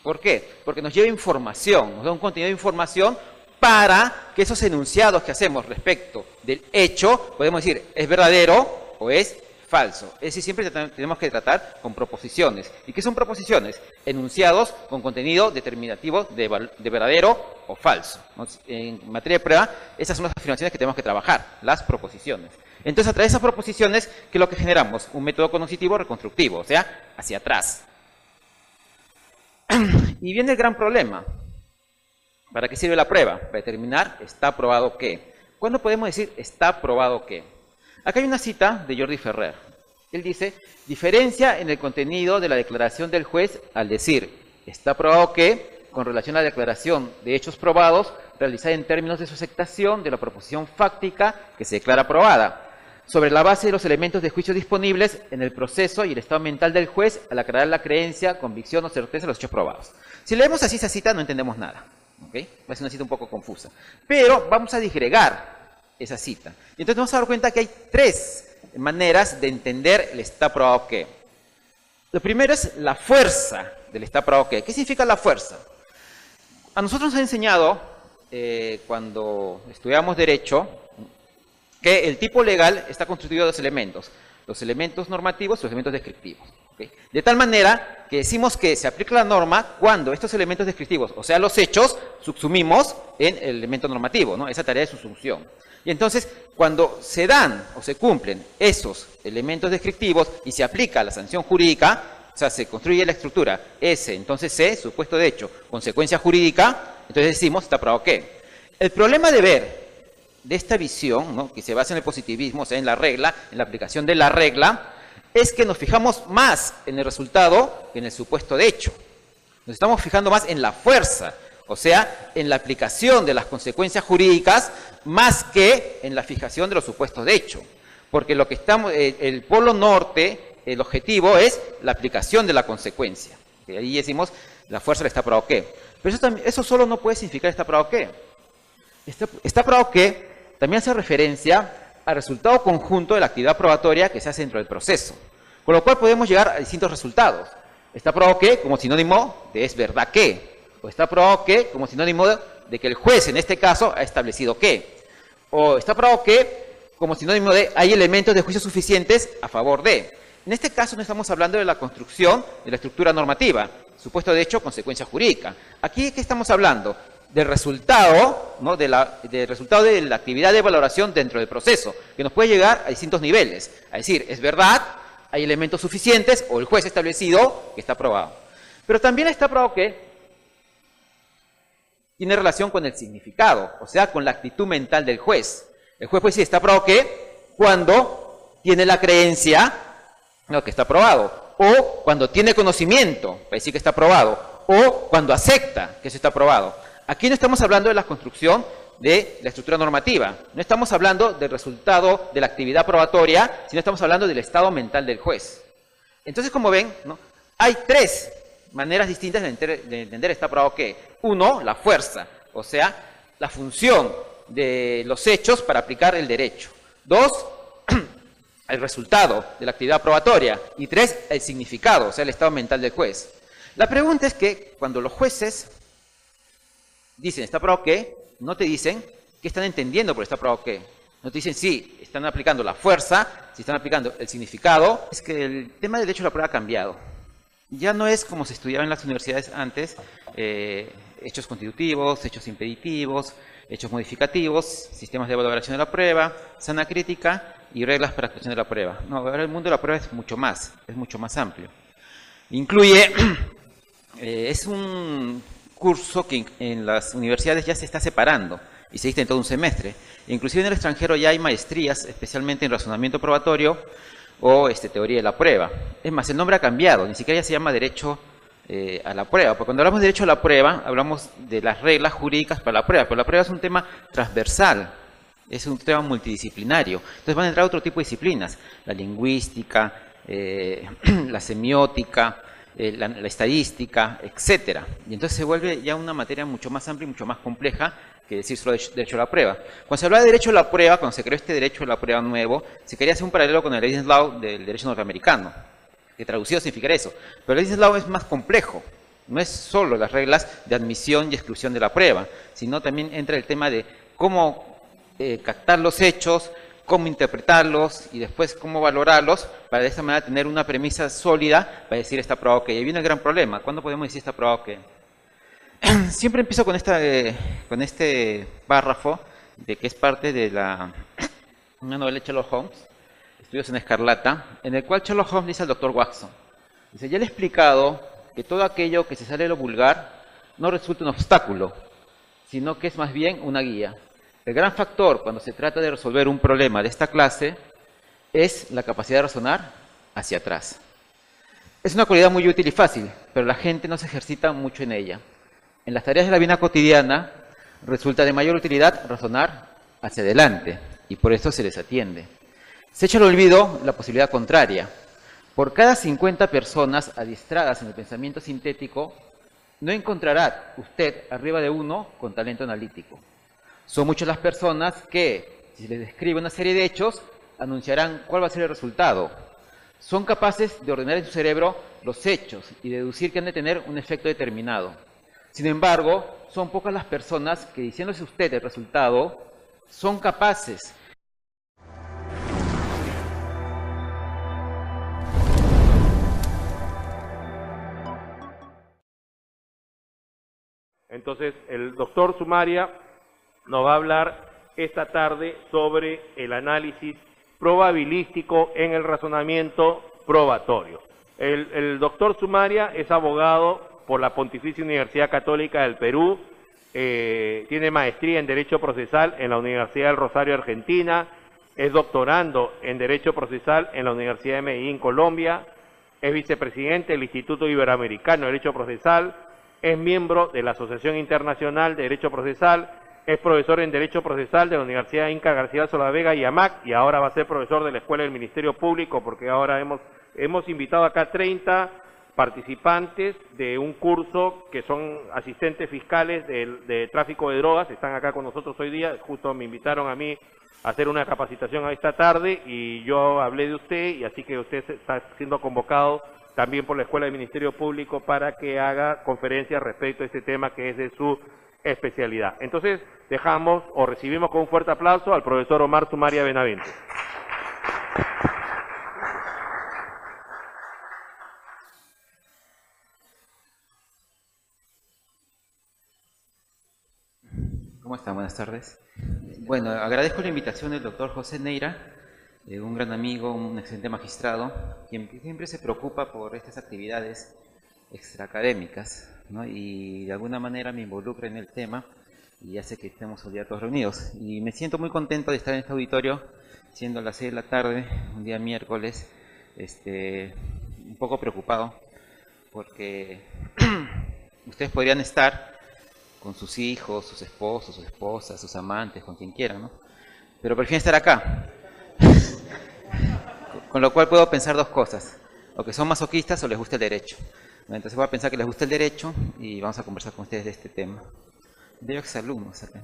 ¿Por qué? Porque nos lleva información, nos da un contenido de información para que esos enunciados que hacemos respecto del hecho, podemos decir, ¿es verdadero o es falso? Es decir, siempre tenemos que tratar con proposiciones. ¿Y qué son proposiciones? Enunciados con contenido determinativo de verdadero o falso. En materia de prueba, esas son las afirmaciones que tenemos que trabajar, las proposiciones. Entonces, a través de esas proposiciones, ¿qué es lo que generamos? Un método cognoscitivo reconstructivo, o sea, hacia atrás. Y viene el gran problema. ¿Para qué sirve la prueba? Para determinar, ¿está probado qué? ¿Cuándo podemos decir, está probado qué? Acá hay una cita de Jordi Ferrer. Él dice, diferencia en el contenido de la declaración del juez al decir, está probado que, con relación a la declaración de hechos probados, realizada en términos de su aceptación de la proposición fáctica que se declara probada, sobre la base de los elementos de juicio disponibles en el proceso y el estado mental del juez al aclarar la creencia, convicción o certeza de los hechos probados. Si leemos así esa cita, no entendemos nada. ¿Okay? Va a ser una cita un poco confusa. Pero vamos a disgregar esa cita. Y entonces nos vamos a dar cuenta que hay tres maneras de entender el está probado que. Lo primero es la fuerza del está probado que. ¿Qué significa la fuerza? A nosotros nos ha enseñado, cuando estudiamos Derecho, que el tipo legal está constituido de dos elementos. Los elementos normativos y los elementos descriptivos. ¿Okay? De tal manera que decimos que se aplica la norma cuando estos elementos descriptivos, o sea, los hechos, subsumimos en el elemento normativo, ¿no? Esa tarea de subsunción. Y entonces, cuando se dan o se cumplen esos elementos descriptivos y se aplica la sanción jurídica, o sea, se construye la estructura S, entonces C, supuesto de hecho, consecuencia jurídica, entonces decimos, está probado que. El problema de ver de esta visión, ¿no? Que se basa en el positivismo, o sea, en la regla, en la aplicación de la regla, es que nos fijamos más en el resultado que en el supuesto de hecho. Nos estamos fijando más en la fuerza, o sea, en la aplicación de las consecuencias jurídicas, más que en la fijación de los supuestos de hecho. Porque lo que estamos, el polo norte, el objetivo es la aplicación de la consecuencia. Y ahí decimos, la fuerza le está probado que. Pero eso solo no puede significar está probado que. Está probado que también hace referencia al resultado conjunto de la actividad probatoria que se hace dentro del proceso. Con lo cual podemos llegar a distintos resultados. Está probado que como sinónimo de es verdad que. O está probado que como sinónimo de que el juez en este caso ha establecido que. O está probado que como sinónimo de hay elementos de juicio suficientes a favor de. En este caso no estamos hablando de la construcción de la estructura normativa. Supuesto de hecho, consecuencia jurídica. Aquí, ¿qué estamos hablando? Del resultado, ¿no? del resultado de la actividad de valoración dentro del proceso, que nos puede llegar a distintos niveles. A decir, es verdad, hay elementos suficientes, o el juez ha establecido que está aprobado. Pero también está aprobado que tiene relación con el significado, o sea, con la actitud mental del juez. El juez puede decir, está aprobado que cuando tiene la creencia, no, que está aprobado, o cuando tiene conocimiento, para decir que está aprobado, o cuando acepta que eso está aprobado. Aquí no estamos hablando de la construcción de la estructura normativa, no estamos hablando del resultado de la actividad probatoria, sino estamos hablando del estado mental del juez. Entonces, como ven, ¿no? Hay tres maneras distintas de entender está probado que. Uno, la fuerza, o sea, la función de los hechos para aplicar el derecho. Dos, el resultado de la actividad probatoria. Y tres, el significado, o sea, el estado mental del juez. La pregunta es que cuando los jueces dicen está probado que, no te dicen qué están entendiendo por está probado que. No te dicen si están aplicando la fuerza, si están aplicando el significado. Es que el tema del derecho a la prueba ha cambiado. Ya no es como se estudiaba en las universidades antes, hechos constitutivos, hechos impeditivos, hechos modificativos, sistemas de valoración de la prueba, sana crítica y reglas para actuación de la prueba. No, ahora el mundo de la prueba es mucho más amplio. Incluye, es un curso que en las universidades ya se está separando y se dicta en todo un semestre. Inclusive en el extranjero ya hay maestrías, especialmente en razonamiento probatorio o teoría de la prueba. Es más, el nombre ha cambiado, ni siquiera ya se llama derecho a la prueba, porque cuando hablamos de derecho a la prueba, hablamos de las reglas jurídicas para la prueba, pero la prueba es un tema transversal, es un tema multidisciplinario. Entonces van a entrar otro tipo de disciplinas, la lingüística, la semiótica, la estadística, etcétera. Y entonces se vuelve ya una materia mucho más amplia y mucho más compleja que decir solo derecho a la prueba. Cuando se hablaba de derecho a la prueba, cuando se creó este derecho a la prueba nuevo, se quería hacer un paralelo con el evidence law del derecho norteamericano, que traducido significaría eso. Pero el evidence law es más complejo. No es solo las reglas de admisión y exclusión de la prueba, sino también entra el tema de cómo captar los hechos, cómo interpretarlos y después cómo valorarlos para de esta manera tener una premisa sólida para decir está probado que. Y viene el gran problema, ¿cuándo podemos decir está probado que? Siempre empiezo con este párrafo de que es parte de una novela de Sherlock Holmes, Estudios en Escarlata, en el cual Sherlock Holmes dice al doctor Watson, dice, ya le he explicado que todo aquello que se sale de lo vulgar no resulta un obstáculo, sino que es más bien una guía. El gran factor cuando se trata de resolver un problema de esta clase es la capacidad de razonar hacia atrás. Es una cualidad muy útil y fácil, pero la gente no se ejercita mucho en ella. En las tareas de la vida cotidiana resulta de mayor utilidad razonar hacia adelante y por eso se les atiende. Se echa al olvido la posibilidad contraria. Por cada 50 personas adiestradas en el pensamiento sintético, no encontrará usted arriba de uno con talento analítico. Son muchas las personas que, si les describe una serie de hechos, anunciarán cuál va a ser el resultado. Son capaces de ordenar en su cerebro los hechos y deducir que han de tener un efecto determinado. Sin embargo, son pocas las personas que, diciéndose usted el resultado, son capaces. Entonces, el doctor Sumaria nos va a hablar esta tarde sobre el análisis probabilístico en el razonamiento probatorio. El doctor Sumaria es abogado por la Pontificia Universidad Católica del Perú, tiene maestría en Derecho Procesal en la Universidad del Rosario, Argentina, es doctorando en Derecho Procesal en la Universidad de Medellín, Colombia, es vicepresidente del Instituto Iberoamericano de Derecho Procesal, es miembro de la Asociación Internacional de Derecho Procesal, es profesor en Derecho Procesal de la Universidad Inca García Solavega y AMAC, y ahora va a ser profesor de la Escuela del Ministerio Público, porque ahora hemos invitado acá 30 participantes de un curso que son asistentes fiscales de tráfico de drogas, están acá con nosotros hoy día, justo me invitaron a mí a hacer una capacitación esta tarde y yo hablé de usted, y así que usted está siendo convocado también por la Escuela del Ministerio Público para que haga conferencias respecto a este tema que es de su especialidad. Entonces, recibimos con un fuerte aplauso al profesor Omar Sumaria Benavente. ¿Cómo están? Buenas tardes. Bueno, agradezco la invitación del doctor José Neira, un gran amigo, un excelente magistrado, quien siempre se preocupa por estas actividades extraacadémicas, ¿no? Y de alguna manera me involucra en el tema y hace que estemos hoy día todos reunidos. Y me siento muy contento de estar en este auditorio, siendo las 6 de la tarde, un día miércoles, un poco preocupado, porque ustedes podrían estar con sus hijos, sus esposos, sus esposas, sus amantes, con quien quieran, ¿no? Pero prefieren estar acá. Con lo cual puedo pensar dos cosas, o que son masoquistas o les gusta el derecho. Entonces voy a pensar que les gusta el derecho y vamos a conversar con ustedes de este tema. Veo exalumnos acá.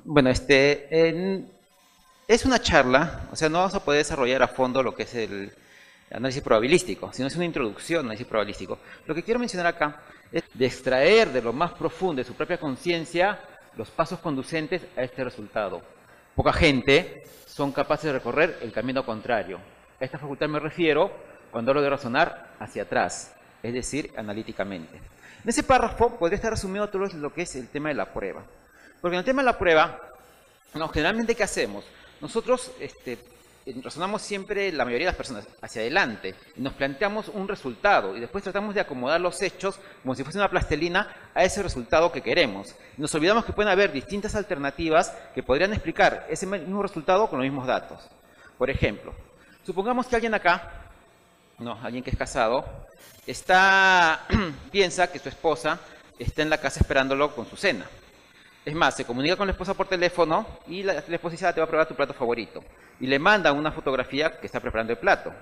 Bueno, es una charla, o sea, no vamos a poder desarrollar a fondo lo que es el análisis probabilístico, sino es una introducción al análisis probabilístico. Lo que quiero mencionar acá es de extraer de lo más profundo de su propia conciencia los pasos conducentes a este resultado. Poca gente son capaces de recorrer el camino contrario. A esta facultad me refiero cuando hablo de razonar hacia atrás, es decir, analíticamente. En ese párrafo podría estar resumido todo lo que es el tema de la prueba. Porque en el tema de la prueba, generalmente, ¿qué hacemos? Nosotros razonamos siempre, la mayoría de las personas, hacia adelante, y nos planteamos un resultado, y después tratamos de acomodar los hechos como si fuese una plastilina a ese resultado que queremos. Y nos olvidamos que pueden haber distintas alternativas que podrían explicar ese mismo resultado con los mismos datos. Por ejemplo, supongamos que alguien acá, alguien que es casado, piensa que su esposa está en la casa esperándolo con su cena. Es más, se comunica con la esposa por teléfono y la esposa dice, te va a preparar tu plato favorito. Y le manda una fotografía que está preparando el plato.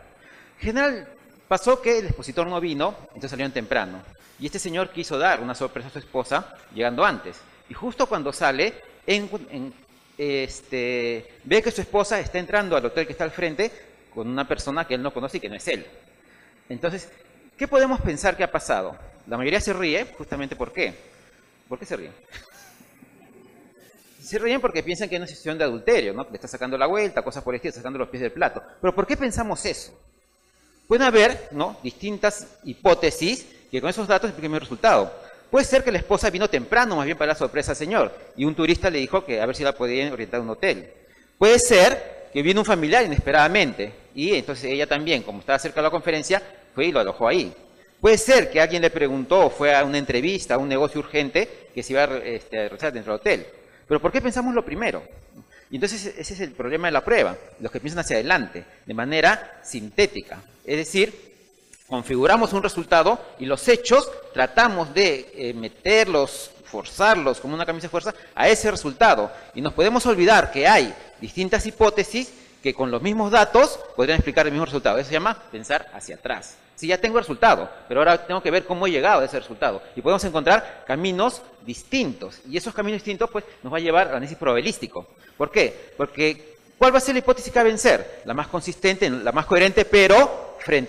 general, pasó que el expositor no vino, entonces salieron temprano. Y este señor quiso dar una sorpresa a su esposa, llegando antes. Y justo cuando sale, ve que su esposa está entrando al hotel que está al frente con una persona que él no conoce y que no es él. Entonces, ¿qué podemos pensar que ha pasado? La mayoría se ríe, justamente ¿por qué? ¿Por qué se ríen? Se ríen porque piensan que es una situación de adulterio, ¿no? Le está sacando la vuelta, cosas por el estilo, sacando los pies del plato. Pero ¿por qué pensamos eso? Pueden haber, ¿no?, distintas hipótesis que con esos datos expliquen el resultado. Puede ser que la esposa vino temprano, más bien para la sorpresa al señor, y un turista le dijo que a ver si la podían orientar a un hotel. Puede ser que vino un familiar inesperadamente, y entonces ella también, como estaba cerca de la conferencia, fue y lo alojó ahí. Puede ser que alguien le preguntó, fue a una entrevista, a un negocio urgente, que se iba a realizar dentro del hotel. Pero ¿por qué pensamos lo primero? Y entonces ese es el problema de la prueba, los que piensan hacia adelante, de manera sintética. Es decir, configuramos un resultado y los hechos tratamos de meterlos, forzarlos como una camisa de fuerza a ese resultado. Y nos podemos olvidar que hay distintas hipótesis que con los mismos datos podrían explicar el mismo resultado. Eso se llama pensar hacia atrás. Si ya tengo el resultado, pero ahora tengo que ver cómo he llegado a ese resultado. Y podemos encontrar caminos distintos. Y esos caminos distintos pues, nos va a llevar al análisis probabilístico. ¿Por qué? Porque ¿cuál va a ser la hipótesis que va a vencer? La más consistente, la más coherente, pero frente a